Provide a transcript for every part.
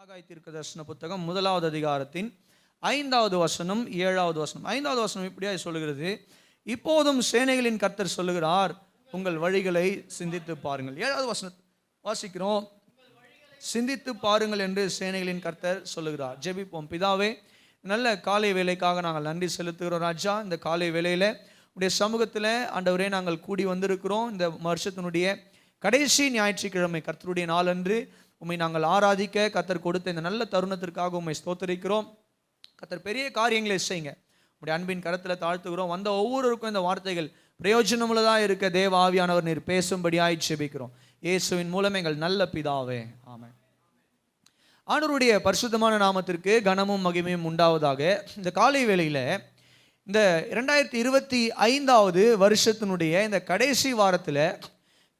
ஆகாய் தீர்க்கதரிசன புத்தகம் 1வது அதிகாரத்தின் 5வது வசனம் 7வது வசனம். 5வது வசனம் இப்படியாய் சொல்லுகிறது, இப்போதும் சேனைகளின் கர்த்தர் சொல்லுகிறார், உங்கள் வழிகளை சிந்தித்து பாருங்கள். 7வது வசனம் வாசிக்கிறோம், சிந்தித்து பாருங்கள் என்று சேனைகளின் கர்த்தர் சொல்லுகிறார். ஜெபிப்போம். பிதாவே, நல்ல காலை வேலைக்காக நாங்கள் நன்றி செலுத்துகிறோம் ராஜா. இந்த காலை வேலையில் உடைய சமூகத்தில் ஆண்டவரே நாங்கள் கூடி வந்திருக்கிறோம். இந்த வருஷத்தினுடைய கடைசி ஞாயிற்றுக்கிழமை கர்த்தருடைய நாளன்று உம்மை நாங்கள் ஆராதிக்க கர்த்தர் கொடுத்த இந்த நல்ல தருணத்திற்காக உம்மை ஸ்தோத்தரிக்கிறோம். கர்த்தர் பெரிய காரியங்களை செய்யுங்க. உடைய அன்பின் கரத்தில் தாழ்த்துகிறோம். வந்த ஒவ்வொருவருக்கும் இந்த வார்த்தைகள் பிரயோஜனமுள்ளதாக இருக்க தேவ ஆவியானவர் நீர் பேசும்படியாய் ஜெபிக்கிறோம். இயேசுவின் மூலம் எங்கள் நல்ல பிதாவே, ஆமென். ஆண்டவருடைய பரிசுத்தமான நாமத்திற்கு கனமும் மகிமையும் உண்டாவதாக. இந்த காலை வேளையில் இந்த 2025வது வருஷத்தினுடைய இந்த கடைசி வாரத்தில்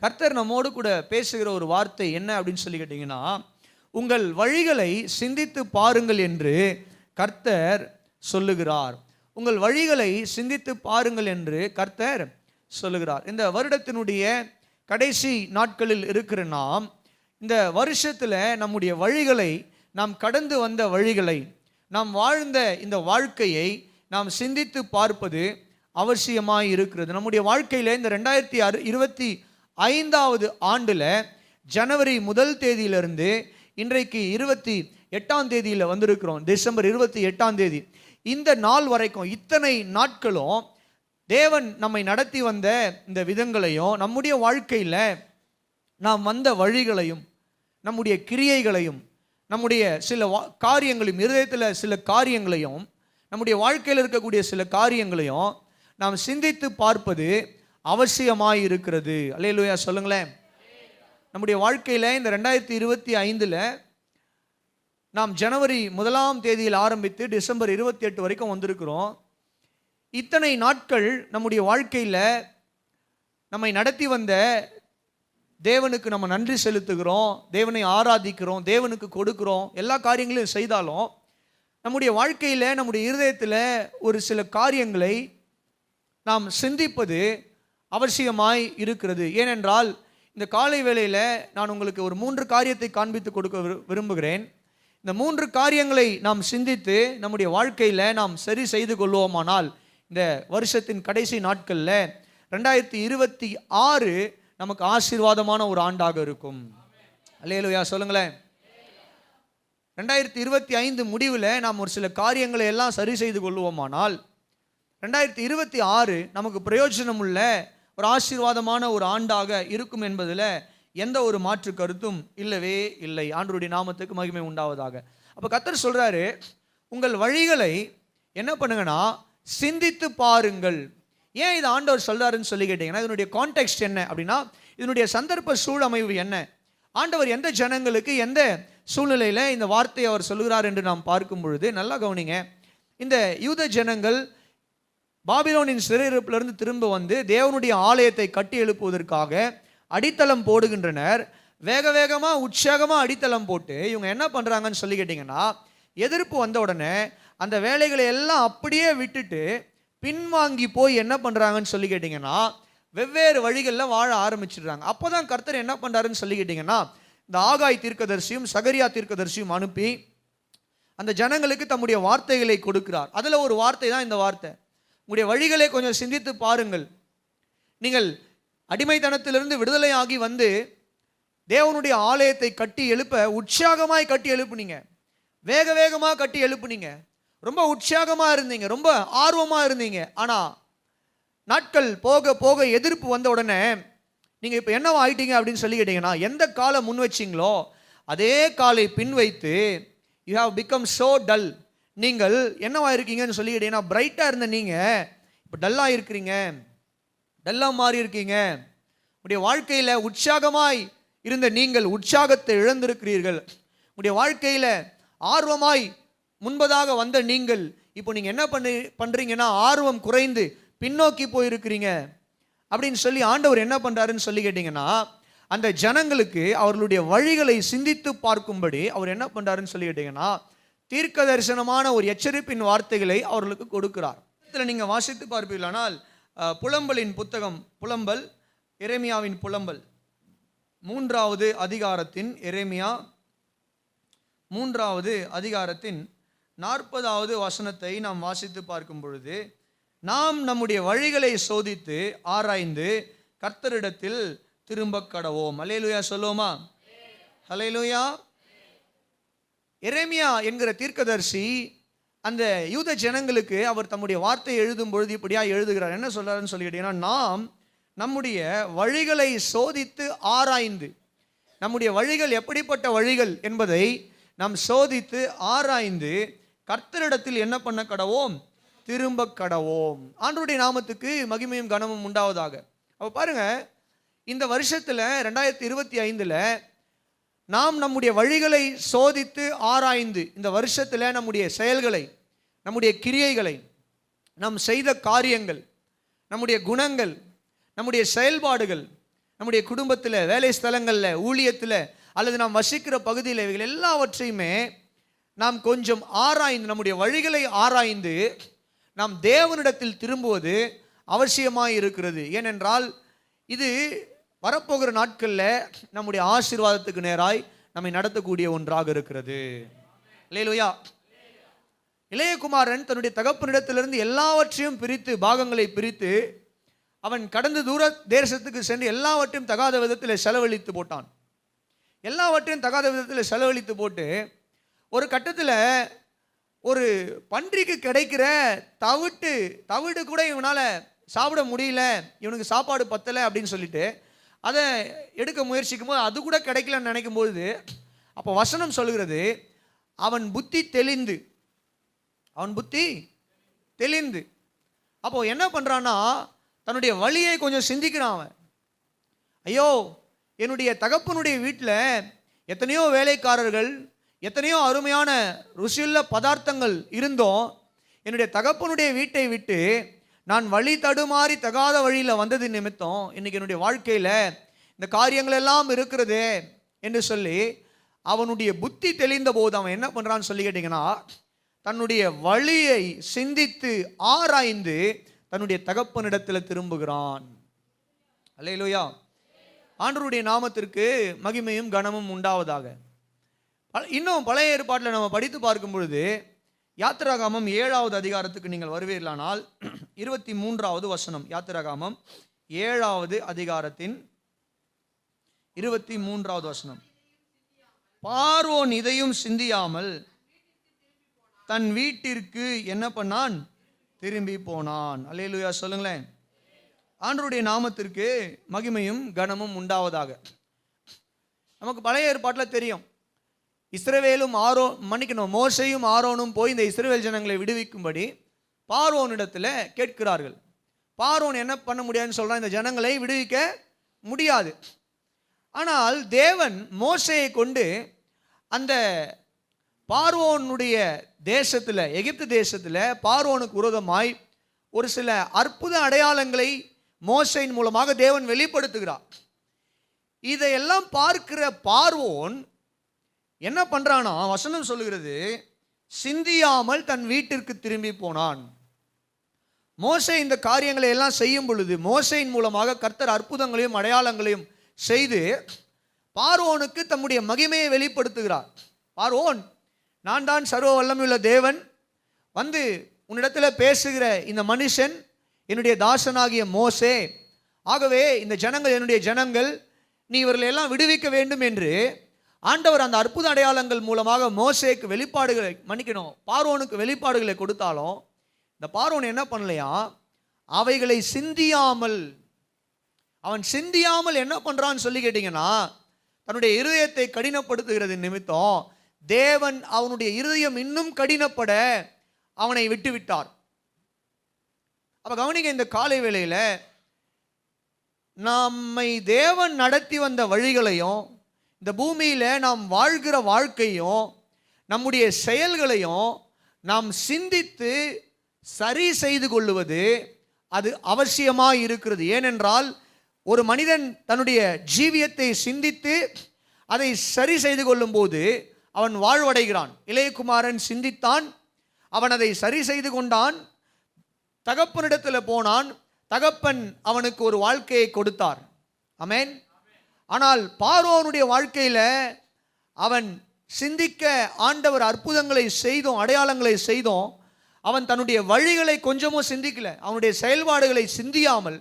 கர்த்தர் நம்மோடு கூட பேசுகிற ஒரு வார்த்தை என்ன அப்படின்னு சொல்லி கேட்டிங்கன்னா, உங்கள் வழிகளை சிந்தித்து பாருங்கள் என்று கர்த்தர் சொல்லுகிறார். உங்கள் வழிகளை சிந்தித்து பாருங்கள் என்று கர்த்தர் சொல்லுகிறார். இந்த வருடத்தினுடைய கடைசி நாட்களில் இருக்கிற நாம் இந்த வருஷத்தில் நம்முடைய வழிகளை, நாம் கடந்து வந்த வழிகளை, நாம் வாழ்ந்த இந்த வாழ்க்கையை நாம் சிந்தித்து பார்ப்பது அவசியமாக இருக்கிறது. நம்முடைய வாழ்க்கையில் இந்த 2025வது ஆண்டில் ஜனவரி 1 தேதியிலிருந்து இன்றைக்கு 28ஆம் தேதியில் வந்திருக்கிறோம். டிசம்பர் 28ஆம் தேதி இந்த நாள் வரைக்கும் இத்தனை நாட்களும் தேவன் நம்மை நடத்தி வந்த இந்த விதங்களையும், நம்முடைய வாழ்க்கையில் நாம் வந்த வழிகளையும், நம்முடைய கிரியைகளையும், நம்முடைய சில காரியங்களையும், இருதயத்தில் சில காரியங்களையும், நம்முடைய வாழ்க்கையில் இருக்கக்கூடிய சில காரியங்களையும் நாம் சிந்தித்து பார்ப்பது அவசியமாய் இருக்கிறது. அல்லேலூயா சொல்லுங்களேன். நம்முடைய வாழ்க்கையில் இந்த 2025ல் நாம் ஜனவரி 1ஆம் தேதியில் ஆரம்பித்து டிசம்பர் 28 வரைக்கும் வந்திருக்கிறோம். இத்தனை நாட்கள் நம்முடைய வாழ்க்கையில் நம்மை நடத்தி வந்த தேவனுக்கு நம்ம நன்றி செலுத்துகிறோம், தேவனை ஆராதிக்கிறோம், தேவனுக்கு கொடுக்கிறோம். எல்லா காரியங்களையும் செய்தாலும் நம்முடைய வாழ்க்கையில், நம்முடைய இருதயத்தில் ஒரு சில காரியங்களை நாம் சிந்திப்பது அவசியமாய் இருக்கிறது. ஏனென்றால் இந்த காலை வேளையில் நான் உங்களுக்கு ஒரு 3 காரியத்தை காண்பித்து கொடுக்க விரும்புகிறேன். இந்த 3 காரியங்களை நாம் சிந்தித்து நம்முடைய வாழ்க்கையில் நாம் சரி செய்து கொள்வோமானால் இந்த வருஷத்தின் கடைசி நாட்களில் 2026 நமக்கு ஆசீர்வாதமான ஒரு ஆண்டாக இருக்கும். அல்லேலூயா சொல்லுங்களேன். 2025 முடிவில் நாம் ஒரு சில காரியங்களை எல்லாம் சரி செய்து கொள்வோமானால் 2026 நமக்கு பிரயோஜனம் உள்ள ஒரு ஆசீர்வாதமான ஒரு ஆண்டாக இருக்கும் என்பதில் எந்த ஒரு மாற்று கருத்தும் இல்லவே இல்லை. ஆண்டவருடைய நாமத்துக்கு மகிமை உண்டாவதாக. அப்போ கர்த்தர் சொல்கிறாரு, உங்கள் வழிகளை என்ன பண்ணுங்கன்னா சிந்தித்து பாருங்கள். ஏன் இது ஆண்டவர் சொல்கிறாருன்னு சொல்லி கேட்டிங்கன்னா, இதனுடைய கான்டெக்ஸ்ட் என்ன அப்படின்னா, இதனுடைய சந்தர்ப்ப சூழமைவு என்ன, ஆண்டவர் எந்த ஜனங்களுக்கு எந்த சூழ்நிலையில் இந்த வார்த்தையை அவர் சொல்கிறார் என்று நாம் பார்க்கும் பொழுது நல்லா கவனிங்க. இந்த யூத ஜனங்கள் பாபிலோனின் சிறையிருப்பிலிருந்து திரும்ப வந்து தேவனுடைய ஆலயத்தை கட்டி எழுப்புவதற்காக அடித்தளம் போடுகின்றனர். வேக வேகமாக உற்சாகமாக அடித்தளம் போட்டு இவங்க என்ன பண்ணுறாங்கன்னு சொல்லி கேட்டிங்கன்னா, எதிர்ப்பு வந்த உடனே அந்த வேலைகளை எல்லாம் அப்படியே விட்டுட்டு பின்வாங்கி போய் என்ன பண்ணுறாங்கன்னு சொல்லி கேட்டிங்கன்னா, வெவ்வேறு வழிகளில் வாழ ஆரம்பிச்சிடுறாங்க. அப்போ தான் கர்த்தர் என்ன பண்ணுறாருன்னு சொல்லி கேட்டிங்கன்னா, இந்த ஆகாய் தீர்க்கதரிசியும் சகரியா தீர்க்கதரிசியும் அனுப்பி அந்த ஜனங்களுக்கு தம்முடைய வார்த்தைகளை கொடுக்கிறார். அதில் ஒரு வார்த்தை தான் இந்த வார்த்தை, உங்களுடைய வழிகளை கொஞ்சம் சிந்தித்து பாருங்கள். நீங்கள் அடிமைத்தனத்திலிருந்து விடுதலையாகி வந்து தேவனுடைய ஆலயத்தை கட்டி எழுப்ப உற்சாகமாய் கட்டி எழுப்புனீங்க, வேக வேகமாக கட்டி எழுப்புனீங்க, ரொம்ப உற்சாகமாக இருந்தீங்க, ரொம்ப ஆர்வமாக இருந்தீங்க. ஆனால் நாட்கள் போக போக எதிர்ப்பு வந்த உடனே நீங்கள் இப்போ என்னவா ஆயிட்டீங்க அப்படின்னு சொல்லி கேட்டிங்கன்னா, எந்த காலை முன் வச்சிங்களோ அதே காலை பின் வைத்து you have become so dull. நீங்கள் என்னவா இருக்கீங்கன்னு சொல்லி கேட்டிங்கன்னா, பிரைட்டாக இருந்த நீங்கள் இப்போ டல்லாக இருக்கிறீங்க, டல்லாக மாறி இருக்கீங்க. உடைய வாழ்க்கையில் உற்சாகமாய் இருந்த நீங்கள் உற்சாகத்தை இழந்திருக்கிறீர்கள். உடைய வாழ்க்கையில் ஆர்வமாய் முன்பதாக வந்த நீங்கள் இப்போ நீங்கள் என்ன பண்ணுறீங்கன்னா, ஆர்வம் குறைந்து பின்னோக்கி போயிருக்கிறீங்க அப்படின்னு சொல்லி ஆண்டவர் என்ன பண்ணுறாருன்னு சொல்லி கேட்டிங்கன்னா, அந்த ஜனங்களுக்கு அவர்களுடைய வழிகளை சிந்தித்து பார்க்கும்படி அவர் என்ன பண்ணுறாருன்னு சொல்லி கேட்டிங்கன்னா, தீர்க்க தரிசனமான ஒரு எச்சரிப்பின் வார்த்தைகளை அவர்களுக்கு கொடுக்கிறார். இதில் நீங்கள் வாசித்து பார்ப்பீர்களானால் புலம்பலின் புத்தகம், புலம்பல், எரேமியாவின் புலம்பல் 3வது அதிகாரத்தின் எரேமியா 3வது அதிகாரத்தின் 40வது வசனத்தை நாம் வாசித்து பார்க்கும் பொழுது, நாம் நம்முடைய வழிகளை சோதித்து ஆராய்ந்து கர்த்தரிடத்தில் திரும்ப கடவோம். அல்லேலூயா சொல்லுவோமா? அல்லேலூயா. எரேமியா என்கிற தீர்க்கதரிசி அந்த யூத ஜனங்களுக்கு அவர் தம்முடைய வார்த்தையை எழுதும் பொழுது இப்படியா எழுதுகிறார். என்ன சொல்றாருன்னு சொல்லிக்கிட்டீங்கன்னா, நாம் நம்முடைய வழிகளை சோதித்து ஆராய்ந்து, நம்முடைய வழிகள் எப்படிப்பட்ட வழிகள் என்பதை நாம் சோதித்து ஆராய்ந்து கர்த்தரிடத்தில் என்ன பண்ண கடவோம்? திரும்ப கடவோம். ஆண்டவருடைய நாமத்துக்கு மகிமையும் கனமும் உண்டாவதாக. அப்போ பாருங்க, இந்த வருஷத்தில் 2025 நாம் நம்முடைய வழிகளை சோதித்து ஆராய்ந்து, இந்த வருஷத்தில் நம்முடைய செயல்களை, நம்முடைய கிரியைகளை, நாம் செய்த காரியங்கள், நம்முடைய குணங்கள், நம்முடைய செயல்பாடுகள், நம்முடைய குடும்பத்தில், வேலை ஸ்தலங்களில், ஊழியத்தில் அல்லது நாம் வசிக்கிற பகுதியில், இவைகள் எல்லாவற்றையுமே நாம் கொஞ்சம் ஆராய்ந்து, நம்முடைய வழிகளை ஆராய்ந்து நாம் தேவனிடத்தில் திரும்புவது அவசியமாக இருக்கிறது. ஏனென்றால் இது வரப்போகிற நாட்களில் நம்முடைய ஆசீர்வாதத்துக்கு நேராய் நம்மை நடத்தக்கூடிய ஒன்றாக இருக்கிறது. அல்லேலூயா. இளையகுமாரன் தன்னுடைய தகப்பனிடத்திலிருந்து எல்லாவற்றையும் பிரித்து, பாகங்களை பிரித்து, அவன் கடந்து தூர தேசத்துக்கு சென்று எல்லாவற்றையும் தகாத விதத்தில் செலவழித்து போட்டான். எல்லாவற்றையும் தகாத விதத்தில் செலவழித்து போட்டு ஒரு கட்டத்தில் ஒரு பன்றிக்கு கிடைக்கிற தவிடு கூட இவனால் சாப்பிட முடியல, இவனுக்கு சாப்பாடு பத்தலை அப்படின்னு சொல்லிட்டு அதை எடுக்க முயற்சிக்கும் போது அது கூட கிடைக்கலன்னு நினைக்கும் பொழுது, அப்போ வசனம் சொல்லுகிறது, அவன் புத்தி தெளிந்து அப்போ என்ன பண்ணுறான்னா, தன்னுடைய வழியை கொஞ்சம் சிந்திக்கிறான் அவன். ஐயோ, என்னுடைய தகப்பனுடைய வீட்டில் எத்தனையோ வேலைக்காரர்கள், எத்தனையோ அருமையான ருசியுள்ள பதார்த்தங்கள் இருந்தோம், என்னுடைய தகப்பனுடைய வீட்டை விட்டு நான் வழி தடுமாறி தகாத வழியில் வந்தது நிமித்தம் இன்னைக்கு என்னுடைய வாழ்க்கையில் இந்த காரியங்கள் எல்லாம் இருக்கிறது என்று சொல்லி அவனுடைய புத்தி தெளிந்த போது அவன் என்ன பண்ணுறான்னு சொல்லி கேட்டிங்கன்னா, தன்னுடைய வழியை சிந்தித்து ஆராய்ந்து தன்னுடைய தகப்பனிடத்தில் திரும்புகிறான். அல்லேலூயா. ஆண்டவருடைய நாமத்திற்கு மகிமையும் கனமும் உண்டாவதாக. இன்னும் பழைய ஏற்பாட்டில் நம்ம படித்து பார்க்கும் பொழுது, யாத்திராகமம் 7வது அதிகாரத்துக்கு நீங்கள் வருவீர்களானால் 23வது வசனம், யாத்திராகமம் 7வது அதிகாரத்தின் 23வது வசனம். பார்வோன் இதையும் சிந்தியாமல் தன் வீட்டிற்கு என்ன பண்ணான்? திரும்பி போனான். அல்லேலூயா சொல்லுங்களேன். ஆண்டவருடைய நாமத்திற்கு மகிமையும் கனமும் உண்டாவதாக. நமக்கு பழைய ஏற்பாட்டில் தெரியும், மோசேயும் ஆரோனும் போய் இந்த இஸ்ரவேல் ஜனங்களை விடுவிக்கும்படி பார்வோனிடத்தில் கேட்கிறார்கள். பார்வோன் என்ன பண்ண முடியாதுன்னு சொல்றான், இந்த ஜனங்களை விடுவிக்க முடியாது. ஆனால் தேவன் மோசேயை கொண்டு அந்த பார்வோனுடைய தேசத்தில், எகிப்து தேசத்தில் பார்வோனுக்கு விரோதமாய் ஒரு சில அற்புத அடையாளங்களை மோசேயின் மூலமாக தேவன் வெளிப்படுத்துகிறார். இதையெல்லாம் பார்க்கிற பார்வோன் என்ன பண்றானா, வசனம் சொல்லுகிறது, சிந்தியாமல் தன் வீட்டிற்கு திரும்பி போனான். மோசே இந்த காரியங்களை எல்லாம் செய்யும் பொழுது மோசேயின் மூலமாக கர்த்தர் அற்புதங்களையும் அடையாளங்களையும் செய்து பார்வோனுக்கு தம்முடைய மகிமையை வெளிப்படுத்துகிறார். பார்வோன், நான் தான் சர்வ வல்லமையுள்ள தேவன், வந்து உன்னிடத்தில் பேசுகிற இந்த மனுஷன் என்னுடைய தாசனாகிய மோசே, ஆகவே இந்த ஜனங்கள் என்னுடைய ஜனங்கள், நீ இவர்களை எல்லாம் விடுவிக்க வேண்டும் என்று ஆண்டவர் அந்த அற்புத அடையாளங்கள் மூலமாக மோசேக்கு வெளிப்பாடுகளை, பார்வோனுக்கு வெளிப்பாடுகளை கொடுத்தாலும் இந்த பார்வோன் என்ன பண்ணலையா, அவைகளை அவன் சிந்தியாமல் என்ன பண்றான்னு சொல்லி கேட்டீங்கன்னா, தன்னுடைய இருதயத்தை கடினப்படுத்துகிறது நிமித்தம் தேவன் அவனுடைய இருதயம் இன்னும் கடினப்பட அவனை விட்டு விட்டார். அப்ப கவனிங்க, இந்த காலை வேளையில நம்மை தேவன் நடத்தி வந்த வழிகளையும், இந்த பூமியில நாம் வாழ்கிற வாழ்க்கையும், நம்முடைய செயல்களையும் நாம் சிந்தித்து சரி செய்து கொள்ளுவது அது அவசியமாக இருக்கிறது. ஏனென்றால் ஒரு மனிதன் தன்னுடைய ஜீவியத்தை சிந்தித்து அதை சரி செய்து கொள்ளும் போது அவன் வாழ்வடைகிறான். இளையகுமாரன் சிந்தித்தான், அவன் அதை சரி செய்து கொண்டான், தகப்பனிடத்தில் போனான், தகப்பன் அவனுக்கு ஒரு வாழ்க்கையை கொடுத்தார். ஆமென். ஆனால் பார்வோனுடைய வாழ்க்கையில் அவன் சிந்திக்க ஆண்டவர் அற்புதங்களை செய்தோம், அடையாளங்களை செய்தோம். அவன் தன்னுடைய வழிகளை கொஞ்சமும் சிந்திக்கல. அவனுடைய செயல்பாடுகளை சிந்தியாமல்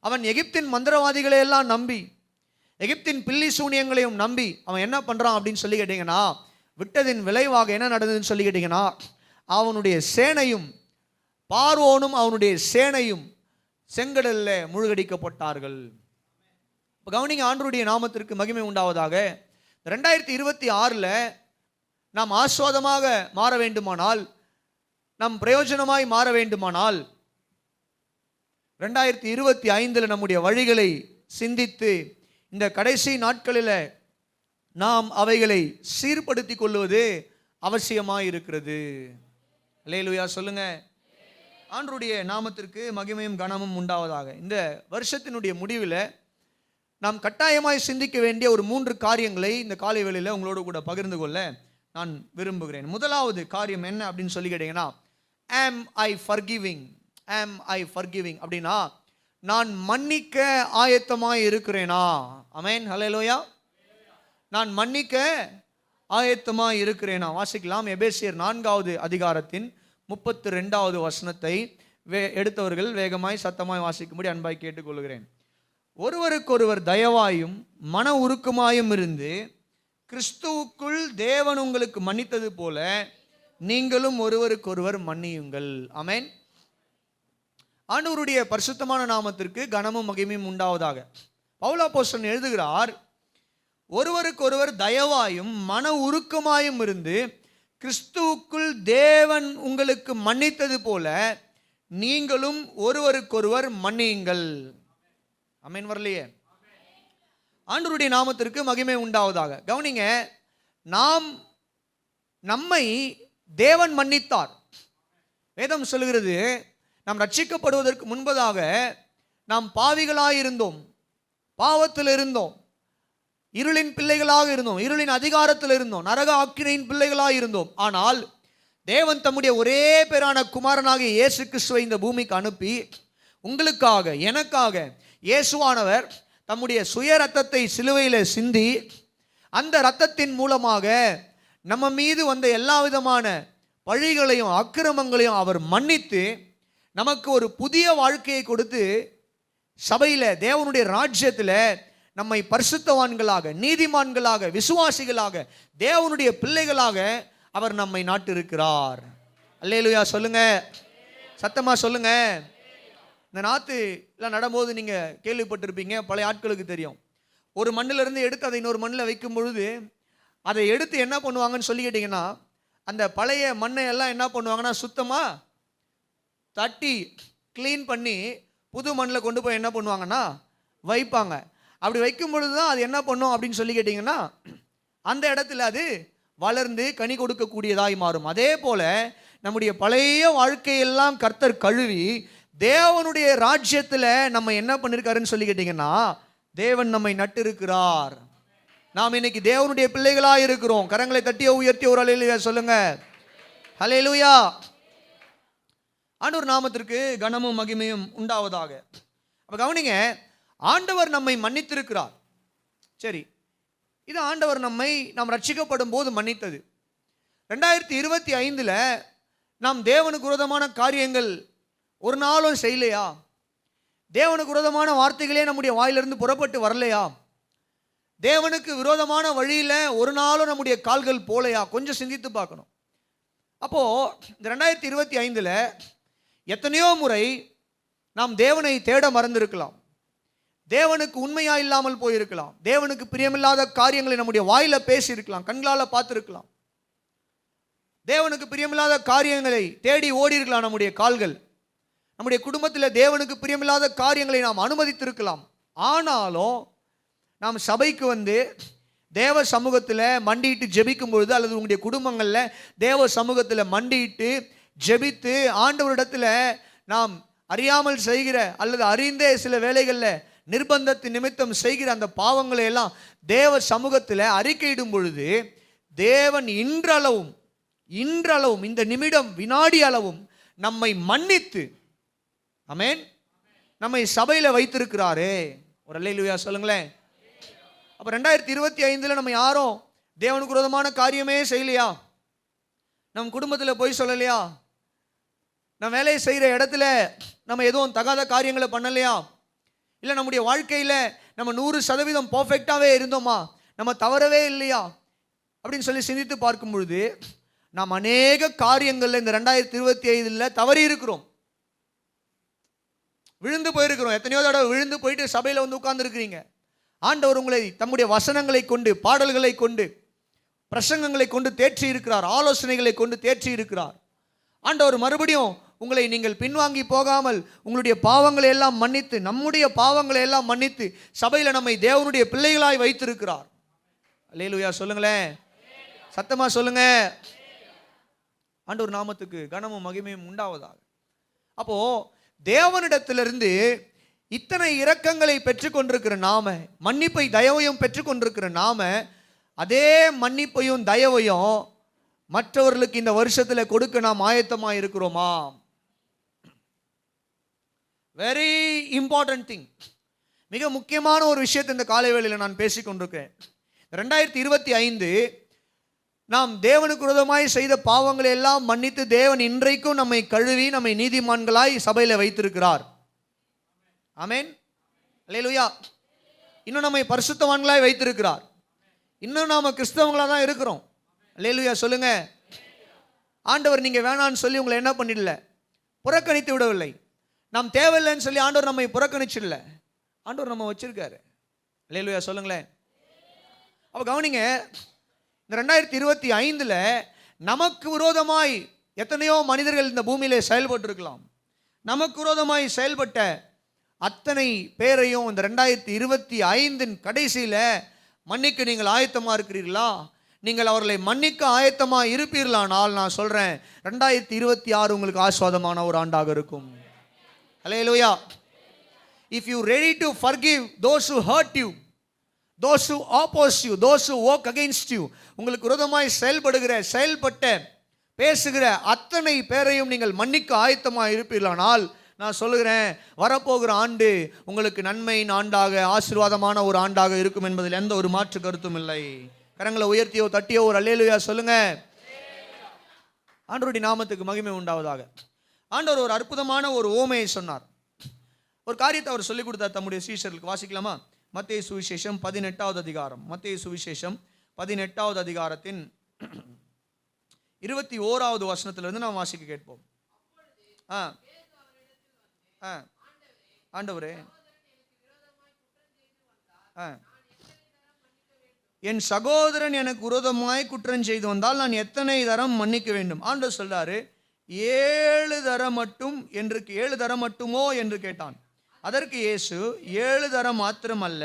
அவன் எகிப்தின் மந்திரவாதிகளை எல்லாம் நம்பி, எகிப்தின் பில்லி சூனியங்களையும் நம்பி அவன் என்ன பண்ணுறான் அப்படின்னு சொல்லி கேட்டிங்கன்னா, விட்டதின் விளைவாக என்ன நடந்ததுன்னு சொல்லி கேட்டிங்கன்னா, அவனுடைய சேனையும் பார்வோனும் அவனுடைய சேனையும் செங்கடலில் முழுகடிக்கப்பட்டார்கள். இப்போ கவனிங்க, ஆண்டவருடைய நாமத்திற்கு மகிமை உண்டாவதாக. 2026 நாம் ஆஸ்வாதமாக மாற வேண்டுமானால், நம் பிரயோஜனமாய் மாற வேண்டுமானால், 2025 நம்முடைய வழிகளை சிந்தித்து இந்த கடைசி நாட்களில் நாம் அவைகளை சீர்படுத்தி கொள்வது அவசியமாக இருக்கிறது. அல்லேலூயா சொல்லுங்க. ஆண்டவருடைய நாமத்திற்கு மகிமையும் கனமும் உண்டாவதாக. இந்த வருஷத்தினுடைய முடிவில் நாம் கட்டாயமாய் சிந்திக்க வேண்டிய ஒரு 3 காரியங்களை இந்த காலை வேளையில் உங்களோடு கூட பகிர்ந்து கொள்ள நான் விரும்புகிறேன். முதலாவது காரியம் என்ன அப்படின்னு சொல்லி கேட்டீங்கன்னா, ஆம் ஐ ஃபர்கிவிங், ஆம் ஐ ஃபர்கிவிங் அப்படின்னா, நான் மன்னிக்க ஆயத்தமாய் இருக்கிறேனா? ஆமென், ஹல்லேலூயா. நான் மன்னிக்க ஆயத்தமாய் இருக்கிறேனா? வாசிக்கலாம். எபேசியர் 4வது அதிகாரத்தின் 32வது வசனத்தை எடுத்தவர்கள் வேகமாய் சத்தமாய் வாசிக்கும்படி அன்பாய் கேட்டுக்கொள்கிறேன். ஒருவருக்கொருவர் தயவாயும் மன உருக்கமாயும் இருந்து கிறிஸ்துவுக்குள் தேவன் உங்களுக்கு மன்னித்தது போல நீங்களும் ஒருவருக்கொருவர் மன்னியுங்கள். ஆமென். ஆண்டவருடைய பரிசுத்தமான நாமத்திற்கு கனமும் மகிமையும் உண்டாவதாக. பவுல் அப்போஸ்தலன் எழுதுகிறார், ஒருவருக்கொருவர் தயவாயும் மன உருக்கமாயும் இருந்து கிறிஸ்துவுக்குள் தேவன் உங்களுக்கு மன்னித்தது போல நீங்களும் ஒருவருக்கொருவர் மன்னியுங்கள். ஆமென். வரலையே? ஆண்டவருடைய நாமத்திற்கு மகிமை உண்டாவதாக. கவனிங்க, நம்மை தேவன் மன்னித்தார். வேதம் சொல்லுகிறது, நாம் ரட்சிக்கப்படுவதற்கு முன்பதாக நாம் பாவிகளாயிருந்தோம், பாவத்தில் இருந்தோம், இருளின் பிள்ளைகளாக இருந்தோம், இருளின் அதிகாரத்தில் இருந்தோம், நரக ஆக்கினையின் பிள்ளைகளாக இருந்தோம். ஆனால் தேவன் தம்முடைய ஒரே பேரான குமாரனாகிய இயேசு கிறிஸ்துவை இந்த பூமிக்கு அனுப்பி உங்களுக்காக எனக்காக இயேசுவானவர் தம்முடைய சுய ரத்தத்தை சிலுவையில் சிந்தி அந்த இரத்தத்தின் மூலமாக நம்ம மீது வந்த எல்லா விதமான பழிகளையும் அக்கிரமங்களையும் அவர் மன்னித்து நமக்கு ஒரு புதிய வாழ்க்கையை கொடுத்து சபையில் தேவனுடைய ராஜ்யத்தில் நம்மை பரிசுத்தவான்களாக, நீதிமான்களாக, விசுவாசிகளாக, தேவனுடைய பிள்ளைகளாக அவர் நம்மை நாட்டிருக்கிறார். அல்லேலூயா சொல்லுங்க, சத்தமா சொல்லுங்க. இந்த நாத்து எல்லாம் நடும்போது நீங்கள் கேள்விப்பட்டிருப்பீங்க, பழைய ஆட்களுக்கு தெரியும். ஒரு மண்ணிலிருந்து எடுத்து அதை இன்னொரு மண்ணில் வைக்கும் பொழுது அதை எடுத்து என்ன பண்ணுவாங்கன்னு சொல்லி கேட்டிங்கன்னா, அந்த பழைய மண்ணை எல்லாம் என்ன பண்ணுவாங்கன்னா சுத்தமாக தட்டி க்ளீன் பண்ணி புது மண்ணில் கொண்டு போய் என்ன பண்ணுவாங்கன்னா வைப்பாங்க. அப்படி வைக்கும் பொழுது தான் அது என்ன பண்ணும் அப்படின்னு சொல்லி கேட்டிங்கன்னா, அந்த இடத்துல அது வளர்ந்து கனி கொடுக்கக்கூடியதாய் மாறும். அதே போல் நம்முடைய பழைய வாழ்க்கையெல்லாம் கர்த்தர் கழுவி தேவனுடைய ராஜ்யத்தில் நம்ம என்ன பண்ணியிருக்காருன்னு சொல்லி கேட்டிங்கன்னா, தேவன் நம்மை நட்டிருக்கிறார். நாம் இன்னைக்கு தேவனுடைய பிள்ளைகளாக இருக்கிறோம். கரங்களை தட்டிய உயர்த்திய ஒரு அல்லேலூயா சொல்லுங்க. அல்லேலூயா. ஆண்டவர் நாமத்திற்கு கனமும் மகிமையும் உண்டாவதாக. அப்போ கவனிங்க, ஆண்டவர் நம்மை மன்னித்திருக்கிறார். சரி, இது ஆண்டவர் நாம் ரட்சிக்கப்படும் போது மன்னித்தது. 2025 நாம் தேவனுக்கு விரோதமான காரியங்கள் ஒரு நாளும் செய்யலையா? தேவனுக்கு விரோதமான வார்த்தைகளே நம்முடைய வாயிலிருந்து புறப்பட்டு வரலையா? தேவனுக்கு விரோதமான வழியில் ஒரு நாளும் நம்முடைய கால்கள் போலையா? கொஞ்சம் சிந்தித்து பார்க்கணும். அப்போது இந்த 2025 எத்தனையோ முறை நாம் தேவனை தேட மறந்திருக்கலாம், தேவனுக்கு உண்மையா இல்லாமல் போயிருக்கலாம், தேவனுக்கு பிரியமில்லாத காரியங்களை நம்முடைய வாயில பேசியிருக்கலாம், கண்களால் பார்த்துருக்கலாம், தேவனுக்கு பிரியமில்லாத காரியங்களை தேடி ஓடி இருக்கலாம் நம்முடைய கால்கள், நம்முடைய குடும்பத்தில் தேவனுக்கு பிரியமில்லாத காரியங்களை நாம் அனுமதித்திருக்கலாம். ஆனாலும் நாம் சபைக்கு வந்து தேவ சமூகத்தில் மண்டிட்டு ஜெபிக்கும் பொழுது, அல்லது உங்களுடைய குடும்பங்களில் தேவ சமூகத்தில் மண்டிட்டு ஜெபித்து ஆண்டவரிடத்தில் நாம் அறியாமல் செய்கிற அல்லது அறிந்தே சில வேளைகளில் நிர்பந்தத்தின் நிமித்தம் செய்கிற அந்த பாவங்களை எல்லாம் தேவ சமூகத்தில் அறிக்கையிடும் பொழுது தேவன் இன்றளவும் இந்த நிமிடம் வினாடி அளவும் நம்மை மன்னித்து, ஆமென், நம்மை சபையில் வைத்திருக்கிறாரே. ஒரு அல்லேலூயா சொல்லுங்களேன். அப்போ 2025 நம்ம யாரும் தேவனுக்கு விரோதமான காரியமே செய்யலையா? நம் குடும்பத்தில் போய் சொல்லலையா? நம்ம வேலையை செய்கிற இடத்துல நம்ம எதுவும் தகாத காரியங்களை பண்ணலையா? இல்லை நம்முடைய வாழ்க்கையில் நம்ம 100% பர்ஃபெக்டாகவே இருந்தோமா? நம்ம தவறவே இல்லையா அப்படின்னு சொல்லி சிந்தித்து பார்க்கும் பொழுது நாம் அநேக காரியங்களில் இந்த 2025 தவறி இருக்கிறோம், விழுந்து போயிருக்கிறோம். எத்தனையோ தடவை விழுந்து போயிட்டு சபையில் வந்து உட்கார்ந்துருக்கிறீங்க. ஆண்டவர் உங்களை தம்முடைய வசனங்களை கொண்டு, பாடல்களை கொண்டு, பிரசங்கங்களை கொண்டு தேற்றி இருக்கிறார், ஆலோசனைகளை கொண்டு தேற்றி இருக்கிறார். ஆண்டவர் மறுபடியும் உங்களை நீங்கள் பின்வாங்கி போகாமல் உங்களுடைய பாவங்களை எல்லாம் மன்னித்து, நம்முடைய பாவங்களை எல்லாம் மன்னித்து சபையில் நம்மை தேவனுடைய பிள்ளைகளாய் வைத்திருக்கிறார். அல்லேலூயா சொல்லுங்களேன், சத்தமா சொல்லுங்க. ஆண்டவர் நாமத்துக்கு கனமும் மகிமையும் உண்டாவதாக. அப்போ தேவனிடத்திலிருந்து இத்தனை இரக்கங்களை பெற்றுக்கொண்டிருக்கிற நாம, மன்னிப்பை தயவையும் பெற்றுக்கொண்டிருக்கிற நாம, அதே மன்னிப்பையும் தயவையும் மற்றவர்களுக்கு இந்த வருஷத்தில் கொடுக்க நாம் ஆயத்தமா இருக்கிறோமா? Very important thing. மிக முக்கியமான ஒரு விஷயத்தை இந்த காலை வேளையில் நான் பேசிக்கொண்டிருக்கேன். 2025 நாம் தேவனுக்கு விரோதமாய் செய்த பாவங்களை எல்லாம் மன்னித்து தேவன் இன்றைக்கும் நம்மை கழுவி நம்மை நீதிமான்களாய் சபையில் வைத்திருக்கிறார். ஆமென், அல்லேலூயா. இன்னும் நம்மை பரிசுத்தவான்களாய் வைத்திருக்கிறார். இன்னும் நாம கிறிஸ்தவங்களாக தான் இருக்கிறோம். அல்லேலூயா சொல்லுங்க. ஆண்டவர் நீங்க வேணான்னு சொல்லி உங்களை என்ன பண்ணிடல, புறக்கணித்து விடவில்லை. நாம் தேவையில்லைன்னு சொல்லி ஆண்டவர் நம்மை புறக்கணிச்சிடல, ஆண்டவர் நம்ம வச்சிருக்காரு. அல்லேலூயா சொல்லுங்களேன். அப்ப கவனிங்க, இந்த 2025 நமக்கு விரோதமாய் எத்தனையோ மனிதர்கள் இந்த பூமியிலே செயல்பட்டு இருக்கலாம். நமக்கு விரோதமாய் செயல்பட்ட அத்தனை பேரையும் இந்த 2025 கடைசியில் மன்னிக்க நீங்கள் ஆயத்தமா இருக்கிறீர்களா? நீங்கள் அவர்களை மன்னிக்க ஆயத்தமா இருப்பீர்களானால் நான் சொல்றேன், 2026 உங்களுக்கு ஆசீர்வாதமான ஒரு ஆண்டாக இருக்கும். அல்லேலூயா. If you ready to forgive those who hurt you, those who oppose you, those who work against you, உங்களுக்கு விரோதமாய் செயல்பட்ட பேசுகிற அத்தனை பேரையும் நீங்கள் மன்னிக்க ஆயத்தமா இருப்பீர்களானால் நான் சொல்லுகிறேன், வரப்போகிற ஆண்டு உங்களுக்கு நன்மையின் ஆண்டாக, ஆசீர்வாதமான ஒரு ஆண்டாக இருக்கும் என்பதில் எந்த ஒரு மாற்று கருத்தும் இல்லை. கரங்களை உயர்த்தியோ தட்டியோ ஒரு அல்லேலூயா சொல்லுங்க. ஆண்டவருடைய நாமத்துக்கு மகிமை உண்டாவதாக. ஆண்டவர் ஒரு அற்புதமான ஒரு ஓமையை சொன்னார். ஒரு காரியத்தை அவர் சொல்லிக் கொடுத்தார் தம்முடைய சீஷர்களுக்கு. வாசிக்கலாமா? மத்தேயு சுவிசேஷம் 18வது அதிகாரம். மத்தேயு சுவிசேஷம் 18வது அதிகாரத்தின் 21வது வசனத்திலிருந்து நாம் வாசிக்க கேட்போம். ஆண்டவரே, என் சகோதரன் எனக்கு விரோதமாய் குற்றம் செய்து வந்தால் நான் எத்தனை தரம் மன்னிக்க வேண்டும்? ஆண்டவர் சொல்றாரு, 7 தரம் மட்டும் என்று 7 தரம் மட்டுமோ என்று கேட்டான். அதற்கு இயேசு 7 தரம் மாத்திரமல்ல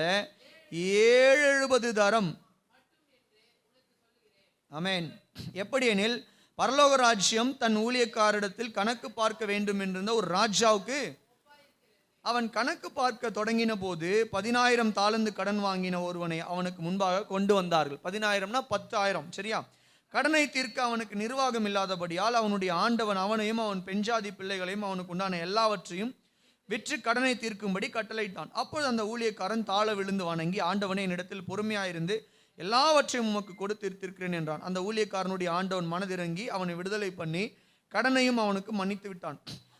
70 தரம். ஆமென். எப்படி எனில், பரலோக ராஜ்யம் தன் ஊழியக்காரிடத்தில் கணக்கு பார்க்க வேண்டும் என்றிருந்த ஒரு ராஜாவுக்கு அவன் கணக்கு பார்க்க தொடங்கின போது 10,000 தாலந்து கடன் வாங்கின ஒருவனை அவனுக்கு முன்பாக கொண்டு வந்தார்கள். 10,000னா 10,000, சரியா? கடனை தீர்க்க அவனுக்கு நிர்வாகம் இல்லாதபடியால் அவனுடைய ஆண்டவன் அவனையும் அவன் பெண்ஜாதி பிள்ளைகளையும் அவனுக்கு உண்டான எல்லாவற்றையும் விற்று கடனை தீர்க்கும்படி கட்டளையிட்டான். அப்பொழுது அந்த ஊழியக்காரன் தாழ விழுந்து வணங்கி, ஆண்டவனே, என்னிடத்தில் பொறுமையாயிருந்து எல்லாவற்றையும் உமக்கு கொடுத்திருக்கிறேன் என்றான். அந்த ஊழியக்காரனுடைய ஆண்டவன் மனதிறங்கி அவனை விடுதலை பண்ணி கடனையும் அவனுக்கு மன்னித்து விட்டான்.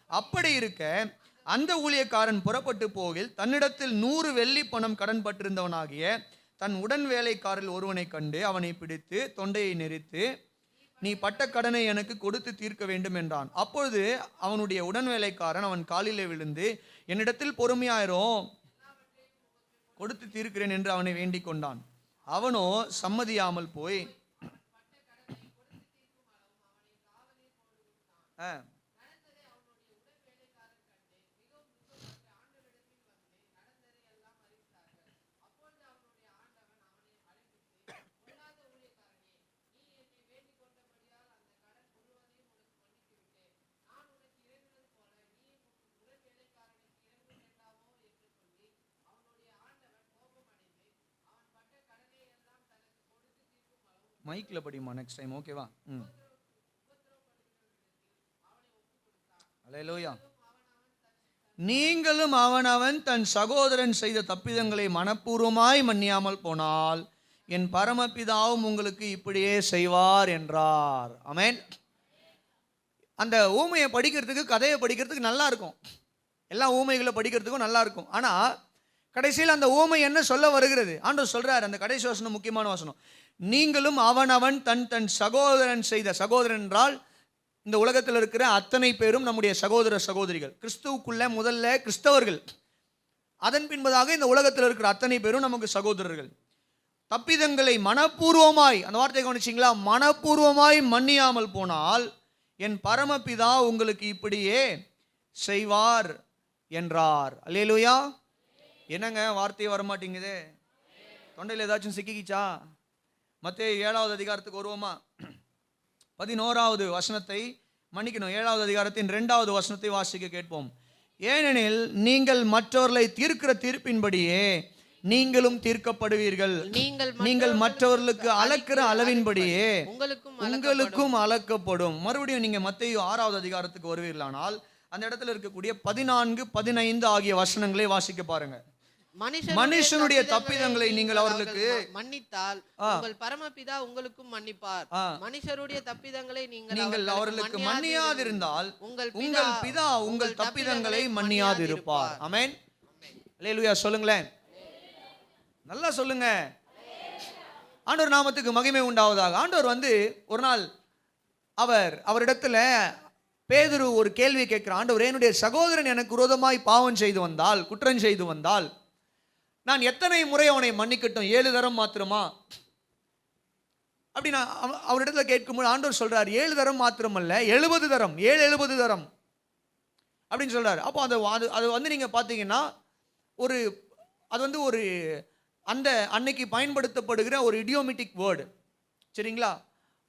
அப்படி இருக்க அந்த ஊழியக்காரன் புறப்பட்டு போகில் தன்னிடத்தில் 100 வெள்ளி பணம் கடன் பட்டிருந்தவனாகிய தன் உடன் வேலைக்காரில் ஒருவனை கண்டு அவனை பிடித்து தொண்டையை நெரித்து, நீ பட்ட கடனை எனக்கு கொடுத்து தீர்க்க வேண்டும் என்றான். அப்பொழுது அவனுடைய உடன் வேலைக்காரன் அவன் காலிலே விழுந்து, என்னிடத்தில் பொறுமையாயிரும், கொடுத்து தீர்க்கிறேன் என்று அவனை வேண்டிக் கொண்டான். அவனோ சம்மதியாமல் போய் மைக்ல படிமா நெக்ஸ்ட் டைம், ஓகேவா? அல்லேலூயா. நீங்களும் அவனவன் தன் சகோதரன் செய்த தப்பிதங்களை மனப்பூர்வமாய் மன்னியாமல் போனால் என் பரமபிதாவும் உங்களுக்கு இப்படியே செய்வார் என்றார். ஆமென். அந்த ஊமையை படிக்கிறதுக்கு, கதையை படிக்கிறதுக்கு நல்லா இருக்கும், எல்லா ஊமைகளை படிக்கிறதுக்கும் நல்லா இருக்கும். ஆனால் கடைசியில் அந்த ஊமை என்ன சொல்ல வருகிறது? ஆண்டவர் சொல்றார், அந்த கடைசி வசனம் முக்கியமான வசனம், நீங்களும் அவனவன் தன் தன் சகோதரன் செய்த, சகோதரன் என்றால் இந்த உலகத்தில் இருக்கிற அத்தனை பேரும் நம்முடைய சகோதர சகோதரிகள், கிறிஸ்துவுக்குள்ள முதல்ல கிறிஸ்தவர்கள், அதன் பின்பதாக இந்த உலகத்தில் இருக்கிற அத்தனை பேரும் நமக்கு சகோதரர்கள். தப்பிதங்களை மனப்பூர்வமாய், அந்த வார்த்தையை கவனிச்சிங்களா, மனப்பூர்வமாய் மன்னியாமல் போனால் என் பரமபிதா உங்களுக்கு இப்படியே செய்வார் என்றார். அல்லேலூயா. என்னங்க வார்த்தையே வரமாட்டேங்குது, தொண்டையில் ஏதாச்சும் சிக்கிக்கிச்சா? மத்தேயு 7வது அதிகாரத்துக்கு வருவோமா? 11வது வசனத்தை, மன்னிக்கணும், 7வது அதிகாரத்தின் 2வது வசனத்தை வாசிக்க கேட்போம். ஏனெனில் நீங்கள் மற்றவர்களை தீர்க்கிற தீர்ப்பின்படியே நீங்களும் தீர்க்கப்படுவீர்கள், நீங்கள் மற்றவர்களுக்கு அளக்கிற அளவின்படியே உங்களுக்கும் அளக்கப்படும். மறுபடியும் நீங்க மத்தேயு 6வது அதிகாரத்துக்கு வருவீர்களானால் அந்த இடத்துல இருக்கக்கூடிய 14, 15 ஆகிய வசனங்களை வாசிக்க பாருங்க. மனுஷனுடைய தப்பிதங்களை நீங்கள் அவர்களுக்கு மன்னித்தால் உங்கள் பரமபிதா உங்களுக்கும் மன்னிப்பார். மனுஷருடைய தப்பிதங்களை நீங்கள் அவர்களுக்கு மன்னியாதிருந்தால் உங்கள் பிதா உங்கள் தப்பிதங்களை மன்னியாதிருப்பார். ஆமென். அல்லேலூயா. சொல்லுங்களேன், நல்லா சொல்லுங்க. ஆண்டவர் நாமத்துக்கு மகிமை உண்டாவதாக. ஆண்டவர் ஒரு நாள் அவரிடத்துல பேதுரு ஒரு கேள்வி கேட்கிறான். ஆண்டவர், என்னுடைய சகோதரன் எனக்கு விரோதமாய் பாவம் செய்து வந்தால், குற்றம் செய்து வந்தால் நான் எத்தனை முறை அவனை மன்னிக்கட்டும்? 7 தரம் மாத்திரமா? அப்படி நான் அவரிடத்துல கேட்கும்போது ஆண்டவர் சொல்றார், 7 தரம் மாத்திரமல்ல, 70 தரம், 70 தரம் அப்படின்னு சொல்றாரு. அப்போ அது நீங்க பார்த்தீங்கன்னா அது ஒரு அந்த அன்னைக்கு பயன்படுத்தப்படுகிற ஒரு இடியோமெட்டிக் வேர்டு. சரிங்களா?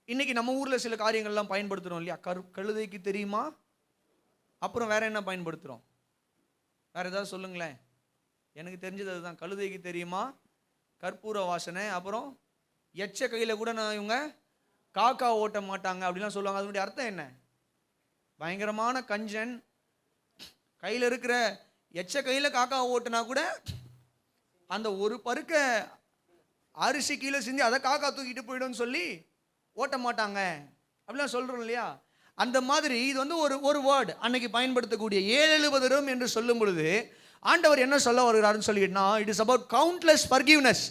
இன்னைக்கு நம்ம ஊர்ல சில காரியங்கள்லாம் பயன்படுத்துறோம் இல்லையா? கழுதைக்கு தெரியுமா? அப்புறம் வேற என்ன பயன்படுத்துறோம்? வேற ஏதாவது சொல்லுங்களேன். எனக்கு தெரிஞ்சது அதுதான். கழுதைக்கு தெரியுமா, கற்பூர வாசனை, அப்புறம் எச்ச கையில் கூட நான் இவங்க காக்கா ஓட்ட மாட்டாங்க அப்படிலாம் சொல்லுவாங்க. அதனுடைய அர்த்தம் என்ன? பயங்கரமான கஞ்சன், கையில் இருக்கிற எச்ச கையில் காக்கா ஓட்டுனா கூட அந்த ஒரு பருக்க அரிசி கீழே செஞ்சு அதை காக்கா தூக்கிட்டு போயிடும்னு சொல்லி ஓட்ட மாட்டாங்க அப்படிலாம் சொல்கிறோம் இல்லையா? அந்த மாதிரி இது ஒரு வேர்டு அன்னைக்கு பயன்படுத்தக்கூடிய 7 தரம் என்று சொல்லும் பொழுது ஆண்டவர் என்ன சொல்ல வருகிறாருன்னு சொல்லிட்டுனா, it is about countless forgiveness.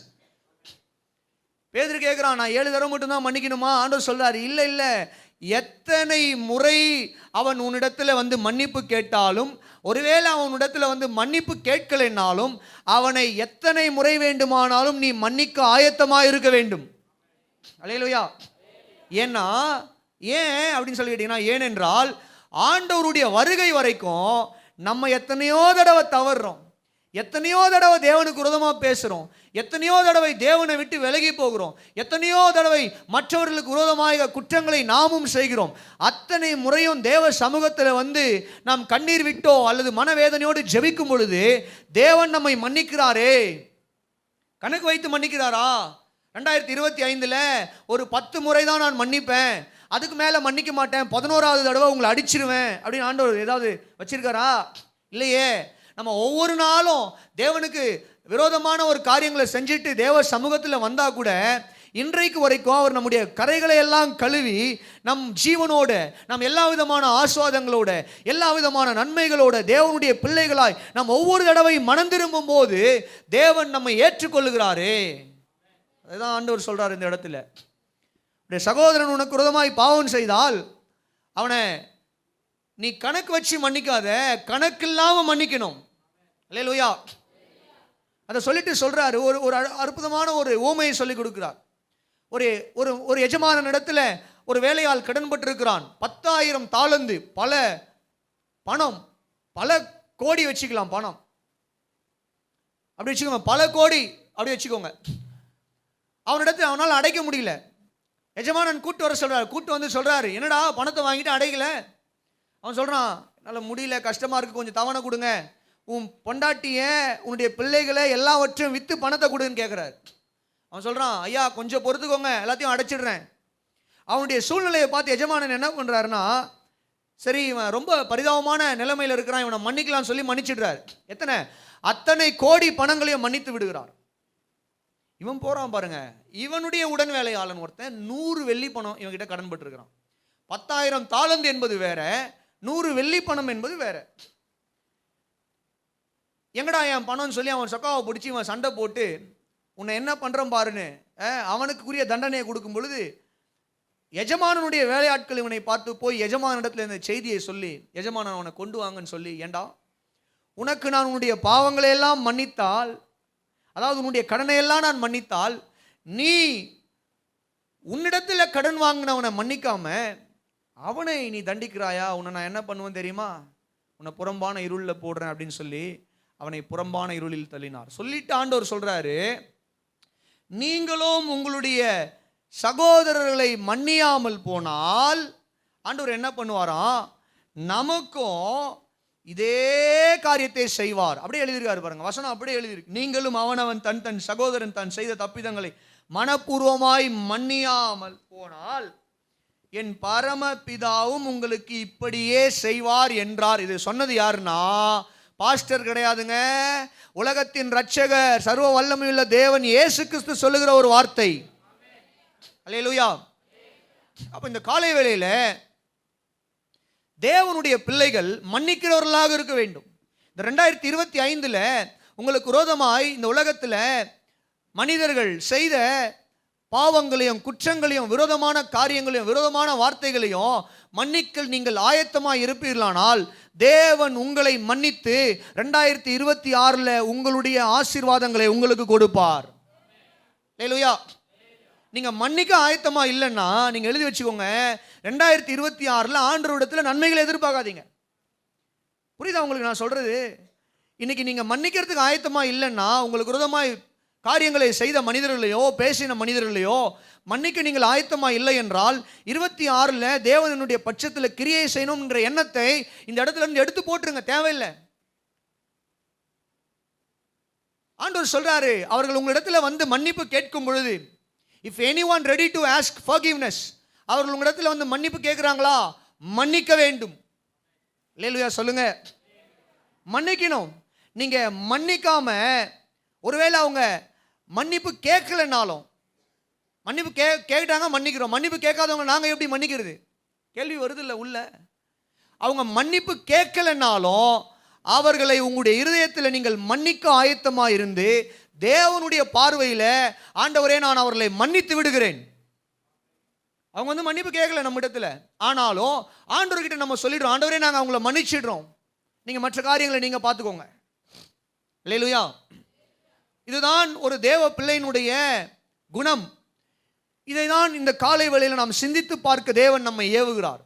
Pethuru கேட்குறான், நான் 7 தரம் மட்டும்தான் மன்னிக்கணுமா? ஆண்டவர் சொல்றாரு, இல்லை இல்லை, எத்தனை முறை அவன் உன்னிடத்தில் மன்னிப்பு கேட்டாலும், ஒருவேளை அவன் உன்னிடத்தில் மன்னிப்பு கேட்கலைன்னாலும் அவனை எத்தனை முறை வேண்டுமானாலும் நீ மன்னிக்க ஆயத்தமாக இருக்க வேண்டும். அல்லேலூயா. ஏன் அப்படின்னு சொல்லிட்டீங்கன்னா, ஏனென்றால் ஆண்டவருடைய வருகை வரைக்கும் நம்ம எத்தனையோ தடவை தவறுறோம், எத்தனையோ தடவை தேவனுக்கு விரோதமாக பேசுகிறோம், எத்தனையோ தடவை தேவனை விட்டு விலகி போகிறோம், எத்தனையோ தடவை மற்றவர்களுக்கு விரோதமாக குற்றங்களை நாமும் செய்கிறோம். அத்தனை முறையும் தேவ சமூகத்தில் நாம் கண்ணீர் விட்டோ அல்லது மனவேதனையோடு ஜெபிக்கும் பொழுது தேவன் நம்மை மன்னிக்கிறாரே. கணக்கு வைத்து மன்னிக்கிறாரா? 2025 ஒரு 10 முறை தான் நான் மன்னிப்பேன், அதுக்கு மேலே மன்னிக்க மாட்டேன், 11வது தடவை உங்களை அடிச்சிருவேன் அப்படின்னு ஆண்டவர் ஏதாவது வச்சிருக்காரா? இல்லையே. நம்ம ஒவ்வொரு நாளும் தேவனுக்கு விரோதமான ஒரு காரியங்களை செஞ்சுட்டு தேவ சமூகத்தில் வந்தால் கூட இன்றைக்கு வரைக்கும் அவர் நம்முடைய கரைகளை எல்லாம் கழுவி நம் ஜீவனோட, நம் எல்லா விதமான ஆஸ்வாதங்களோட, எல்லா விதமான நன்மைகளோட தேவனுடைய பிள்ளைகளாய் நாம் ஒவ்வொரு தடவை மனம் திரும்பும் போது தேவன் நம்மை ஏற்றுக்கொள்ளுகிறாரே. அதுதான் ஆண்டவர் சொல்றார் இந்த இடத்துல. சகோதரன் உனக்கு விரோதமாய் பாவம் செய்தால் அவனை நீ கணக்கு வச்சு மன்னிக்காத, கணக்கு இல்லாம மன்னிக்கணும். அல்லேலூயா. அதை சொல்லிட்டு சொல்றாரு, ஒரு அற்புதமான ஒரு ஊமையை சொல்லி கொடுக்கிறார். ஒரு எஜமான இடத்துல ஒரு வேலையால் கடன்பட்டு இருக்கிறான். 10,000 தாலந்து, பல பணம், பல கோடி வச்சுக்கலாம், பணம் அப்படி வச்சுக்கோங்க, பல கோடி அப்படி வச்சுக்கோங்க. அவனிடத்தில் அவனால் அடைக்க முடியல. எஜமானன் கூட்டு வர சொல்றாரு. கூட்டு சொல்றாரு, என்னடா பணத்தை வாங்கிட்டு அடைக்கல? அவன் சொல்றான், என்னால் முடியல, கஷ்டமா இருக்கு, கொஞ்சம் தவணை கொடுங்க. உன் பொண்டாட்டிய, உன்னுடைய பிள்ளைகளை எல்லாவற்றையும் வித்து பணத்தை கொடுன்னு கேட்கிறாரு. அவன் சொல்றான், ஐயா கொஞ்சம் பொறுத்துக்கோங்க, எல்லாத்தையும் அடைச்சிடுறேன். அவனுடைய சூழ்நிலையை பார்த்து எஜமானன் என்ன பண்றாருன்னா, சரி இவன் ரொம்ப பரிதாபமான நிலைமையில் இருக்கிறான், இவனை மன்னிக்கலாம்னு சொல்லி மன்னிச்சிடுறாரு. அத்தனை கோடி பணங்களையும் மன்னித்து விடுகிறார். இவன் போறான் பாருங்க, இவனுடைய உடன் வேலையாளன் ஒருத்தன் 100 வெள்ளி பணம் இவன்கிட்ட கடன் பட்டிருக்கிறான். 10,000 தாலந்து என்பது வேற, 100 வெள்ளி பணம் என்பது வேற. எங்கடா என் பணம்னு சொல்லி அவன் சொக்காவை பிடிச்சி இவன் சண்டை போட்டு உன்னை என்ன பண்றான் பாருன்னு அவனுக்குரிய தண்டனையை கொடுக்கும் பொழுது, எஜமானனுடைய வேலையாட்கள் இவனை பார்த்து போய் எஜமானிடத்தில் இந்த செய்தியை சொல்லி, எஜமானன் அவனை கொண்டு வாங்கன்னு சொல்லி, ஏண்டா உனக்கு நான் உன்னுடைய பாவங்களை எல்லாம் மன்னித்தால், அதாவது உன்னுடைய கடனை எல்லாம் நான் மன்னித்தால், நீ உன்னிடத்தில் கடன் வாங்கினவனை மன்னிக்காம அவனை நீ தண்டிக்கிறாயா? உன்னை நான் என்ன பண்ணுவேன் தெரியுமா? உன்னை புறம்பான இருளில் போடுறேன் அப்படின்னு சொல்லி அவனை புறம்பான இருளில் தள்ளினார். சொல்லிட்டு ஆண்டவர் சொல்றாரு, நீங்களும் உங்களுடைய சகோதரர்களை மன்னியாமல் போனால் ஆண்டவர் என்ன பண்ணுவாராம்? நமக்கும் இதே காரியத்தை செய்வார். அப்படியே எழுதியிருக்காரு பாருங்க, வசனம் அப்படியே எழுதியிருக்கு. நீங்களும் அவனவன் தன் தன் சகோதரன் தான் செய்த தப்பிதங்களை மனப்பூர்வமாய் மன்னியாமல் போனால் என் பரம பிதாவும் உங்களுக்கு இப்படியே செய்வார் என்றார். இது சொன்னது யாருன்னா பாஸ்டர் கிடையாதுங்க, உலகத்தின் இரட்சகர் சர்வ வல்லமையுள்ள தேவன் இயேசு கிறிஸ்து சொல்லுகிற ஒரு வார்த்தை. அல்லேலூயா. அப்ப இந்த காலை வேளையில தேவனுடைய பிள்ளைகள் மன்னிக்கிறவர்களாக இருக்க வேண்டும். இந்த 2025 உங்களுக்கு விரோதமாய் இந்த உலகத்தில் மனிதர்கள் செய்த பாவங்களையும் குற்றங்களையும் விரோதமான காரியங்களையும் விரோதமான வார்த்தைகளையும் மன்னிக்க நீங்கள் ஆயத்தமாக இருப்பீர்களானால் தேவன் உங்களை மன்னித்து 2026 உங்களுடைய ஆசீர்வாதங்களை உங்களுக்கு கொடுப்பார். அல்லேலூயா. நீங்க மன்னிக்க ஆயத்தமா இல்லைன்னா நீங்க எழுதி வச்சுக்கோங்க, 2026 ஆண்டவரிடத்தில் நன்மைகளை எதிர்பார்க்காதீங்க. புரியுதா உங்களுக்கு நான் சொல்றது? இன்னைக்கு நீங்க மன்னிக்கிறதுக்கு ஆயத்தமா இல்லைன்னா, உங்களுக்கு விரோதமாய் காரியங்களை செய்த மனிதர்களையோ பேசின மனிதர்களையோ மன்னிக்க நீங்கள் ஆயத்தமா இல்லை என்றால் 26 தேவனுடைய பட்சத்தில் கிரியை செய்யணும்ன்ற எண்ணத்தை இந்த இடத்துல இருந்து எடுத்து போட்டுருங்க, தேவையில்லை. ஆண்டவர் சொல்றாரு, அவர்கள் உங்களிடத்துல வந்து மன்னிப்பு கேட்கும் பொழுது, if anyone ready to ask forgiveness, அவர்கள் உங்களிடத்துல வந்து மன்னிப்பு கேட்கிறாங்களா, மன்னிக்க வேண்டும். அல்லேலூயா சொல்லுங்க. மன்னிக்கணும். நீங்க மன்னிக்காம ஒருவேளை அவங்க மன்னிப்பு கேட்கலனாலும், மன்னிப்பு கேட்டாங்க மன்னிக்கிறோம், மன்னிப்பு கேட்காதவங்க நாங்க எப்படி மன்னிக்கிறது? கேள்வி வருது இல்லை உள்ள. அவங்க மன்னிப்பு கேட்கலனாலும் அவர்களை உங்களுடைய இருதயத்தில் நீங்கள் மன்னிக்க ஆயத்தமா இருந்து தேவனுடைய பார்வையில் ஆண்டவரே நான் அவர்களை மன்னித்து விடுகிறேன். அவங்க வந்து மன்னிப்பு கேட்கல நம்ம இடத்துல, ஆனாலும் ஆண்டவர்கிட்ட நம்ம சொல்லிடுறோம், ஆண்டவரே நாங்கள் அவங்கள மன்னிச்சிடுறோம், நீங்க மற்ற காரியங்களை நீங்க பார்த்துக்கோங்க. அல்லேலூயா. இதுதான் ஒரு தேவ பிள்ளையினுடைய குணம். இதை தான் இந்த காலை வேளையில் நாம் சிந்தித்து பார்க்க தேவன் நம்மை ஏவுகிறார்.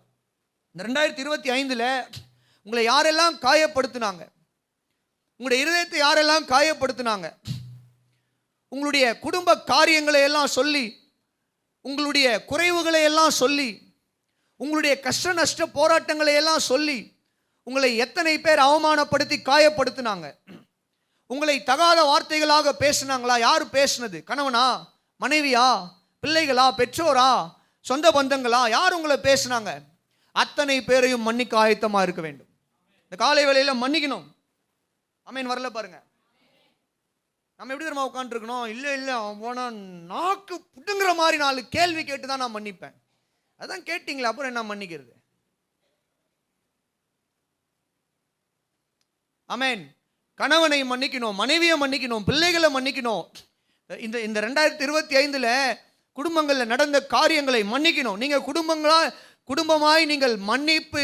இந்த 2025 உங்களை யாரெல்லாம் காயப்படுத்தினாங்க, உங்களுடைய இருதயத்தை யாரெல்லாம் காயப்படுத்தினாங்க, உங்களுடைய குடும்ப காரியங்களை எல்லாம் சொல்லி, உங்களுடைய குறைவுகளை எல்லாம் சொல்லி, உங்களுடைய கஷ்ட நஷ்ட போராட்டங்களை எல்லாம் சொல்லி உங்களை எத்தனை பேர் அவமானப்படுத்தி காயப்படுத்தினாங்க? உங்களை தகாத வார்த்தைகளாக பேசினாங்களா? யார் பேசினது? கணவனா, மனைவியா, பிள்ளைகளா, பெற்றோரா, சொந்த பந்தங்களா? யார் உங்களை பேசினாங்க? அத்தனை பேரையும் மன்னிக்க ஆயத்தமா இருக்க வேண்டும். இந்த காலை வேளையில மன்னிக்கணும். ஆமென். வரல பாருங்க, நம்ம எப்படி தெரியுமா உட்காந்துருக்கணும்? இல்லை இல்லை அவன் போனா நாக்கு புடுங்குற மாதிரி 4 கேள்வி கேட்டு தான் நான் மன்னிப்பேன். அதான் கேட்டீங்களா, அப்புறம் என்ன மன்னிக்கிறது? ஆமென். கணவனை மன்னிக்கணும், மனைவியை மன்னிக்கணும், பிள்ளைகளை மன்னிக்கணும். இந்த 2025 குடும்பங்களில் நடந்த காரியங்களை மன்னிக்கணும். நீங்க குடும்பமாய் நீங்கள் மன்னிப்பு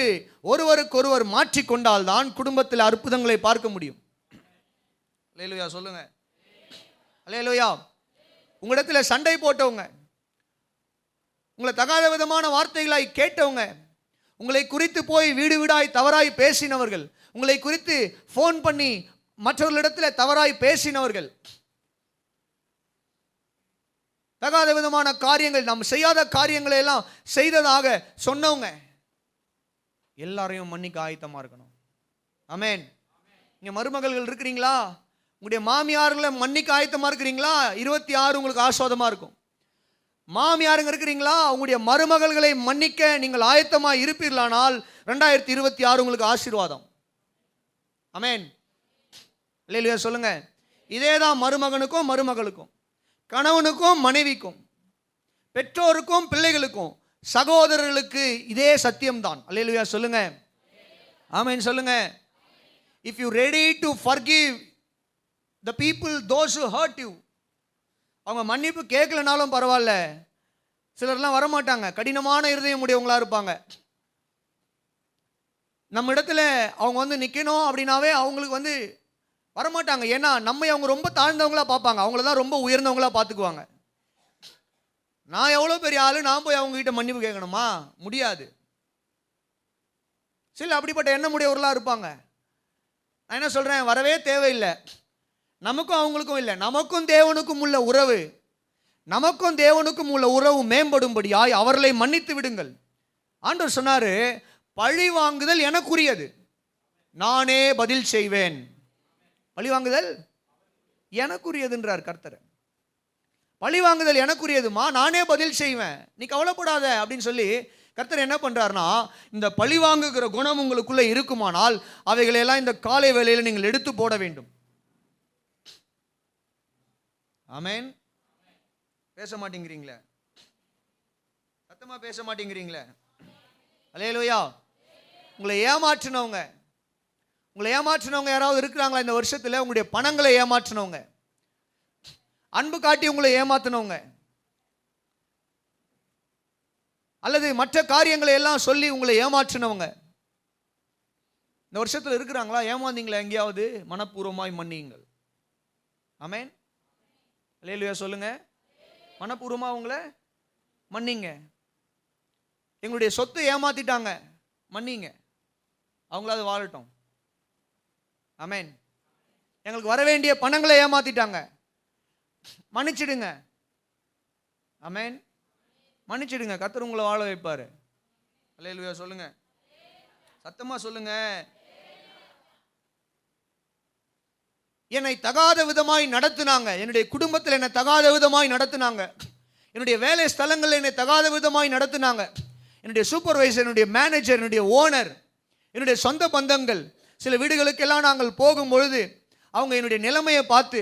ஒருவருக்கொருவர் மாற்றிக்கொண்டால் தான் குடும்பத்தில் அற்புதங்களை பார்க்க முடியும். அல்லேலூயா சொல்லுங்க. அல்லேலூயா. உங்களிடத்துல சண்டை போட்டவங்க, உங்களை தகாத விதமான வார்த்தைகளாய் கேட்டவங்க, உங்களை குறித்து போய் வீடு வீடாய் தவறாய் பேசினவர்கள், உங்களை குறித்து ஃபோன் பண்ணி மற்றவர்களிடத்தில் தவறாய் பேசினவர்கள், தகாத விதமான காரியங்கள், நாம் செய்யாத காரியங்களை எல்லாம் செய்ததாக சொன்னவங்க எல்லாரையும் மன்னிக்க ஆயத்தமா இருக்கணும். ஆமென். நீங்க மருமகள்கள் இருக்கிறீங்களா? உங்களுடைய மாமியார்களை மன்னிக்க ஆயத்தமா இருக்கிறீங்களா? 26 உங்களுக்கு ஆஸ்வாதமா இருக்கும். மாமியாருங்க இருக்கிறீங்களா? உங்களுடைய மருமகள்களை மன்னிக்க நீங்கள் ஆயத்தமா இருப்பீர்களானால் 2026 உங்களுக்கு ஆசீர்வாதம். ஆமென். அல்லேலூயா சொல்லுங்க. இதேதான் மருமகனுக்கும் மருமகளுக்கும். கணவனுக்கும் மனைவிக்கும், பெற்றோருக்கும் பிள்ளைகளுக்கும், சகோதரர்களுக்கு இதே சத்தியம்தான். அல்லேலூயா சொல்லுங்க, ஆமென் சொல்லுங்க. If you ready to forgive the people, those who hurt you, அவங்க மன்னிப்பு கேட்கலனாலும் பரவாயில்ல. சிலர்லாம் வரமாட்டாங்க, கடினமான இருதயம் உடையவங்களா இருப்பாங்க. நம்ம இடத்துல அவங்க வந்து நிற்கணும் அப்படின்னாவே அவங்களுக்கு வரமாட்டாங்க. ஏன்னா நம்ம அவங்க ரொம்ப தாழ்ந்தவங்களா பார்ப்பாங்க, அவங்கள தான் ரொம்ப உயர்ந்தவங்களா பார்த்துக்குவாங்க. நான் எவ்வளோ பெரிய ஆளு, நான் போய் அவங்க கிட்ட மன்னிப்பு கேட்கணுமா? முடியாது. சில அப்படிப்பட்ட எண்ணமுடையவர்களாக இருப்பாங்க. நான் என்ன சொல்கிறேன், வரவே தேவையில்லை. நமக்கும் அவங்களுக்கும் இல்லை, நமக்கும் தேவனுக்கும் உள்ள உறவு, நமக்கும் தேவனுக்கும் உள்ள உறவு மேம்படும்படியாய் அவர்களை மன்னித்து விடுங்கள். ஆண்டவர் சொன்னார், பழி வாங்குதல் எனக்குரியது, நானே பதில் செய்வேன். பழி வாங்குதல் எனக்குரியதுன்றார் கர்த்தர். பழி வாங்குதல் எனக்குரியதுமா, நானே பதில் செய்வேன், நீ கவலைப்படாத அப்படின்னு சொல்லி கர்த்தர் என்ன பண்றாருன்னா, இந்த பழி வாங்குகிற குணம் உங்களுக்குள்ள இருக்குமானால் அவைகளெல்லாம் இந்த காலை வேளையில் நீங்கள் எடுத்து போட வேண்டும். ஆமென். பேச மாட்டேங்கிறீங்களே, சத்தமா பேச மாட்டேங்கிறீங்களே. அல்லேலூயா. உங்களை ஏமாற்றினவங்க யாராவது இருக்கிறாங்களா இந்த வருஷத்துல? உங்களுடைய பணங்களை ஏமாற்றினவங்க, அன்பு காட்டி உங்களை ஏமாத்தினவங்க, அல்லது மற்ற காரியங்களை எல்லாம் சொல்லி உங்களை ஏமாற்றினவங்க இந்த வருஷத்துல இருக்கிறாங்களா? ஏமாந்தீங்களா எங்கேயாவது? மனப்பூர்வமாய் மன்னியுங்கள். ஆமென். அல்லேலூயா சொல்லுங்க. மனப்பூர்வமா உங்களை மன்னிங்க. எங்களுடைய சொத்தை ஏமாத்திட்டாங்க, மன்னிங்க, அவங்களாவது வாழட்டும். ஆமென். எங்களுக்கு வர வேண்டிய பணங்களை ஏமாத்திட்டாங்க, மன்னிச்சிடுங்க. ஆமென். மன்னிச்சிடுங்க, கர்த்தர் உங்களை வாழ வைப்பாரு. அல்லேலூயா சொல்லுங்க, சத்தமா சொல்லுங்க. என்னை தகாத விதமாய் நடத்தினாங்க, என்னுடைய குடும்பத்தில் என்னை தகாத விதமாய் நடத்தினாங்க, என்னுடைய வேலை ஸ்தலங்களில் என்னை தகாத விதமாய் நடத்தினாங்க, என்னுடைய சூப்பர்வைசர், என்னுடைய மேனேஜர், என்னுடைய ஓனர், என்னுடைய சொந்த பந்தங்கள். சில வீடுகளுக்கெல்லாம் நாங்கள் போகும்பொழுது அவங்க என்னுடைய நிலைமையை பார்த்து,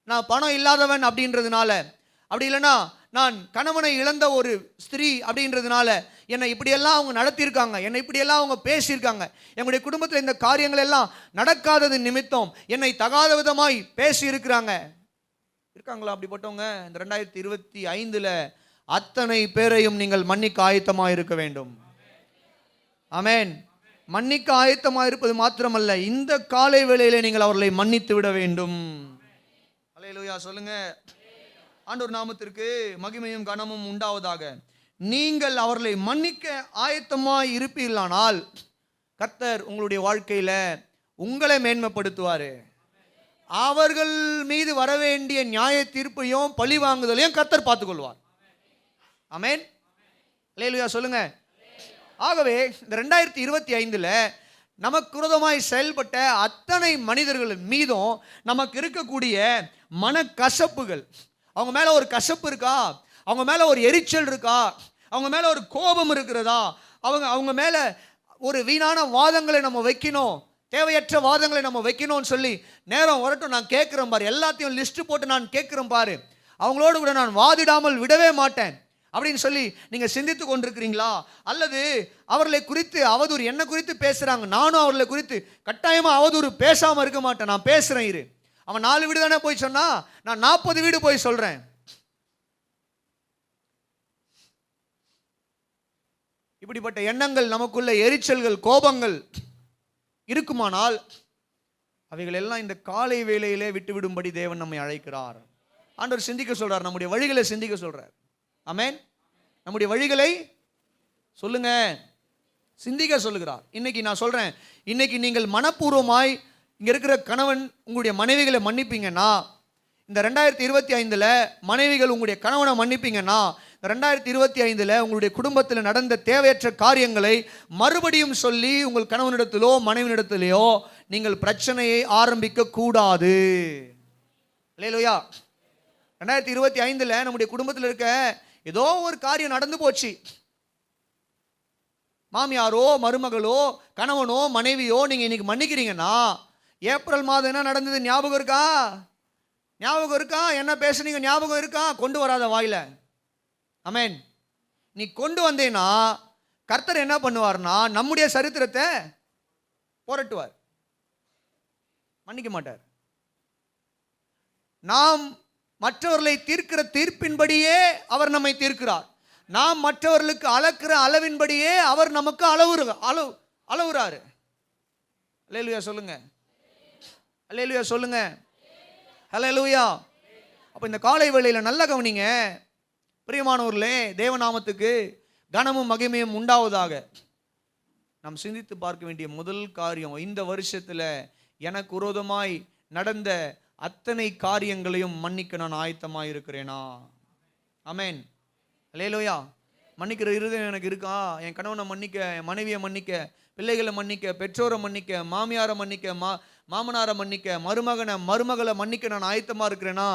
நான் பணம் இல்லாதவன் அப்படின்றதுனால, அப்படி இல்லைன்னா நான் கணவனை இழந்த ஒரு ஸ்திரீ அப்படின்றதுனால என்னை இப்படியெல்லாம் அவங்க நடத்தியிருக்காங்க, என்னை இப்படியெல்லாம் அவங்க பேசியிருக்காங்க, எங்களுடைய குடும்பத்தில் இந்த காரியங்கள் எல்லாம் நடக்காதது நிமித்தம் என்னை தகாத விதமாய் பேசி இருக்காங்களா? அப்படிப்பட்டவங்க இந்த 2025 அத்தனை பேரையும் நீங்கள் மன்னிக்க ஆயத்தமாக இருக்க வேண்டும். ஆமென். மன்னிக்க ஆயத்தமாக இருப்பது மாத்திரமல்ல, இந்த காலை வேளையிலே நீங்கள் அவர்களை மன்னித்து விட வேண்டும். அல்லேலூயா சொல்லுங்க. ஆண்டவர் நாமத்திற்கு மகிமையும் கனமும் உண்டாவதாக. நீங்கள் அவர்களை மன்னிக்க ஆயத்தமாய் இருப்பீர்களானால் கர்த்தர் உங்களுடைய வாழ்க்கையில உங்களை மேன்மைப்படுத்துவாரு. அவர்கள் மீது வரவேண்டிய நியாய தீர்ப்பையும் பழி வாங்குதலையும் கர்த்தர் பார்த்துக்கொள்வார். ஆமென். அல்லேலூயா சொல்லுங்க. ஆகவே இந்த 2025 நமக்கு விரோதமாய் செயல்பட்ட அத்தனை மனிதர்கள் மீதும் நமக்கு இருக்கக்கூடிய மனக்கசப்புகள், அவங்க மேல ஒரு கசப்பு இருக்கா, அவங்க மேல ஒரு எரிச்சல் இருக்கா, அவங்க மேல ஒரு கோபம் இருக்கிறதா, அவங்க மேல ஒரு வீணான வாதங்களை நம்ம வைக்கணும், தேவையற்ற வாதங்களை நம்ம வைக்கணும்னு சொல்லி நேரம் வரட்டும், நான் கேட்கிறேன் பாரு, எல்லாத்தையும் லிஸ்ட் போட்டு நான் கேட்கிறேன் பாரு, அவங்களோடு கூட நான் வாதிடாமல் விடவே மாட்டேன் அப்படின்னு சொல்லி நீங்க சிந்தித்து கொண்டிருக்கிறீங்களா? அல்லது அவர்களை குறித்து அவதூறு, என்ன குறித்து பேசுறாங்க, நானும் அவர்களை குறித்து கட்டாயமா அவதூறு பேசாம இருக்க மாட்டேன், நான் பேசுறேன் இரு, அவன் 4 வீடு தானே போய் சொன்னா நான் 40 வீடு போய் சொல்றேன். இப்படிப்பட்ட எண்ணங்கள் நமக்குள்ள, எரிச்சல்கள், கோபங்கள் இருக்குமானால் அவைகள் எல்லாம் இந்த காலை வேளையிலே விட்டுவிடும்படி தேவன் நம்மை அழைக்கிறார். ஆண்டவர் சிந்திக்க சொல்றார், நம்முடைய வழிகளை சிந்திக்க சொல்றார். ஆமென். நம்முடைய வழிகளை சொல்லுங்க, சிந்திக்க சொல்லுகிறார். இன்னைக்கு நான் சொல்றேன், இன்னைக்கு நீங்கள் மனப்பூர்வமாய் இங்க இருக்கிற கணவன் உங்களுடைய மனைவிகளை மன்னிப்பீங்கன்னா, இந்த 2025 மனைவிகள் உங்களுடைய கணவனை மன்னிப்பீங்கன்னா, இந்த 2025 உங்களுடைய குடும்பத்தில் நடந்த தேவையற்ற காரியங்களை மறுபடியும் சொல்லி உங்கள் கணவனிடத்திலோ மனைவியிடத்திலேயோ நீங்கள் பிரச்சனையை ஆரம்பிக்க கூடாது. அல்லேலூயா. 2025 நம்முடைய குடும்பத்தில் இருக்க ஏதோ ஒரு காரியம் நடந்து போச்சு, மாமியாரோ மருமகளோ கணவனோ மனைவியோ நீங்க இன்னைக்கு மன்னிக்கிறீங்கன்னா, ஏப்ரல் மாதம் என்ன நடந்தது ஞாபகம் இருக்கா? ஞாபகம் இருக்கா? என்ன பேசுனீங்க ஞாபகம் இருக்கா? கொண்டு வராத வாயில. ஆமென். நீ கொண்டு வந்தேனா கர்த்தர் என்ன பண்ணுவார்னா நம்முடைய சரித்திரத்தை புரட்டுவார், மன்னிக்க மாட்டார். நாம் மற்றவர்களை தீர்க்கிற தீர்ப்பின்படியே அவர் நம்மை தீர்க்கிறார். நாம் மற்றவர்களுக்கு அளக்கிற அளவின்படியே அவர் நமக்கு அளவுறாரு. அல்லேலூயா சொல்லுங்க, அல்லேலூயா சொல்லுங்க, அல்லேலூயா. அப்ப இந்த காலை வேளையில நல்ல கவனிங்க பிரியமானவர்களே, தேவநாமத்துக்கு கனமும் மகிமையும் உண்டாவதாக. நாம் சிந்தித்து பார்க்க வேண்டிய முதல் காரியம், இந்த வருஷத்துல எனக்கு விரோதமாய் நடந்த அத்தனை காரியங்களையும் மன்னிக்க நான் ஆயத்தமாய் இருக்கிறேனா? ஆமென், அல்லேலூயா. மன்னிக்கிற இருதயம் எனக்கு இருக்கா? என் கணவனை மன்னிக்க, என் மனைவியை மன்னிக்க, பிள்ளைகளை மன்னிக்க, பெற்றோரை மன்னிக்க, மாமியாரை மன்னிக்க, மாமனாரை மன்னிக்க, மருமகளை மன்னிக்க நான் ஆயத்தமா இருக்கிறேனா?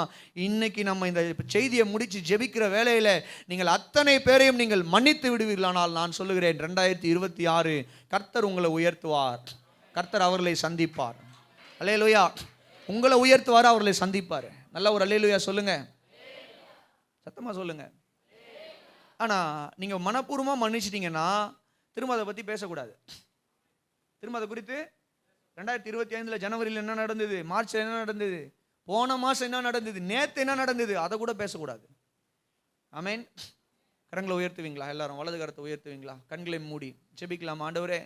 இன்னைக்கு நம்ம இந்த செய்தியை முடிச்சு ஜெபிக்கிற வேளையில நீங்கள் அத்தனை பேரையும் நீங்கள் மன்னித்து விடுவீர்களானால் நான் சொல்லுகிறேன் 2026 கர்த்தர் உங்களை உயர்த்துவார், கர்த்தர் அவர்களை சந்திப்பார். அல்லேலூயா. உங்களை உயர்த்துவார், அவர்களை சந்திப்பார். நல்ல ஒரு அல்லேலூயா சொல்லுங்க, சத்தமா சொல்லுங்க. ஆனா நீங்க மனப்பூர்வமா மன்னிச்சிட்டீங்கன்னா திரும்ப அதை பத்தி பேசக்கூடாது. திரும்ப அதை குறித்து 2025 ஜனவரியில் என்ன நடந்தது, மார்ச்ல என்ன நடந்தது, போன மாசம் என்ன நடந்தது, நேத்து என்ன நடந்தது, அதை கூட பேசக்கூடாது. ஆமென். கரங்களை உயர்த்துவீங்களா? எல்லாரும் வலது கரத்தை உயர்த்துவீங்களா? கண்களை மூடி ஜெபிக்கலாம். ஆண்டவரே,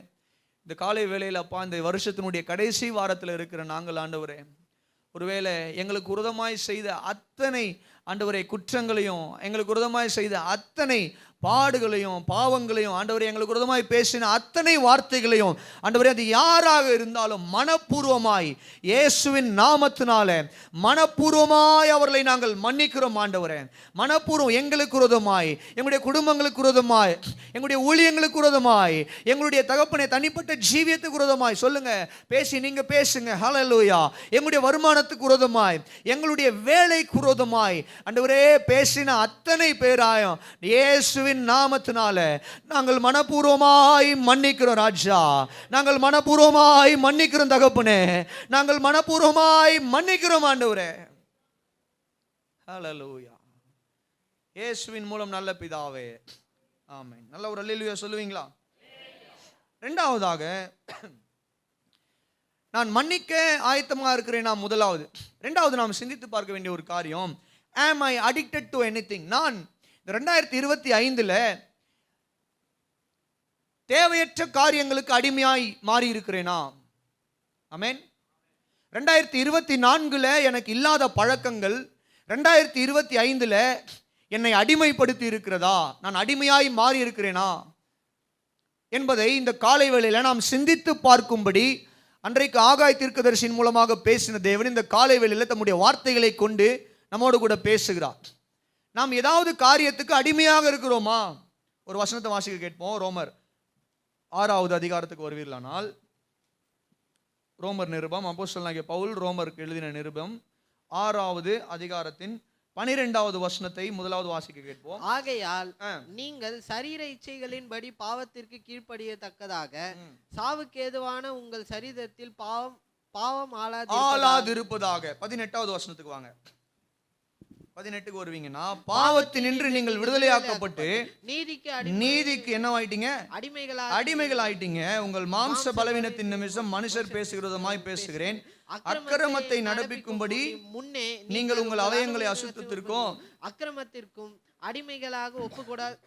இந்த காலை வேளையில் அப்பா, இந்த வருஷத்தினுடைய கடைசி வாரத்தில் இருக்கிற நாங்கள் ஆண்டவரே, ஒருவேளை எங்களுக்கு விரோதமாய் செய்த அத்தனை ஆண்டவரே குற்றங்களையும், எங்களுக்கு விரோதமாய் செய்த அத்தனை பாடுகளையும் பாவங்களையும், ஆண்டவரே எங்களுக்கு விரோதமாய் பேசின அத்தனை வார்த்தைகளையும் ஆண்டவரே அது யாராக இருந்தாலும் மனப்பூர்வமாய் இயேசுவின் நாமத்தினால மனப்பூர்வமாய் அவர்களை நாங்கள் மன்னிக்கிறோம். ஆண்டவரே மனப்பூர்வம், எங்களுக்கு விரோதமாய், எங்களுடைய குடும்பங்களுக்கு விரோதமாய், எங்களுடைய ஊழியங்களுக்கு விரோதமாய், எங்களுடைய தகப்பனை தனிப்பட்ட ஜீவியத்துக்கு விரோதமாய் சொல்லுங்க, பேசி நீங்க பேசுங்க. ஹல்லேலூயா. எங்களுடைய வருமானத்துக்கு விரோதமாய், எங்களுடைய வேலைக்கு விரோதமாய் ஆண்டவரே பேசின அத்தனை பேராயும் இயேசுவின் நாமத்தினால நாங்கள் மனப்பூர்வமாய் மன்னிக்கிறோம் ராஜா. நாங்கள் மனப்பூர்வமாய் மன்னிக்கிறோம் தகப்பனே. நாங்கள் மனப்பூர்வமாய் மன்னிக்கிறோம் ஆண்டவரே. ஹல்லேலூயா. இயேசுவின் மூலம் நல்ல பிதாவே, ஆமென். நல்ல ஒரு அல்லேலூயா சொல்லுவீங்களா? இரண்டாவதாக, நான் மன்னிக்க ஆயத்தமா இருக்கிறேன். நான் முதலாவது. இரண்டாவது நாம் சிந்தித்து பார்க்க வேண்டிய ஒரு காரியம், am I addicted to anything? நான் 2025 தேவையற்ற காரியங்களுக்கு அடிமையாய் மாறி இருக்கிறேனா? ஆமென். 2024 எனக்கு இல்லாத பழக்கங்கள் 2025 என்னை அடிமைப்படுத்தி இருக்கிறதா? நான் அடிமையாய் மாறி இருக்கிறேனா என்பதை இந்த காலை வேளையில நாம் சிந்தித்து பார்க்கும்படி அன்றைக்கு ஆகாய் தீர்க்கதரிசியின் மூலமாக பேசின தேவன் இந்த காலை வேளையில தம்முடைய வார்த்தைகளை கொண்டு நம்மோடு கூட பேசுகிறார். நாம் ஏதாவது காரியத்துக்கு அடிமையாக இருக்கிறோமா? ஒரு வசனத்தை வாசிக்க கேட்போம். ரோமர் 6வது அதிகாரத்துக்கு வருவீர்களானால், ரோமர் நிருபம், அப்போஸ்தலனாகிய பவுல் ரோமருக்கு எழுதின நிருபம் 6வது அதிகாரத்தின் 12வது வசனத்தை முதலாவது வாசிக்க கேட்போம். ஆகையால் நீங்கள் சரீர இச்சைகளின்படி பாவத்திற்கு கீழ்ப்படியத்தக்கதாக சாவுக்கு ஏதுவான உங்கள் சரீரத்தில் பாவம் ஆளாதிருப்பதாக. 18வது வசனத்துக்கு வாங்க. 18க்கு வருவீங்கன்னா, பாவத்தினின்று நீங்கள் விடுதலையாக்கப்பட்டு நீதிக்கு என்னவாயிட்டீங்க? அடிமைகள் ஆயிட்டீங்க. உங்கள் மாம்ச பலவீனத்தின் நிமிஷம் மனுஷர் பேசுகிறதுமாய் பேசுகிறேன். அக்கிரமத்தை நடப்பிக்கும்படி முன்னே நீங்கள் உங்கள் அவயங்களை அசுத்தத்திற்கும் அக்கிரமத்திற்கும் அடிமைகளாக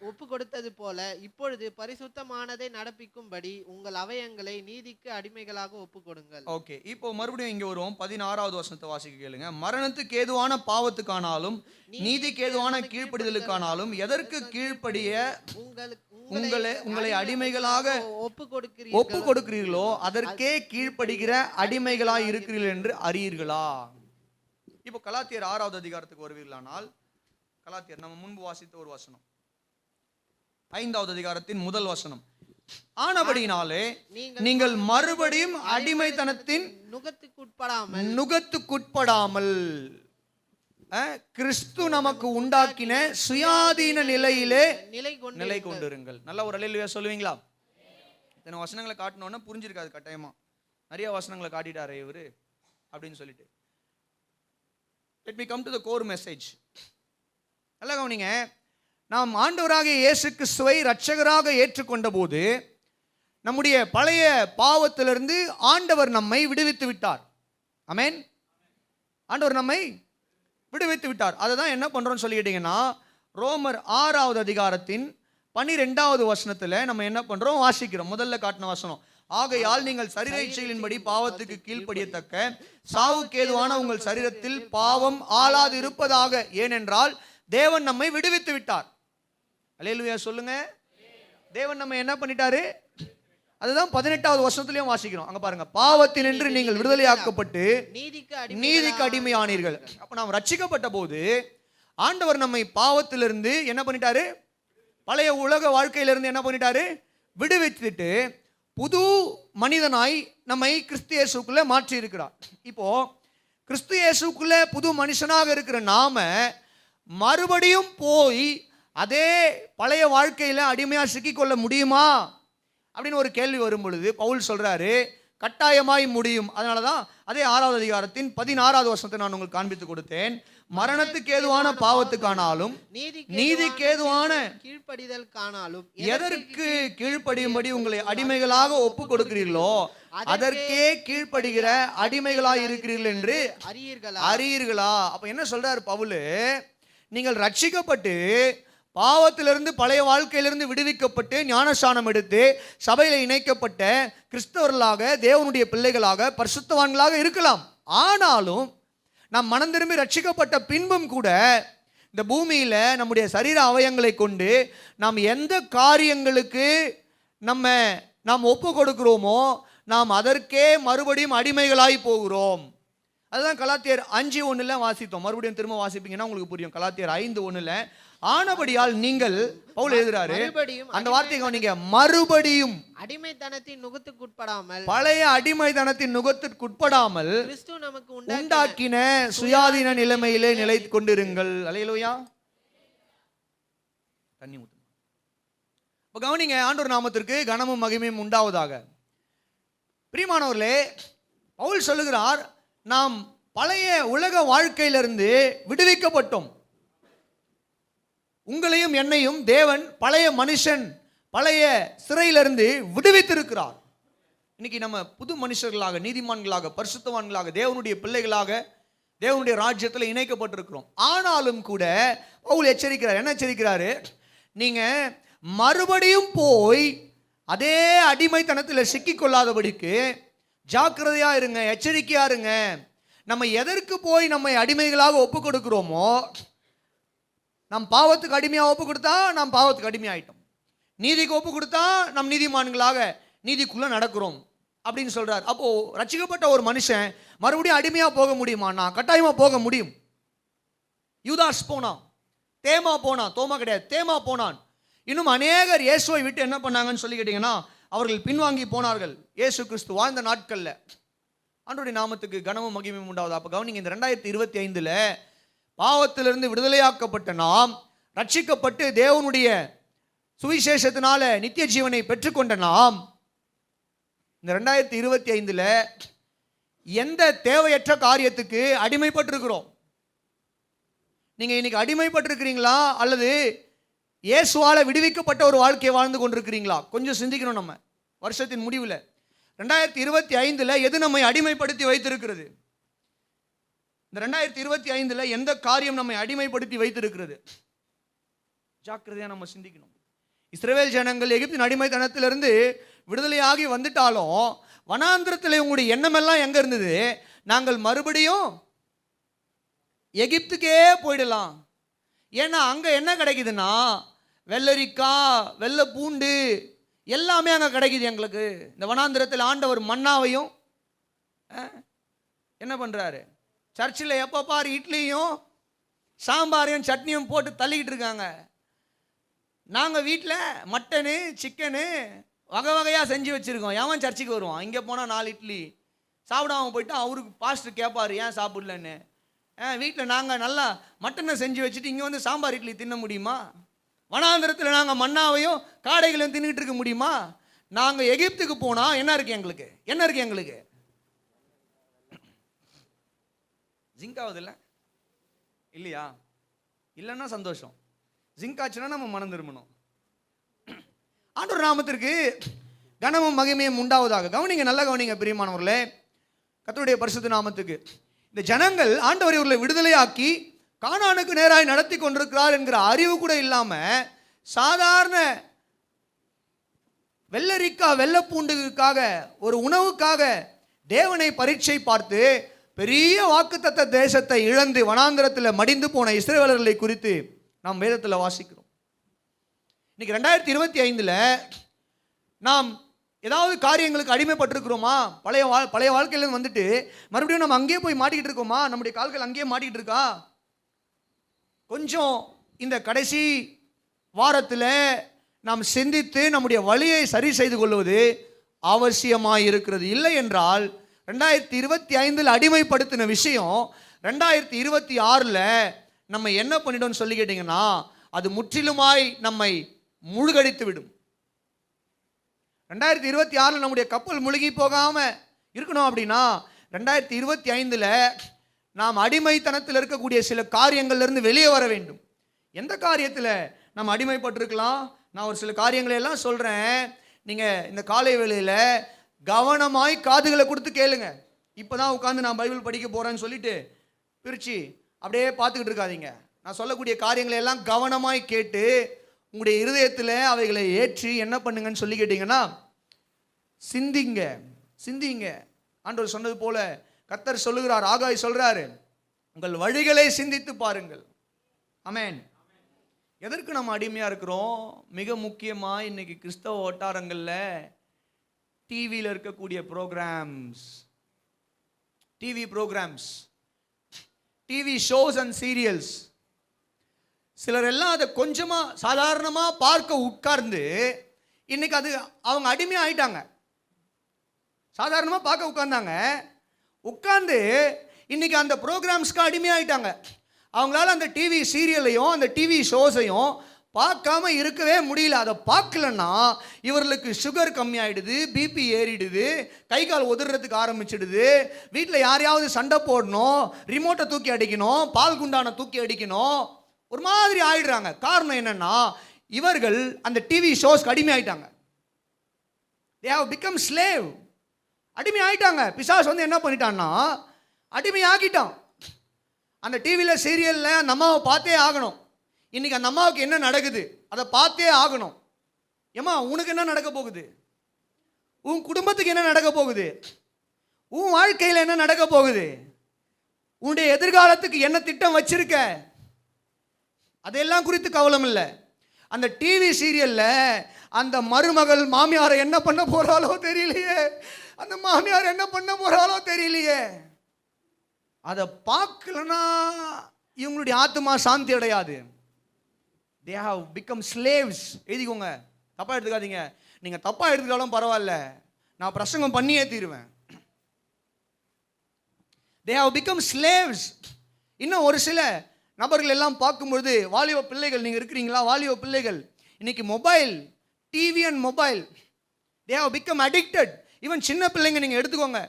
ஒப்பு கொடுத்தது போல இப்பொழுது பரிசுத்தமானதை நடப்பிக்கும்படி உங்கள் அவயங்களை நீதிக்கு அடிமைகளாக ஒப்பு கொடுங்கள். ஓகே, இப்போ மறுபடியும் இங்க வருவோம். 16வது வசனத்தை வாசிக்க கேளுங்க. மரணத்துக்கு ஏதுவான பாவத்துக்கானாலும் நீதிக்கு ஏதுவான கீழ்ப்படிதலுக்கானாலும் எதற்கு கீழ்ப்படிய உங்களை அடிமைகளாக ஒப்பு கொடுக்கிறீர்களோ அதற்கே கீழ்ப்படுகிற அடிமைகளாய் இருக்கிறீர்கள் என்று அறியீர்களா? இப்போ கலாத்தியர் 6வது அதிகாரத்துக்கு வருவீர்களானால், கலாத்தியர் நம்ம முன்பு வாசித்த ஒரு வசனம், 5வது அதிகாரத்தின் முதல் வசனம், ஆனபடினாலே நீங்கள் மறுபடியும் அடிமைத்தனத்தின் நுகத்துக்குட்படாமல் கிறிஸ்து நமக்கு உண்டாக்கின சுயாதீன நிலையிலே நிலை கொண்டிருங்கள். நல்ல ஒரு அல்லேலூயா சொல்லுவீங்களா? இத்தனை வசனங்களை காட்டணும்னா புரிஞ்சிருக்காது கட்டாயமா. நிறைய வசனங்களை காட்டிட்டாரே இவரு அப்படின்னு சொல்லிட்டு. Let me come to the core message. நல்லா கவனிங்க. நாம் ஆண்டவராகிய இயேசு கிறிஸ்துவை இரட்சகராக ஏற்றுக்கொண்ட போது நம்முடைய பழைய பாவத்திலிருந்து ஆண்டவர் நம்மை விடுவித்து விட்டார். ஆமென். ஆண்டவர் நம்மை விடுவித்து விட்டார். அதை தான் என்ன பண்றோம்னு சொல்லிக்கிட்டீங்கன்னா, ரோமர் 6வது அதிகாரத்தின் 12வது வசனத்துல நம்ம என்ன பண்றோம், வாசிக்கிறோம். முதல்ல காட்டின வசனம், ஆகையால் நீங்கள் சரீர இச்சைகளின்படி பாவத்துக்கு கீழ்ப்படியத்தக்க சாவுக்கேதுவான உங்கள் சரீரத்தில் பாவம் ஆளாது இருப்பதாக, ஏனென்றால் தேவன் நம்மை விடுவித்து விட்டார். அல்லேலூயா சொல்லுங்க. தேவன் நம்ம என்ன பண்ணிட்டாரு? அதுதான் 18வது வசனத்திலையும் வாசிக்கிறோம். அங்க பாருங்க, பாவத்தினின்று நீங்கள் விடுதலையாக்கப்பட்டு நீதிக்கு அடிமையானீர்கள். அப்ப நாம் ரட்சிக்கப்பட்ட போது ஆண்டவர் நம்மை பாவத்திலிருந்து என்ன பண்ணிட்டாரு? பழைய உலக வாழ்க்கையிலிருந்து என்ன பண்ணிட்டாரு? விடுவித்துட்டு புது மனிதனாய் நம்மை கிறிஸ்து இயேசுக்குள்ள மாற்றி இருக்கிறார். இப்போ கிறிஸ்து இயேசுக்குள்ள புது மனுஷனாக இருக்கிற நாம மறுபடியும் போய் அதே பழைய வாழ்க்கையில அடிமையா சிக்கிக்கொள்ள முடியுமா அப்படின்னு ஒரு கேள்வி வரும் பொழுது பவுல் சொல்றாரு, கட்டாயமாய் முடியும். அதனாலதான் அதே 6வது அதிகாரத்தின் 16வது வசனத்தை நான் உங்களுக்கு காண்பித்து கொடுத்தேன். மரணத்துக்கு ஏதுவான பாவத்துக்கானாலும் நீதிக்கு ஏதுவான கீழ்ப்படிதல் காணாலும் எதற்கு கீழ்ப்படியும்படி உங்களை அடிமைகளாக ஒப்பு கொடுக்கிறீர்களோ அதற்கே கீழ்ப்படுகிற அடிமைகளாய் இருக்கிறீர்கள் என்று அறியீர்களா? அப்ப என்ன சொல்றாரு பவுல்? நீங்கள் ரட்சிக்கப்பட்டு பாவத்திலிருந்து பழைய வாழ்க்கையிலிருந்து விடுவிக்கப்பட்டு ஞானஸ்நானம் எடுத்து சபையில இணைக்கப்பட்ட கிறிஸ்தவர்களாக, தேவனுடைய பிள்ளைகளாக, பரிசுத்தவான்களாக இருக்கலாம். ஆனாலும் நாம் மனம் திரும்பி ரட்சிக்கப்பட்ட பின்பும் கூட இந்த பூமியில நம்முடைய சரீர அவயங்களை கொண்டு நாம் எந்த காரியங்களுக்கு நாம் ஒப்பு கொடுக்கிறோமோ நாம் அதற்கே மறுபடியும் அடிமைகளாய் போகிறோம். அதுதான் கலாத்தியர் 5:1 வாசித்தோம். மறுபடியும் திரும்ப வாசிப்பீங்கன்னா உங்களுக்கு புரியும். கலாத்தியர் 5:1 ஆனபடியால் நீங்கள், பவுல் எழுதுறாரு, அந்த வார்த்தையை நீங்க மறுபடியும் அடிமைத்தனத்தின் நுகத்துக்குட்படாமல், பழைய அடிமைத்தனத்தின் நுகத்திற்குட்படாமல் கிறிஸ்து நமக்கு உண்டாக்கின சுயாதீன நிலைமையிலே நிலை கொண்டிருங்கள். அல்லேலூயா. தண்ணி ஊத்து. இப்ப கவனிங்க, ஆண்டவர் நாமத்திற்கு கனமும் மகிமையும் உண்டாவதாக. பிரியமானவர்களே, பவுல் சொல்லுகிறார், நாம் பழைய உலக வாழ்க்கையிலிருந்து விடுவிக்கப்பட்டோம். உங்களையும் என்னையும் தேவன் பழைய மனுஷன், பழைய சிறையிலிருந்து விடுவித்திருக்கிறார். இன்னைக்கு நம்ம புது மனுஷர்களாக, நீதிமான்களாக, பரிசுத்தவான்களாக, தேவனுடைய பிள்ளைகளாக தேவனுடைய ராஜ்யத்தில் இணைக்கப்பட்டிருக்கிறோம். ஆனாலும் கூட பவுல் எச்சரிக்கிறார். என்ன எச்சரிக்கிறாரு? நீங்க மறுபடியும் போய் அதே அடிமைத்தனத்தில் சிக்கிக்கொள்ளாதபடிக்கு ஜாக்கிரதையா இருங்க, எச்சரிக்கையா இருங்க. நம்ம எதற்கு போய் நம்மை அடிமைகளாக ஒப்பு கொடுக்கிறோமோ, நம் பாவத்துக்கு அடிமையாக ஒப்பு கொடுத்தா நாம் பாவத்துக்கு அடிமையாயிட்டோம், நீதிக்கு ஒப்பு கொடுத்தா நம் நீதிமான்களாக நீதிக்குள்ள நடக்கிறோம் அப்படின்னு சொல்றார். அப்போ ரட்சிக்கப்பட்ட ஒரு மனுஷன் மறுபடியும் அடிமையா போக முடியுமாண்ணா? கட்டாயமா போக முடியும். யூதாஸ் போனான், தேமா போனான், தோமா கிடையாது, தேமா போனான். இன்னும் அநேகர் இயேசுவை விட்டு என்ன பண்ணாங்கன்னு சொல்லி கேட்டீங்கன்னா, அவர்கள் பின்வாங்கி போனார்கள். இயேசு கிறிஸ்து வாழ்ந்த நாட்கள்ல. ஆண்டவருடைய நாமத்துக்கு கனமும் மகிமையும் உண்டாவது. அப்ப கவனிங்க, இந்த 2025 பாவத்திலிருந்து விடுதலையாக்கப்பட்ட நாம், ரட்சிக்கப்பட்டு தேவனுடைய சுவிசேஷத்தினால நித்திய ஜீவனை பெற்றுக்கொண்ட நாம், இந்த 2025 எந்த தேவையற்ற காரியத்துக்கு அடிமைப்பட்டிருக்கிறோம்? நீங்க இன்னைக்கு அடிமைப்பட்டிருக்கிறீங்களா, அல்லது இயேசுவால விடுவிக்கப்பட்ட ஒரு வாழ்க்கையை வாழ்ந்து கொண்டிருக்கிறீங்களா? கொஞ்சம் சிந்திக்கணும். நம்ம வருஷத்தின் முடிவில் 2025 எது நம்மை அடிமைப்படுத்தி வைத்திருக்கிறது? இந்த 2025 எந்த காரியம் நம்மை அடிமைப்படுத்தி வைத்திருக்கிறது? ஜாக்கிரதையா நம்ம சிந்திக்கணும். இஸ்ரவேல் ஜனங்கள் எகிப்தின் அடிமைத்தனத்திலிருந்து விடுதலையாகி வந்துட்டாலும் வனாந்திரத்தில் உங்களுடைய எண்ணமெல்லாம் எங்க இருந்தது? நாங்கள் மறுபடியும் எகிப்துக்கே போயிடலாம். ஏன்னா அங்க என்ன கிடைக்குதுன்னா, வெள்ளரிக்காய், வெள்ளை பூண்டு எல்லாமே அங்கே கிடைக்குது எங்களுக்கு. இந்த வனாந்திரத்தில் ஆண்டவர் மன்னாவையும் என்ன பண்ணுறாரு? சர்ச்சில் எப்போ பாரு இட்லியும் சாம்பாரையும் சட்னியும் போட்டு தள்ளிக்கிட்டு இருக்காங்க. நாங்கள் வீட்டில் மட்டனு, சிக்கனு வகை வகையாக செஞ்சு வச்சுருக்கோம். எவன் சர்ச்சுக்கு வருவான்? இங்கே போனால் 4 இட்லி சாப்பிடாம போயிட்டு அவருக்கு பாஸ்டர் கேட்பார், ஏன் சாப்பிடலன்னு. வீட்டில் நாங்கள் நல்லா மட்டனை செஞ்சு வச்சுட்டு இங்கே வந்து சாம்பார் இட்லி தின்ன முடியுமா? வனாந்திரத்தில் நாங்கள் மன்னாவையும் காடைகளையும் தின்னுட்டு இருக்க முடியுமா? நாங்கள் எகிப்துக்கு போனால் என்ன இருக்கு எங்களுக்கு? என்ன இருக்கு எங்களுக்கு? ஜிங்காவது இல்லை? இல்லையா? இல்லைன்னா சந்தோஷம். ஜிங்க் ஆச்சுன்னா நம்ம மனம் திரும்பணும். ஆண்டவர் நாமத்திற்கு கனமும் மகிமையும் உண்டாவதாக. கவனிங்க, நல்லா கவனிங்க பிரியமானவர்களே, கர்த்தருடைய பரிசுத்த நாமத்துக்கு. இந்த ஜனங்கள் ஆண்டவர் இவர்களை விடுதலையாக்கி கானானுக்கு நேராய் நடத்தி கொண்டிருக்கிறார் என்கிற அறிவு கூட இல்லாம சாதாரண வெள்ளரிக்காய் வெள்ளப்பூண்டுக்காக ஒரு உணவுக்காக தேவனை பரீட்சை பார்த்து பெரிய வாக்குத்தத்த தேசத்தை இழந்து வனாந்திரத்தில் மடிந்து போன இஸ்ரவேலர்களை குறித்து நாம் வேதத்தில் வாசிக்கிறோம். இன்னைக்கு 2025 நாம் ஏதாவது காரியங்களுக்கு அடிமைப்பட்டிருக்கிறோமா? பழைய வாழ்க்கையில வந்துட்டு மறுபடியும் நம்ம அங்கேயே போய் மாட்டிக்கிட்டு இருக்கோமா? நம்முடைய கால்கள் அங்கேயே மாட்டிக்கிட்டு இருக்கா? கொஞ்சம் இந்த கடைசி வாரத்தில் நாம் சிந்தித்து நம்முடைய வழியை சரி செய்து கொள்வது அவசியமாக இருக்கிறது. இல்லை என்றால் 2025 அடிமைப்படுத்தின விஷயம் 2026 நம்ம என்ன பண்ணிட்டோம்னு சொல்லி கேட்டிங்கன்னா, அது முற்றிலுமாய் நம்மை முழுகடித்து விடும். 2026 நம்முடைய கப்பல் முழுகி போகாம இருக்கணும் அப்படின்னா 2025 நாம் அடிமைத்தனத்தில் இருக்கக்கூடிய சில காரியங்கள்லேருந்து வெளியே வர வேண்டும். எந்த காரியத்தில் நம்ம அடிமைப்பட்டிருக்கலாம்? நான் ஒரு சில காரியங்களை எல்லாம் சொல்கிறேன். நீங்கள் இந்த காலை வேளையில் கவனமாய் காதுகளை கொடுத்து கேளுங்க. இப்போ தான் உட்காந்து நான் பைபிள் படிக்க போகிறேன்னு சொல்லிட்டு பிரித்து அப்படியே பார்த்துக்கிட்டு இருக்காதீங்க. நான் சொல்லக்கூடிய காரியங்களை எல்லாம் கவனமாய் கேட்டு உங்களுடைய இருதயத்தில் அவைகளை ஏற்றி என்ன பண்ணுங்கன்னு சொல்லி கேட்டிங்கன்னா, சிந்திங்க. ஆண்டவர் சொன்னது போல கர்த்தர் சொல்லுகிறார், ஆகாய் சொல்றாரு, உங்கள் வழிகளை சிந்தித்து பாருங்கள். ஆமென். எதற்கு நம்ம அடிமையா இருக்கிறோம்? மிக முக்கியமா இன்னைக்கு கிறிஸ்தவ வட்டாரங்கள்ல டிவியில் இருக்கக்கூடிய programs, TV shows and serials. சிலர் எல்லாம் அதை கொஞ்சமா சாதாரணமா பார்க்க உட்கார்ந்து இன்னைக்கு அது அவங்க அடிமையா ஆயிட்டாங்க. சாதாரணமாக பார்க்க உட்கார்ந்து இன்னைக்கு அந்த ப்ரோக்ராம்ஸ்க்கு அடிமையாயிட்டாங்க. அவங்களால அந்த டிவி சீரியலையும் அந்த டிவி ஷோஸையும் பார்க்காம இருக்கவே முடியல. அதை பார்க்கலன்னா இவர்களுக்கு சுகர் கம்மியாயிடுது, பிபி ஏறிடுது, கை கால் உதறதுக்கு ஆரம்பிச்சிடுது, வீட்டில் யாரையாவது சண்டை போடணும், ரிமோட்டை தூக்கி அடிக்கணும், பால் குண்டானை தூக்கி அடிக்கணும், ஒரு மாதிரி ஆயிடுறாங்க. காரணம் என்னன்னா, இவர்கள் அந்த TV ஷோஸ்க்கு அடிமையாயிட்டாங்க. they have become slave. அடிமை ஆகிட்டாங்க. பிசாசு வந்து என்ன பண்ணிட்டான்னா, அடிமை ஆகிட்டான். அந்த டிவியில் சீரியலில் அந்த அம்மாவை பார்த்தே ஆகணும். இன்னைக்கு அந்த அம்மாவுக்கு என்ன நடக்குது அதை பார்த்தே ஆகணும். ஏம்மா, உனக்கு என்ன நடக்க போகுது? உன் குடும்பத்துக்கு என்ன நடக்க போகுது? உன் வாழ்க்கையில் என்ன நடக்க போகுது? உன்னுடைய எதிர்காலத்துக்கு என்ன திட்டம் வச்சிருக்க? அதெல்லாம் குறித்து கவலம் இல்லை. அந்த டிவி சீரியல்ல அந்த மருமகள் மாமியாரை என்ன பண்ண போறாளோ தெரியலையே, அந்த மாமியார் என்ன பண்ண போறாளோ தெரியலையே. அதை பார்க்கலன்னா இவங்களுடைய ஆத்மா சாந்தி அடையாது. they have become slaves. எழுதிக்கோங்க, தப்பா எடுத்துக்காதீங்க. நீங்க தப்பா எடுத்துக்காலும் பரவாயில்ல, நான் பிரசங்கம் பண்ணியே தீருவேன். they have become slaves. இன்னும் ஒரு சில நபர்கள் எல்லாம் பார்க்கும்பொழுது, வாலிப பிள்ளைகள் நீங்க இருக்கிறீங்களா? வாலிப பிள்ளைகள் இன்னைக்கு mobile, TV and mobile, they have become addicted. Even சின்ன பிள்ளைங்க நீங்க எடுத்துக்கோங்க,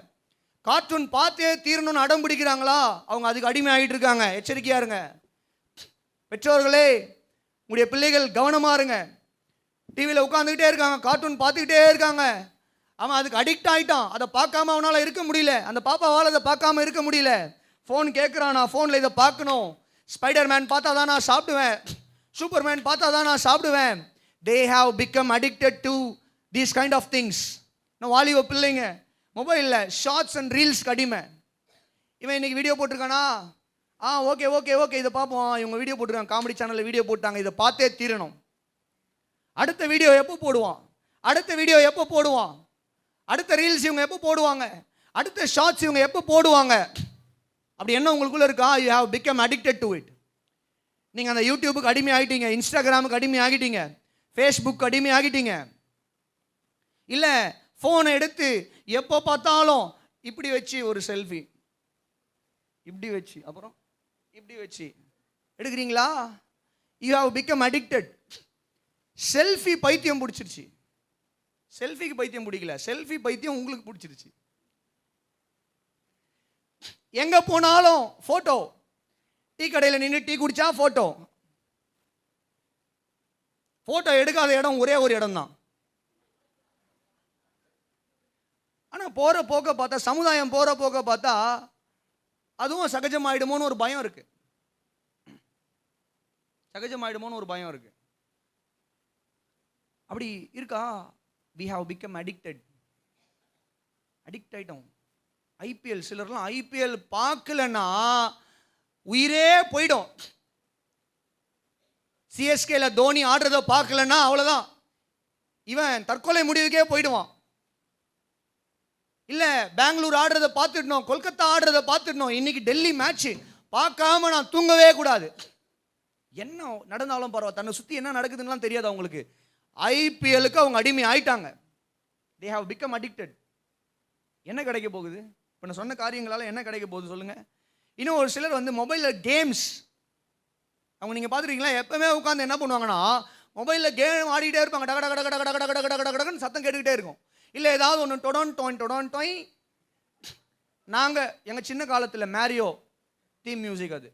கார்ட்டூன் பார்த்தே தீரணும்னு அடம் பிடிக்கிறாங்களா, அவங்க அதுக்கு அடிமை ஆகிட்டு இருக்காங்க. எச்சரிக்கையா இருங்க பெற்றோர்களே, உங்களுடைய பிள்ளைகள் கவனமா இருங்க. டிவியில் உட்காந்துக்கிட்டே இருக்காங்க, கார்ட்டூன் பார்த்துக்கிட்டே இருக்காங்க, அவன் அதுக்கு அடிக்ட் ஆகிட்டான். அதை பார்க்காம அவனால் இருக்க முடியல, அந்த பாப்பாவால் அதை பார்க்காம இருக்க முடியல. ஃபோன் கேட்குறான், நான் ஃபோனில் இதை பார்க்கணும். ஸ்பைடர் மேன் பார்த்தா தான் நான் சாப்பிடுவேன், சூப்பர்மேன் பார்த்தா தான் நான் சாப்பிடுவேன். they have become addicted to these kind of things. நான் வாலிப பிள்ளைங்க மொபைலில் ஷார்ட்ஸ் அண்ட் ரீல்ஸ்க்கு அடிமை. இவன் இன்னைக்கு வீடியோ போட்டிருக்கானா, ஓகே ஓகே ஓகே இதை பார்ப்போம், இவங்க வீடியோ போட்டிருக்காங்க, காமெடி சேனலில் வீடியோ போட்டாங்க, இதை பார்த்தே தீரணும். அடுத்த வீடியோ எப்போ போடுவான், அடுத்த ரீல்ஸ் இவங்க எப்போ போடுவாங்க, அடுத்த ஷார்ட்ஸ் இவங்க எப்போ போடுவாங்க, அப்படி என்ன உங்களுக்குள்ள இருக்கா? You have become addicted to it. நீங்கள் அந்த யூடியூபுக்கு அடிமை ஆகிட்டீங்க, இன்ஸ்டாகிராமுக்கு அடிமை ஆகிட்டீங்க, ஃபேஸ்புக் அடிமை ஆகிட்டீங்க. இல்லை ஃபோனை எடுத்து எப்போ பார்த்தாலும் இப்படி வச்சு ஒரு செல்ஃபி, இப்படி வச்சு அப்புறம் இப்படி வச்சு எடுக்கிறீங்களா? You have become addicted. Selfie பைத்தியம் பிடிச்சிருச்சு. செல்ஃபிக்கு பைத்தியம் பிடிக்கல, செல்ஃபி பைத்தியம் உங்களுக்கு பிடிச்சிருச்சு. எங்க போனாலும் போட்டோ, டீ கடையில் நின்று டீ குடிச்சா ஃபோட்டோ எடுக்காத இடம் ஒரே ஒரு இடம் தான். ஆனால் போகிற போக்க பார்த்தா, சமுதாயம் போகிற போக்க பார்த்தா அதுவும் சகஜமாயிடுமோன்னு ஒரு பயம் இருக்கு. சகஜமாயிடுமோன்னு ஒரு பயம் இருக்கு. அப்படி இருக்கா? we have become addicted. Addict ஆயிட்டோம். ஐபிஎல், சிலர்லாம் ஐபிஎல் பார்க்கலன்னா உயிரே போயிடும். சிஎஸ்கேல தோனி ஆடுறத பார்க்கலன்னா அவ்வளோதான், இவன் தற்கொலை முடிவுக்கே போயிடுவான். இல்லை பெங்களூர் ஆடுறத பார்த்துடணும், கொல்கத்தா ஆடுறத பார்த்துடணும், இன்னைக்கு டெல்லி மேட்ச் பார்க்காம நான் தூங்கவே கூடாது. என்ன நடந்தாலும் பரவாயில்ல, தன்னை சுற்றி என்ன நடக்குதுன்னு தெரியாது அவங்களுக்கு. ஐபிஎலுக்கு அவங்க அடிமை ஆயிட்டாங்க. they have become addicted. என்ன கிடைக்க போகுது? இப்போ நான் சொன்ன காரியங்களால் என்ன கிடைக்க போகுது சொல்லுங்க. இன்னும் ஒரு சிலர் வந்து மொபைலில் கேம்ஸ், அவங்க நீங்கள் பார்த்துருக்கீங்களா, எப்பவுமே உட்காந்து என்ன பண்ணுவாங்கன்னா மொபைலில் கேம் ஆடிட்டே இருப்பாங்க. டக டக டக டக டக டக டக டக டகன்னு சத்தம் கேட்டுக்கிட்டே இருக்கும். இல்லை ஏதாவது ஒன்று டொடன் டொய். நாங்கள் எங்கள் சின்ன காலத்தில் மேரியோ தீம் மியூசிக், அது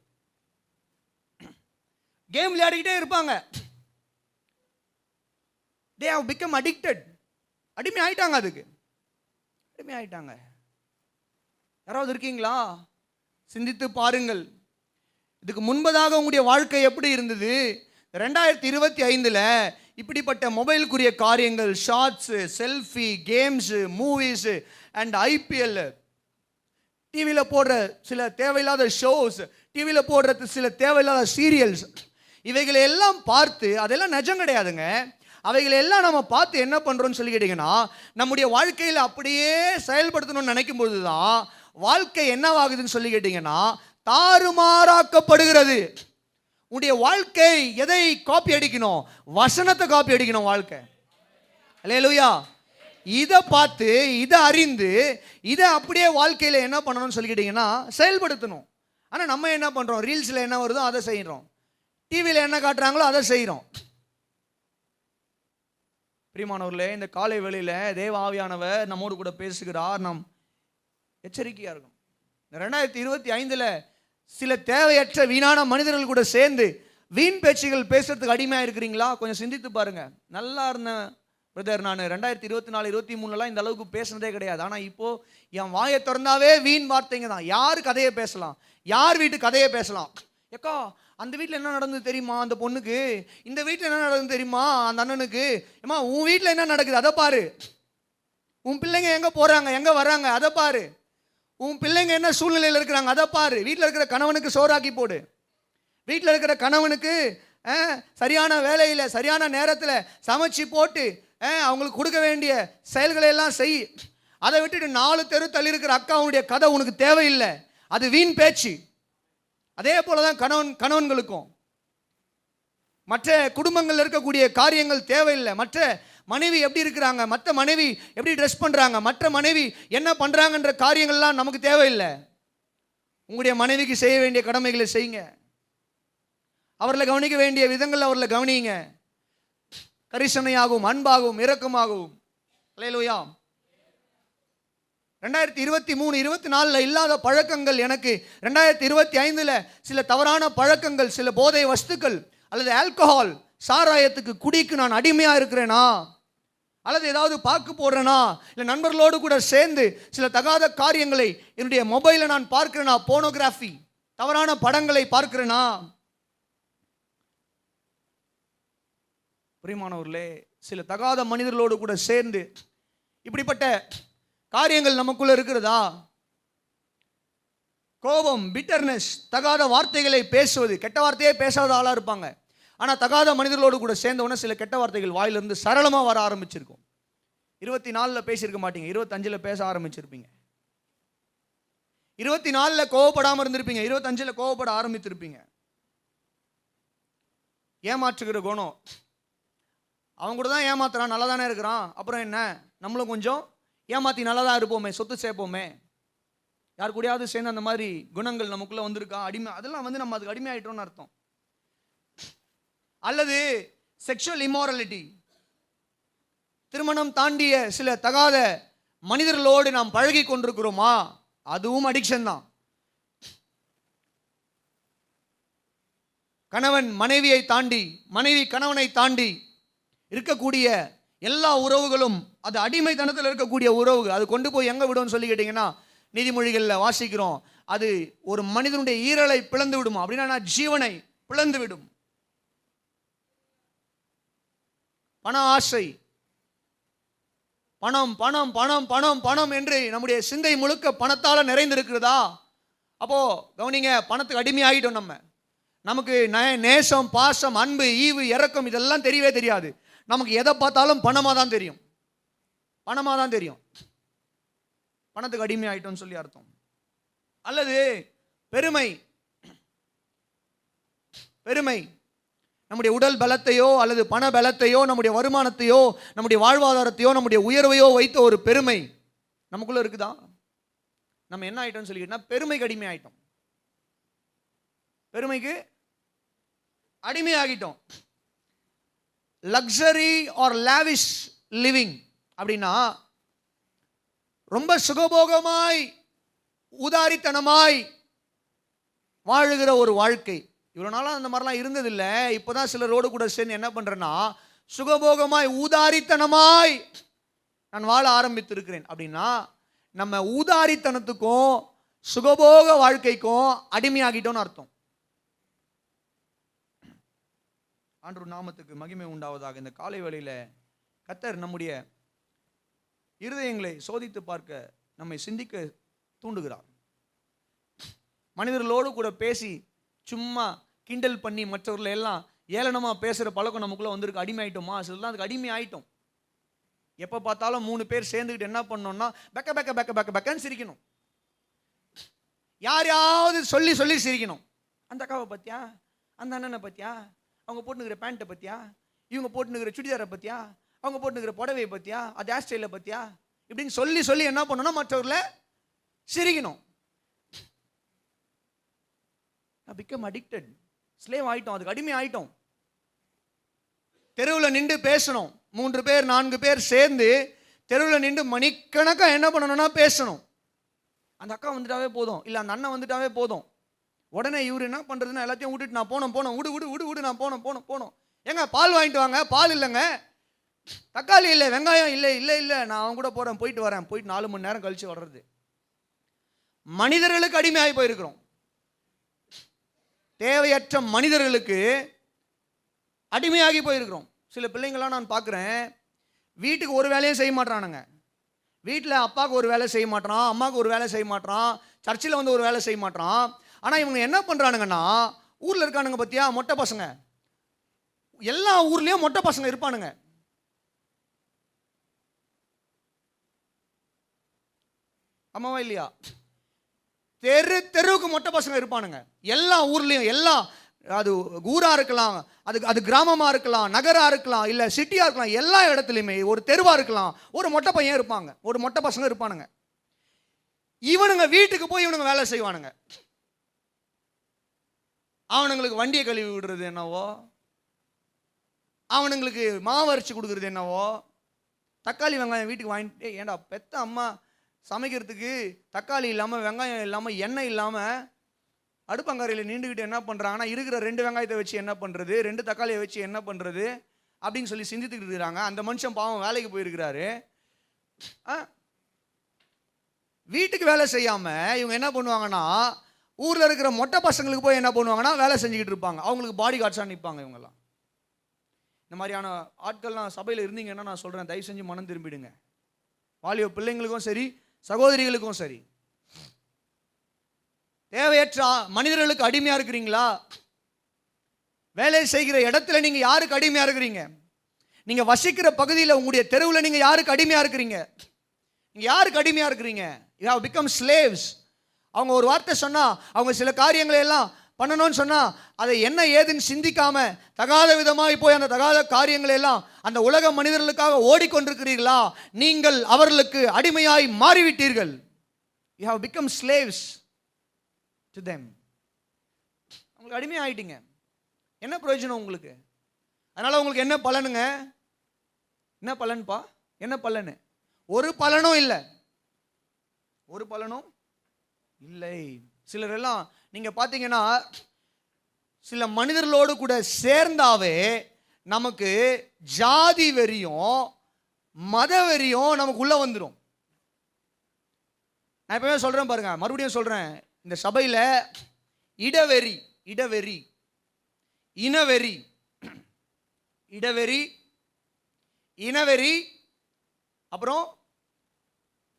கேம் விளையாடிக்கிட்டே இருப்பாங்க. they have become addicted. அடிமை ஆயிட்டாங்க, அதுக்கு அடிமை ஆயிட்டாங்க. யாராவது இருக்கீங்களா? சிந்தித்து பாருங்கள். இதுக்கு முன்பதாக உங்களுடைய வாழ்க்கை எப்படி இருந்தது? 2025 இப்படிப்பட்ட மொபைலுக்குரிய காரியங்கள், shorts, selfie, games, movies and IPL, டிவியில் போடுற சில தேவையில்லாத ஷோஸ், டிவியில் போடுற சில தேவையில்லாத சீரியல்ஸ், இவைகளை எல்லாம் பார்த்து, அதெல்லாம் நிஜம் கிடையாதுங்க. அவைகளை எல்லாம் நம்ம பார்த்து என்ன பண்ணுறோம்னு சொல்லி கேட்டிங்கன்னா, நம்முடைய வாழ்க்கையில் அப்படியே செயல்படுத்தணும்னு நினைக்கும் பொழுது தான் வாழ்க்கை என்னவாகுதுன்னு சொல்லி கேட்டிங்கன்னா தாறுமாறாக்கப்படுகிறது. உன்னுடைய வாழ்க்கை எதை காப்பி அடிக்கணும்? வசனத்தை காப்பி அடிக்கணும் வாழ்க்கை. அல்லேலூயா. இதை பார்த்து, இதை அறிந்து, இதை அப்படியே வாழ்க்கையில் என்ன பண்ணணும்னு சொல்லி கேட்டிங்கன்னா செயல்படுத்தணும். ஆனால் நம்ம என்ன பண்ணுறோம்? ரீல்ஸில் என்ன வருதோ அதை செய்கிறோம், டிவியில் என்ன காட்டுறாங்களோ அதை செய்கிறோம். பிரியமானவர்களே, இந்த காலை வேளையில் தேவ ஆவியானவர் நம்மோடு கூட பேசுகிறார். நாம் எச்சரிக்கையாக இருக்கும். இந்த 2025 சில தேவையற்ற வீணான மனிதர்கள் கூட சேர்ந்து வீண் பேச்சுகள் பேசுறதுக்கு அடிமையாக இருக்கிறீங்களா? கொஞ்சம் சிந்தித்து பாருங்க. நல்லா இருந்தேன் பிரதர், நான் 2024 23 இந்த அளவுக்கு பேசுனதே கிடையாது. ஆனால் இப்போ என் வாயை திறந்தாவே வீண் வார்த்தைங்க தான். யார் கதையை பேசலாம்? யார் வீட்டு கதையை பேசலாம்? ஏக்கா அந்த வீட்டில் என்ன நடந்தது தெரியுமா அந்த பொண்ணுக்கு? இந்த வீட்டில் என்ன நடந்தது தெரியுமா அந்த அண்ணனுக்கு? ஏமா உன் வீட்டில் என்ன நடக்குது அதை பாரு. உன் பிள்ளைங்க எங்கே போகிறாங்க, எங்கே வர்றாங்க அதை பாரு. உன் பிள்ளைங்க என்ன சூழ்நிலையில் இருக்கிறாங்க அதை பாரு. வீட்டில் இருக்கிற கணவனுக்கு சோறாக்கி போடு. வீட்டில் இருக்கிற கணவனுக்கு சரியான வேலையில் சரியான நேரத்தில் சமைச்சு போட்டு அவங்களுக்கு கொடுக்க வேண்டிய செயல்களை எல்லாம் செய். அதை விட்டுட்டு 4 தெரு தள்ளி இருக்கிற அக்காவுடைய கதை உனக்கு தேவையில்லை. அது வீண் பேச்சு. அதே போல தான் கணவன்களுக்கும் மற்ற குடும்பங்களில் இருக்கக்கூடிய காரியங்கள் தேவையில்லை. மற்ற மனைவி எப்படி இருக்கிறாங்க, மற்ற மனைவி எப்படி ட்ரெஸ் பண்ணுறாங்க, மற்ற மனைவி என்ன பண்ணுறாங்கன்ற காரியங்கள்லாம் நமக்கு தேவையில்லை. உங்களுடைய மனைவிக்கு செய்ய வேண்டிய கடமைகளை செய்யுங்க. அவர்களை கவனிக்க வேண்டிய விதங்கள் அவர்களை கவனிங்க. கரிசனையாகவும் அன்பாகவும் இரக்கமாகவும். அல்லேலூயா. 2023 24 இல்லாத பழக்கங்கள் எனக்கு 2025 சில தவறான பழக்கங்கள், சில போதை வஸ்துக்கள் அல்லது ஆல்கஹால், சாராயத்துக்கு, குடிக்கு நான் அடிமையா இருக்கிறேனா? அல்லது ஏதாவது பாக்கு போடுறேனா? இல்லை நண்பர்களோடு கூட சேர்ந்து சில தகாத காரியங்களை என்னுடைய மொபைலில் நான் பார்க்கிறேனா? போனோகிராஃபி, தவறான படங்களை பார்க்கிறேனா? பிரியமானவர்களே, சில தகாத மனிதர்களோடு கூட சேர்ந்து இப்படிப்பட்ட காரியங்கள் நமக்குள்ள இருக்கிறதா? கோபம், பிட்டர்னஸ், தகாத வார்த்தைகளை பேசுவது. கெட்ட வார்த்தையே பேசாத ஆளாக இருப்பாங்க. ஆனால் தகாத மனிதர்களோடு கூட சேர்ந்தவொன்னே சில கெட்ட வார்த்தைகள் வாயிலிருந்து சரளமாக வர ஆரம்பிச்சிருக்கும். 24 பேசியிருக்க மாட்டீங்க, 25 பேச ஆரம்பிச்சிருப்பீங்க. 24 கோவப்படாமல் இருந்திருப்பீங்க, 25 கோவப்பட ஆரம்பித்திருப்பீங்க. ஏமாற்றுகிற குணம். அவங்க கூட தான் ஏமாத்துறான், நல்லா தானே இருக்கிறான், அப்புறம் என்ன, நம்மளும் கொஞ்சம் ஏமாற்றி நல்லா தான் இருப்போமே, சொத்து சேர்ப்போமே. யார் கூடயாவது சேர்ந்து அந்த மாதிரி குணங்கள் நமக்குள்ளே வந்திருக்கா? அடிமை, அதெல்லாம் நம்ம அதுக்கு அடிமை ஆகிட்டோம்னு அர்த்தம். அல்லது செக்ஷுவல் இம்மாரலிட்டி, திருமணம் தாண்டிய சில தகாத மனிதர்களோடு நாம் பழகி கொண்டிருக்கிறோமா? அதுவும் அடிக்ஷன் தான். கணவன் மனைவியை தாண்டி, மனைவி கணவனை தாண்டி இருக்கக்கூடிய எல்லா உறவுகளும் அது அடிமைத்தனத்தில் இருக்கக்கூடிய உறவு. அது கொண்டு போய் எங்கே விடும்னு சொல்லி கேட்டிங்கன்னா, நீதிமொழிகளில் வாசிக்கிறோம், அது ஒரு மனிதனுடைய ஈரலை பிளந்து விடும். அப்படின்னா ஜீவனை பிளந்து விடும். பண ஆசை, பணம் பணம் பணம் பணம் பணம் என்று நம்முடைய சிந்தை முழுக்க பணத்தால் நிறைந்திருக்கிறதா? அப்போ கவனிங்க, பணத்துக்கு அடிமையாகிட்டோம். நமக்கு நேசம், பாசம், அன்பு, ஈவு, இரக்கம் இதெல்லாம் தெரியவே தெரியாது. நமக்கு எதை பார்த்தாலும் பணமாக தான் தெரியும், பணமாக தான் தெரியும். பணத்துக்கு அடிமையாயிட்டோம்னு சொல்லி அர்த்தம். அல்லது பெருமை, பெருமை நம்முடைய உடல் பலத்தையோ அல்லது பண பலத்தையோ நம்முடைய வருமானத்தையோ நம்முடைய வாழ்வாதாரத்தையோ நம்முடைய உயர்வையோ வைத்த ஒரு பெருமை நமக்குள்ள இருக்குதா? நம்ம என்ன ஆயிட்டோம்னு சொல்லிக்கிட்டா பெருமைக்கு அடிமை ஆயிட்டோம், பெருமைக்கு அடிமையாகிட்டோம். லக்ஸரி ஆர் லாவிஷ் லிவிங் அப்படின்னா ரொம்ப சுகபோகமாய் உதாரித்தனமாய் வாழுகிற ஒரு வாழ்க்கை. இவ்வளோ நாளாக அந்த மாதிரிலாம் இருந்ததில்லை. இப்போதான் சிலரோடு கூட சேர்ந்து என்ன பண்ணுறேன்னா, சுகபோகமாய் ஊதாரித்தனமாய் நான் வாழ ஆரம்பித்திருக்கிறேன். அப்படின்னா நம்ம ஊதாரித்தனத்துக்கும் சுகபோக வாழ்க்கைக்கும் அடிமையாகிட்டோன்னு அர்த்தம். ஆண்டவர் நாமத்துக்கு மகிமை உண்டாவதாக. இந்த காலை வேளையில் கர்த்தர் நம்முடைய இருதயங்களை சோதித்து பார்க்க, நம்மை சிந்திக்க தூண்டுகிறார். மனிதர்களோடு கூட பேசி சும்மா கிண்டல் பண்ணி மற்றவர்களை எல்லாம் ஏளனமாக பேசுகிற பழக்கம் நமக்குள்ளே வந்திருக்கு. அடிமை ஆகிட்டோமா? சிலர்லாம் அதுக்கு அடிமை ஆகிட்டோம். எப்போ பார்த்தாலும் 3 பேர் சேர்ந்துக்கிட்டு என்ன பண்ணோம்னா பெக்க பெக்க பெக்க பெக்க பெக்கன்னு சிரிக்கணும். யாரையாவது சொல்லி சொல்லி சிரிக்கணும். அந்த அக்காவை பற்றியா, அந்த அண்ணனை பற்றியா, அவங்க போட்டுனுக்கிற பேண்ட்டை பற்றியா, இவங்க போட்டுனுக்கிற சுடிதாரை பற்றியா, அவங்க போட்டுனுக்கிற புடவையை பற்றியா, அது ஹேர் ஸ்டைலை பற்றியா, இப்படின்னு சொல்லி சொல்லி என்ன பண்ணணும்னா மற்றவர்களை சிரிக்கணும். பிகம் அடிக்டட், ஸ்லேவ் ஆயிட்டோம், அதுக்கு அடிமை ஆயிட்டோம். தெருவில் நின்று பேசணும். 3 பேர் 4 பேர் சேர்ந்து தெருவில் நின்று மணிக்கணக்காக என்ன பண்ணணும்னா பேசணும். அந்த அக்கா வந்துட்டாவே போதும், இல்லை அந்த அண்ணன் வந்துட்டாவே போதும். உடனே இவர் என்ன பண்ணுறதுன்னா எல்லாத்தையும் விட்டுட்டு நான் போனோம் விடு விடு விடு விடு நான் போனோம். ஏங்க பால் வாங்கிட்டு வாங்க, பால் இல்லைங்க, தக்காளி இல்லை, வெங்காயம் இல்லை, இல்லை இல்லை நான் அவங்க கூட போகிறேன், போயிட்டு வரேன், போயிட்டு 4 மணி நேரம் கழித்து வர்றது. மனிதர்களுக்கு அடிமையாகி போயிருக்கிறோம். தேவையற்ற மனிதர்களுக்கு அடிமையாகி போயிருக்கிறோம். சில பிள்ளைங்களாம் நான் பார்க்குறேன், வீட்டுக்கு ஒரு வேலையும் செய்ய மாட்டானுங்க. வீட்டில் அப்பாவுக்கு ஒரு வேலை செய்ய மாட்டான், அம்மாவுக்கு ஒரு வேலை செய்ய மாட்டான், சர்ச்சில் வந்து ஒரு வேலை செய்ய மாட்டான். ஆனால் இவங்க என்ன பண்ணுறானுங்கன்னா, ஊரில் இருக்கானுங்க பார்த்தியா மொட்டை பசங்க, எல்லா ஊர்லேயும் மொட்டை பசங்க இருப்பானுங்க. ஆமாவா இல்லையா? தெருவுக்கு மொட்டை பசங்க இருப்பானுங்க எல்லா ஊர்லேயும். எல்லாம் அது ஊராக இருக்கலாம், அது கிராமமாக இருக்கலாம், நகராக இருக்கலாம், இல்லை சிட்டியாக இருக்கலாம், எல்லா இடத்துலையுமே ஒரு தெருவாக இருக்கலாம், ஒரு மொட்டை பையன் இருப்பாங்க, ஒரு மொட்டை பசங்க இருப்பானுங்க. இவனுங்க வீட்டுக்கு போய் இவனுங்க வேலை செய்வானுங்க. அவனுங்களுக்கு வண்டியை கழுவி விடுறது என்னவோ, அவனுங்களுக்கு மாவு அரைச்சி கொடுக்குறது என்னவோ, தக்காளி வெங்காயம் வீட்டுக்கு வாங்கிட்டு, ஏண்டா பெத்த அம்மா சமைக்கிறதுக்கு தக்காளி இல்லாமல் வெங்காயம் இல்லாமல் எண்ணெய் இல்லாமல் அடுப்பங்கரையில் நின்றுக்கிட்டு என்ன பண்ணுறாங்கன்னா, இருக்கிற 2 வெங்காயத்தை வச்சு என்ன பண்ணுறது, 2 தக்காளியை வச்சு என்ன பண்ணுறது அப்படின்னு சொல்லி சிந்தித்துக்கிட்டு இருக்கிறாங்க. அந்த மனுஷன் பாவம் வேலைக்கு போயிருக்கிறாரு. வீட்டுக்கு வேலை செய்யாமல் இவங்க என்ன பண்ணுவாங்கன்னா, ஊரில் இருக்கிற மொட்டை பசங்களுக்கு போய் என்ன பண்ணுவாங்கன்னா வேலை செஞ்சுக்கிட்டு இருப்பாங்க. அவங்களுக்கு பாடி கார்ட்ஸாக நிற்பாங்க இவங்கெல்லாம். இந்த மாதிரியான ஆட்கள்லாம் சபையில் இருந்தீங்கன்னா நான் சொல்கிறேன், தயவு செஞ்சு மனம் திரும்பிடுங்க. வாலிப பிள்ளைங்களுக்கும் சரி, சகோதரிகளுக்கும் சரி. தேவையற்ற மனிதர்களுக்கு அடிமையா இருக்கிறீங்களா? வேலை செய்கிற இடத்துல நீங்க யாருக்கு அடிமையா இருக்கிறீங்க? நீங்க வசிக்கிற பகுதியில் உங்களுடைய தெருவில் நீங்க யாருக்கு அடிமையா இருக்கிறீங்க? நீங்க யாருக்கு அடிமையா இருக்கிறீங்க? You have become slaves. அவங்க ஒரு வார்த்தை சொன்னா, அவங்க சில காரியங்களை எல்லாம் பண்ணணும்னு சொன்னா, அதை என்ன ஏதுன்னு சிந்திக்காம தகாத விதமாய் போய் அந்த தகாத காரியங்களை எல்லாம் அந்த உலக மனிதர்களுக்காக ஓடிக்கொண்டிருக்கிறீர்களா? நீங்கள் அவர்களுக்கு அடிமையாய் மாறிவிட்டீர்கள். You have become slaves to them. உங்களுக்கு அடிமை ஆயிட்டீங்க. என்ன பிரயோஜனம் உங்களுக்கு? அதனால உங்களுக்கு என்ன பலனுங்க? என்ன பலன்பா? என்ன பலனு? ஒரு பலனும் இல்லை, ஒரு பலனும் இல்லை. சிலர் எல்லாம் நீங்க பாத்தீங்கன்னா, சில மனிதர்களோடு கூட சேர்ந்தாவே நமக்கு ஜாதி வெறியும் மத வெறியும் நமக்கு உள்ள வந்துடும். நான் எப்பவுமே சொல்றேன் பாருங்க, மறுபடியும் சொல்றேன், இந்த சபையில இடவெறி இடவெறி இனவெறி இடவெறி இனவெறி அப்புறம்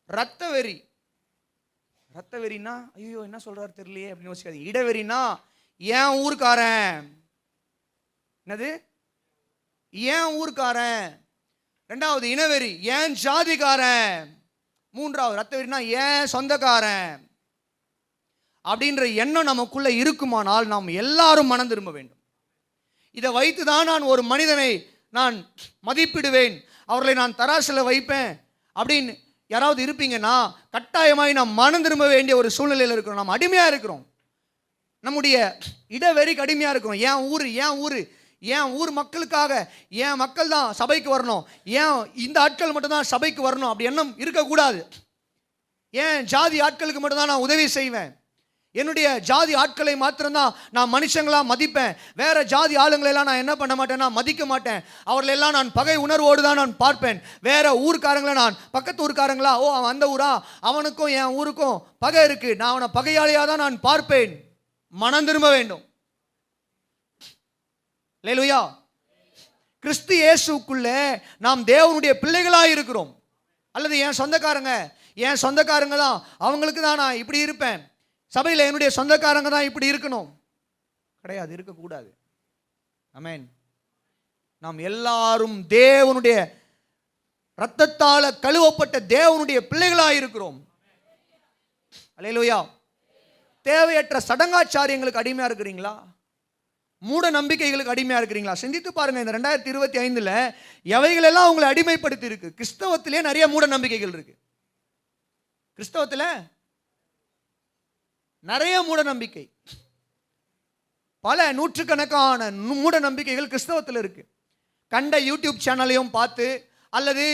ரத்த வெறி. ரத்த வெறினா ஐயோ என்ன சொல்றாரு தெரியலையே அப்படின்னு யோசிக்காதீங்க. இடவெறினா ஏன் ஊர்க்காரன், என்னது ஏன் ஊர்க்காரன். ரெண்டாவது இனவெறி ஏன் ஜாதிக்காரன். மூன்றாவது ரத்த வெறினா ஏன் சொந்தக்காரன். அப்படின்ற எண்ணம் நமக்குள்ள இருக்குமானால் நாம் எல்லாரும் மனம் திரும்ப வேண்டும். இதை வைத்துதான் நான் ஒரு மனிதனை நான் மதிப்பிடுவேன், அவர்களை நான் தராசில் வைப்பேன் அப்படின்னு யாராவது இருப்பீங்கன்னா கட்டாயமாய் நாம் மனம் திரும்ப வேண்டிய ஒரு சூழ்நிலையில் இருக்கிறோம். நாம் அடிமையா இருக்கிறோம், நம்முடைய இடவெறிக்கு அடிமையா இருக்கிறோம். ஏன் ஊர் ஏன் ஊர் ஏன் ஊர் மக்களுக்காக ஏன் மக்கள் தான் சபைக்கு வரணும், ஏன் இந்த ஆட்கள் மட்டும்தான் சபைக்கு வரணும் அப்படி எண்ணம் இருக்கக்கூடாது. ஏன் ஜாதி ஆட்களுக்கு மட்டும்தான் நான் உதவி செய்வேன், என்னுடைய ஜாதி ஆட்களை மாத்திரம்தான் நான் மனுஷங்களா மதிப்பேன், வேற ஜாதி ஆளுங்களெல்லாம் நான் என்ன பண்ண மாட்டேன்னா மதிக்க மாட்டேன், அவர்களெல்லாம் நான் பகை உணர்வோடு தான் நான் பார்ப்பேன். வேற ஊர்க்காரங்களை நான் பக்கத்து ஊர்க்காரங்களா, ஓ அவன் அந்த ஊரா, அவனுக்கும் என் ஊருக்கும் பகை இருக்கு, நான் அவனை பகையாளியாக தான் நான் பார்ப்பேன். மனம் திரும்ப வேண்டும். அல்லேலூயா. கிறிஸ்து இயேசுக்குள்ளே நாம் தேவனுடைய பிள்ளைகளாக இருக்கிறோம். அல்லது என் சொந்தக்காரங்க தான், அவங்களுக்கு தான் நான் இப்படி இருப்பேன், சபையில் என்னுடைய சொந்தக்காரங்க தான் இப்படி இருக்கணும், கிடையாது, இருக்கக்கூடாது. ஆமென். நாம் எல்லாரும் தேவனுடைய இரத்தத்தால் கழுவப்பட்ட தேவனுடைய பிள்ளைகளாக இருக்கிறோம். அல்லேலூயா. தேவையற்ற சடங்காச்சாரியங்களுக்கு அடிமையா இருக்கிறீங்களா, மூட நம்பிக்கைகளுக்கு அடிமையா இருக்கிறீங்களா? சிந்தித்து பாருங்க. இந்த 2025 எவைகளெல்லாம் உங்களை அடிமைப்படுத்தி இருக்கு. கிறிஸ்தவத்திலே நிறைய மூட நம்பிக்கைகள் இருக்கு. கிறிஸ்தவத்தில் நிறைய மூட நம்பிக்கை, பல நூற்றுக்கணக்கான மூட நம்பிக்கைகள் கிறிஸ்தவத்தில் இருக்கு. கண்ட யூடியூப் சேனலையும் பார்த்து அல்லது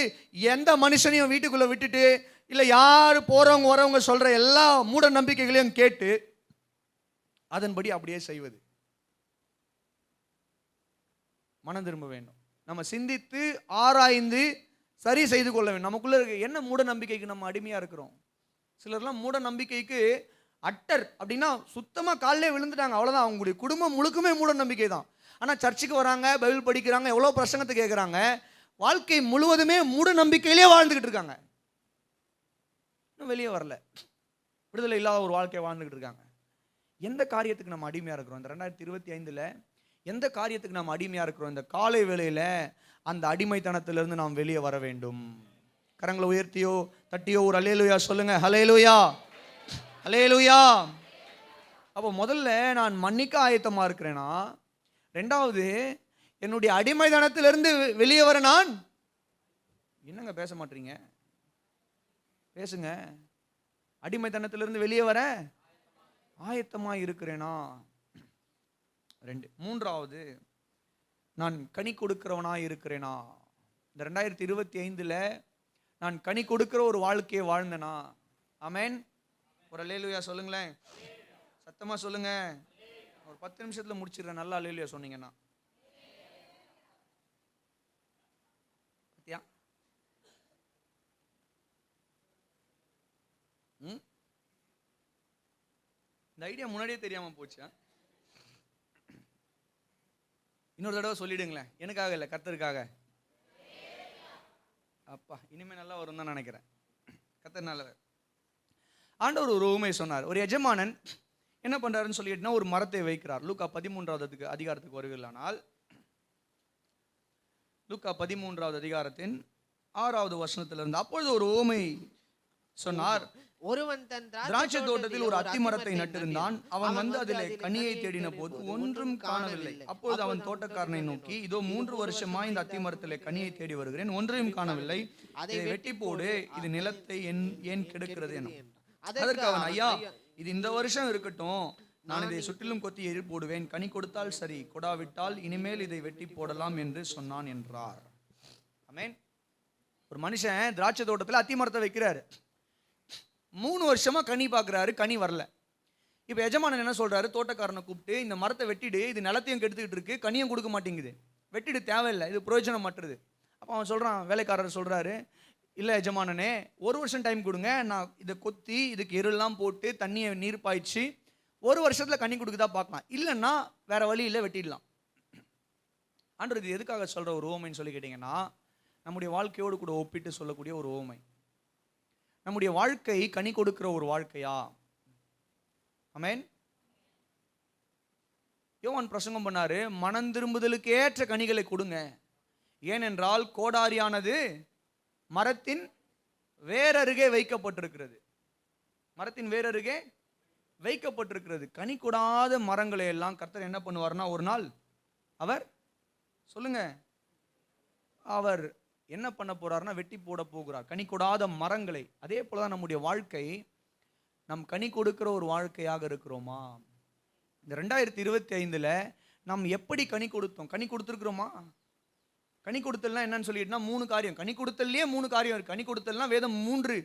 எந்த மனுஷனையும் வீட்டுக்குள்ள விட்டுட்டு இல்லை யார் போறவங்க வரவங்க சொல்ற எல்லா மூட நம்பிக்கைகளையும் கேட்டு அதன்படி அப்படியே செய்வது. மனம் திரும்ப வேண்டும். நம்ம சிந்தித்து ஆராய்ந்து சரி செய்து கொள்ள வேண்டும். நமக்குள்ள இருக்க என்ன மூட நம்பிக்கைக்கு நம்ம அடிமையா இருக்கிறோம். சிலர்லாம் மூட நம்பிக்கைக்கு அட்டர் அப்படின்னா சுத்தமாக காலிலே விழுந்துட்டாங்க, அவ்வளோதான். அவங்களுடைய குடும்பம் முழுக்குமே மூட நம்பிக்கை தான். ஆனால் சர்ச்சுக்கு வராங்க, பைபிள் படிக்கிறாங்க, எவ்வளோ பிரசங்கத்தை கேட்குறாங்க, வாழ்க்கை முழுவதுமே மூட நம்பிக்கையிலே வாழ்ந்துக்கிட்டு இருக்காங்க. இன்னும் வெளியே வரல, விடுதலை இல்லாத ஒரு வாழ்க்கையை வாழ்ந்துக்கிட்டு இருக்காங்க. எந்த காரியத்துக்கு நம்ம அடிமையாக இருக்கிறோம்? இந்த 2025 எந்த காரியத்துக்கு நம்ம அடிமையாக இருக்கிறோம்? இந்த காலை வேளையில் அந்த அடிமைத்தனத்திலிருந்து நாம் வெளியே வர வேண்டும். கரங்களை உயர்த்தியோ தட்டியோ ஒரு அல்லேலூயா சொல்லுங்க. ஹல்லேலூயா, ஹல்லேலூயா. அப்போ முதல்ல நான் மன்னிக்க ஆயத்தமாக இருக்கிறேனா, ரெண்டாவது என்னுடைய அடிமைத்தனத்திலிருந்து வெளியே வர நான் என்னங்க பேச மாட்டீங்க, பேசுங்க. அடிமைத்தனத்திலிருந்து வெளியே வர ஆயத்தமாக இருக்கிறேனா? மூன்றாவது நான் கனி கொடுக்கிறவனாக இருக்கிறேனா? இந்த 2025 நான் கனி கொடுக்கிற ஒரு வாழ்க்கையை வாழ்ந்தனா? ஆமென். ஒரு அல்லேலூயா சொல்லுங்களேன், சத்தமா சொல்லுங்க. ஒரு 10 நிமிஷத்துல முடிச்சிடுறேன். நல்லா அல்லேலூயா சொன்னீங்கன்னா. பத்தியா? இந்த ஐடியா முன்னாடியே தெரியாம போச்சு. இன்னொரு தடவை சொல்லிடுங்களேன். எனக்காக இல்லை, கர்த்தருக்காக. அப்பா இனிமே நல்லா வரும் தான் நினைக்கிறேன். கர்த்தர் நல்லவர். ஆண்டவர் ஒரு உவமை சொன்னார். ஒரு எஜமானன் என்ன பண்றாருன்னு சொல்லிட்டுனா ஒரு மரத்தை வைக்கிறார். லூக்கா 13வது அதிகாரத்துக்கு வருவீர்களானால், லூக்கா 13வது அதிகாரத்தின் 6வது வசனத்திலிருந்து, அப்பொழுது ஒரு உவமை சொன்னார். ஒருவன் தன் திராட்சை தோட்டத்தில் ஒரு அத்தி மரத்தை நட்டிருந்தான். அவன் வந்து அதிலே கனியை தேடின போது ஒன்றும் காணவில்லை. அப்பொழுது அவன் தோட்டக்காரனை நோக்கி, இதோ 3 வருஷமா இந்த அத்தி மரத்திலே கனியை தேடி வருகிறேன், ஒன்றையும் காணவில்லை, அதை வெட்டி போடு, இது நிலத்தை ஏன் கெடுக்கிறது என. அதற்கு அவன், ஐயா, இது இந்த வருஷம் இருக்கட்டும், நான் இதை சுற்றிலும் கொத்தி எரி போடுவேன், கனி கொடுத்தால் சரி, கொடாவிட்டால் இனிமேல் இதை வெட்டி போடலாம் என்று சொன்னான் என்றார். ஆமென். ஒரு மனுஷன் திராட்சை தோட்டத்தில் அத்தி மரத்தை வைக்கிறாரு. 3 வருஷமா கனி பார்க்குறாரு, கனி வரல. இப்போ எஜமானன் என்ன சொல்றாரு, தோட்டக்காரனை கூப்பிட்டு, இந்த மரத்தை வெட்டிடு, இது நிலத்தையும் கெடுத்துக்கிட்டு இருக்கு, கனியும் கொடுக்க மாட்டேங்குது, வெட்டிடு, தேவையில்லை, இது பிரயோஜனமற்றது. அப்போ அவன் சொல்றான், வேலைக்காரர் சொல்றாரு, இல்லை எஜமானனே, 1 வருஷம் டைம் கொடுங்க, நான் இதை கொத்தி இதுக்கு எருலாம் போட்டு தண்ணியை நீர் பாய்ச்சி 1 வருஷத்துல கனி கொடுக்குதா பார்க்கலாம், இல்லைன்னா வேற வழி இல்லை, வெட்டிடலாம். ஆண்டவர் இது எதுக்காக சொல்ற ஒரு ஓமைன்னு சொல்லி கேட்டிங்கன்னா, நம்முடைய வாழ்க்கையோடு கூட ஒப்பிட்டு சொல்லக்கூடிய ஒரு ஓமை. நம்முடைய வாழ்க்கை கனி கொடுக்கிற ஒரு வாழ்க்கையா? ஆமென். யோவான் பிரசங்கம் பண்ணாரு, மனம் திரும்புதலுக்கு ஏற்ற கனிகளை கொடுங்க, ஏனென்றால் கோடாரியானது மரத்தின் வேரருகே வைக்கப்பட்டிருக்கிறது. மரத்தின் வேரருகே வைக்கப்பட்டிருக்கிறது. கனி கொடாத மரங்களை எல்லாம் கர்த்தர் என்ன பண்ணுவார்னா, ஒரு நாள் அவர் சொல்லுங்க, அவர் என்ன பண்ண போறாருன்னா வெட்டி போட போகிறார் கனி கொடாத மரங்களை. அதே போலதான் நம்முடைய வாழ்க்கை, நம் கனி கொடுக்கிற ஒரு வாழ்க்கையாக இருக்கிறோமா? இந்த 2025ல நாம் எப்படி கனி கொடுத்தோம்? கனி கொடுத்துருக்கிறோமா? கனி கொடுத்தல்னா என்னன்னு சொல்லிட்டுனா 3 காரியம். கனி கொடுத்தல்லையே 3 காரியம் இருக்கு. கனி கொடுத்தல்னா வேதம் 3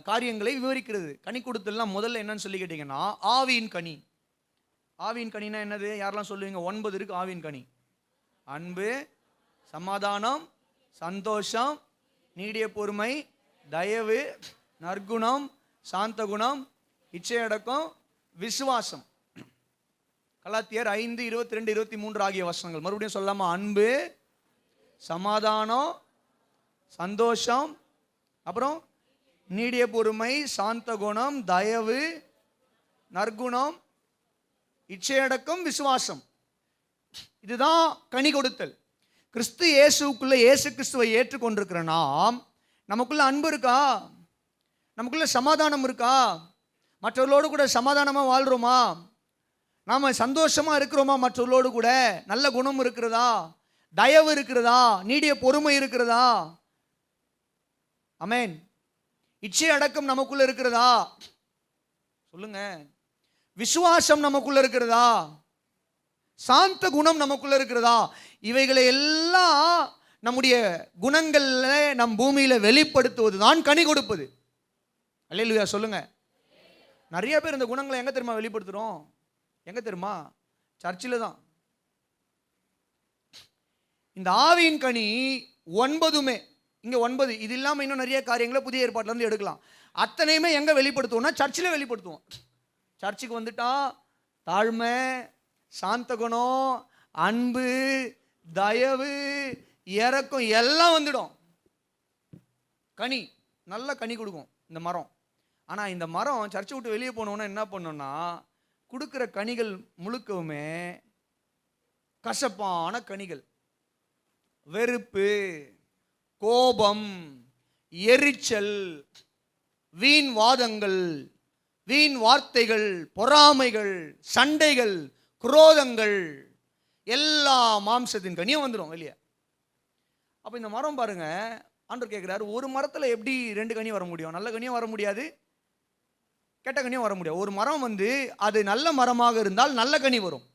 காரியங்களை விவரிக்கிறது. கனி கொடுத்தல்னா முதல்ல என்னன்னு சொல்லி கேட்டீங்கன்னா, ஆவியின் கனி. ஆவியின் கனினா என்னது? யாரெல்லாம் சொல்லுவீங்க? 9 இருக்கு ஆவியின் கனி. அன்பு, சமாதானம், சந்தோஷம், நீடிய பொறுமை, தயவு, நற்குணம், சாந்த குணம், இச்சையடக்கம், விசுவாசம். கலாத்தியர் 5:22-23 ஆகிய வசனங்கள். மறுபடியும் சொல்லாமா? அன்பு, சமாதானம், சந்தோஷம், அப்புறம் நீடிய பொறுமை, சாந்த குணம், தயவு, நற்குணம், இச்சையடக்கம், விசுவாசம். இதுதான் கனி கொடுத்தல். கிறிஸ்து இயேசுக்குள்ள இயேசு கிறிஸ்துவை ஏற்றுக்கொண்டிருக்கிற நாம், நமக்குள்ள அன்பு இருக்கா? நமக்குள்ள சமாதானம் இருக்கா? மற்றவர்களோடு கூட சமாதானமா வாழ்றோமா? நாம சந்தோஷமா இருக்கிறோமா? மற்றவர்களோடு கூட நல்ல குணம் இருக்கிறதா? தயவு இருக்கிறதா? நீடிய பொறுமை இருக்கிறதா? ஆமென். இச்சை அடக்கம் நமக்குள்ள இருக்கிறதா? சொல்லுங்க. விசுவாசம் நமக்குள்ள இருக்கிறதா? சாந்த குணம் நமக்குள்ள இருக்கிறதா? இவைகளை எல்லாம் நம்முடைய குணங்கள்ல நம் பூமியில வெளிப்படுத்துவது தான் கனி கொடுப்பது. அல்லேலூயா சொல்லுங்க. நிறைய பேர் இந்த குணங்களை எங்க தெரியுமா வெளிப்படுத்துறோம்? எங்க தெரியுமா? சர்ச்சில் தான். இந்த ஆவியின் கனி 9மே இங்க 9, இது இல்லாம இன்னும் நிறைய காரியங்களை புதிய ஏற்பாட்டுல இருந்து எடுக்கலாம். அத்தனையுமே எங்க வெளிப்படுத்துவோம்னா சர்ச்சில் வெளிப்படுத்துவோம். சர்ச்சுக்கு வந்துட்டா தாழ்மை, சாந்த குணம், அன்பு, தயவு, இரக்கம் எல்லாம் வந்துடும். கனி, நல்ல கனி கொடுக்கும் இந்த மரம். ஆனா இந்த மரம் சர்ச்சை விட்டு வெளியே போனோம்னா என்ன பண்ணோம்னா, கொடுக்கிற கனிகள் முழுக்கவுமே கசப்பான கனிகள். வெறுப்பு, கோபம், எரிச்சல், வீண் வாதங்கள், வீண் வார்த்தைகள், பொறாமைகள், சண்டைகள், குரோதங்கள், எல்லா மாம்சத்தின் கனியும் வந்துடும் வெளியே. அப்ப இந்த மரம் பாருங்க, ஆண்டவர் கேட்கிறாரு, ஒரு மரத்துல எப்படி 2 கனி வர முடியும்? நல்ல கனியும் வர முடியாது, கெட்ட கனியும் வர முடியாது. ஒரு மரம் அது நல்ல மரமாக இருந்தால் நல்ல கனி வரும்,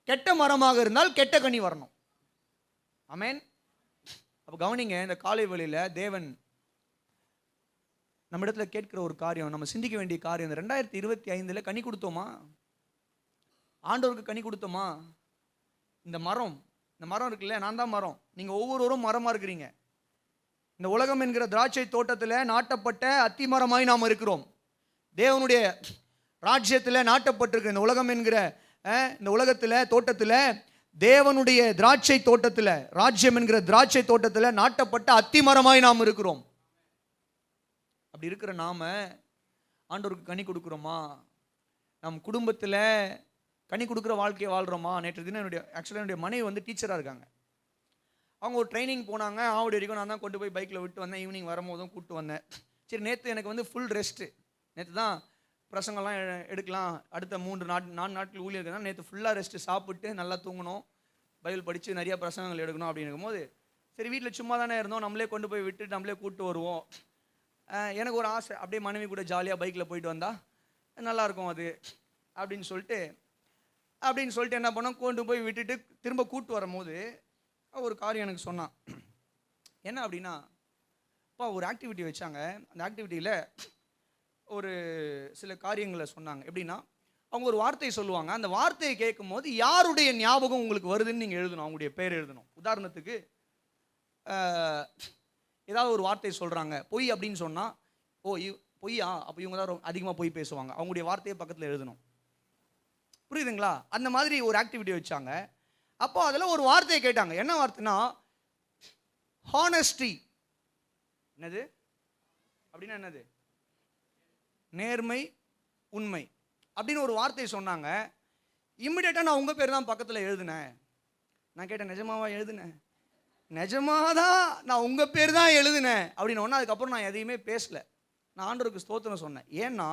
கெட்ட மரமாக இருந்தால் கெட்ட கனி வரணும். ஆமென். அப்ப கவனிங்க, இந்த காலை வேளையில தேவன் நம்ம இடத்துல கேட்கிற ஒரு காரியம், நம்ம சிந்திக்க வேண்டிய காரியம், இந்த 2025ல கனி கொடுத்தோமா? ஆண்டவருக்கு கனி கொடுத்தோமா? இந்த மரம் இருக்குல்ல, நான் தான் மரம், நீங்க ஒவ்வொருவரும் மரமா இருக்கிறீங்க. இந்த உலகம் என்கிற திராட்சை தோட்டத்தில் நாட்டப்பட்ட அத்தி மரமாய் நாம் இருக்கிறோம். தேவனுடைய ராஜ்யத்தில் நாட்டப்பட்டிருக்கிற இந்த உலகம் என்கிற இந்த உலகத்தில் தோட்டத்தில், தேவனுடைய திராட்சை தோட்டத்தில், ராஜ்யம் என்கிற திராட்சை தோட்டத்தில் நாட்டப்பட்ட அத்தி மரமாய் நாம் இருக்கிறோம். அப்படி இருக்கிற நாம ஆண்டவருக்கு கனி கொடுக்குறோமா? நம் குடும்பத்தில் கனி கொடுக்குற வாழ்க்கையை வாழ்கிறோமா? நேற்று தினம் என்னுடைய மனைவி டீச்சராக இருக்காங்க. அவங்க ஒரு ட்ரைனிங் போனாங்க. ஆவடி வரைக்கும் நான் தான் கொண்டு போய் பைக்கில் விட்டு வந்தேன். ஈவினிங் வரும்போதும் கூப்பிட்டு வந்தேன். சரி, நேற்று எனக்கு ஃபுல் ரெஸ்ட்டு. நேற்று தான் பிரசங்கம்லாம் எடுக்கலாம், அடுத்த 4 நாட்கள் ஊழியம் இருக்குன்னா நேற்று ஃபுல்லாக ரெஸ்ட்டு, சாப்பிட்டு நல்லா தூங்கணும், பைபிள் படித்து நிறைய பிரசங்கங்கள் எடுக்கணும் அப்படின்னு இருக்கும்போது, சரி வீட்டில் சும்மா தானே இருந்தோம், நம்மளே கொண்டு போய் விட்டு நம்மளே கூப்பிட்டு வருவோம். எனக்கு ஒரு ஆசை, அப்படியே மனைவி கூட ஜாலியாக பைக்கில் போயிட்டு வந்தால் நல்லாயிருக்கும் அது அப்படின்னு சொல்லிட்டு என்ன பண்ணோம், கொண்டு போய் விட்டுட்டு திரும்ப கூப்பிட்டு வரும்போது ஒரு காரியம் எனக்கு சொன்னான். என்ன அப்படின்னா, அப்பா ஒரு ஆக்டிவிட்டி வச்சாங்க. அந்த ஆக்டிவிட்டியில் ஒரு சில காரியங்களை சொன்னாங்க. எப்படின்னா, அவங்க ஒரு வார்த்தையை சொல்லுவாங்க. அந்த வார்த்தையை கேட்கும் போது யாருடைய ஞாபகம் உங்களுக்கு வருதுன்னு நீங்கள் எழுதணும். அவங்களுடைய பேர் எழுதணும். உதாரணத்துக்கு ஏதாவது ஒரு வார்த்தை சொல்கிறாங்க, பொய் அப்படின்னு சொன்னால், ஓ பொய்யா, அப்போ இவங்க தான் அதிகமாக பொய் பேசுவாங்க. அவங்களுடைய வார்த்தையை பக்கத்தில் எழுதணும். புரியுதுங்களா? அந்த மாதிரி ஒரு ஆக்டிவிட்டி வச்சாங்க. அப்போ அதில் ஒரு வார்த்தையை கேட்டாங்க. என்ன வார்த்தைனா, ஹானஸ்டி. என்னது அப்படின்னா என்னது? நேர்மை, உண்மை அப்படின்னு ஒரு வார்த்தையை சொன்னாங்க. இம்மிடியேட்டாக நான் உங்கள் பேர் தான் பக்கத்தில் எழுதினேன். நான் கேட்டேன், நிஜமாவா எழுதினேன்? நிஜமாக தான் நான் உங்கள் பேர் தான் எழுதினேன் அப்படின்னு ஒன்று. அதுக்கப்புறம் நான் எதையுமே பேசலை. நான் ஆண்டவருக்கு ஸ்தோத்திரம் சொன்னேன். ஏன்னா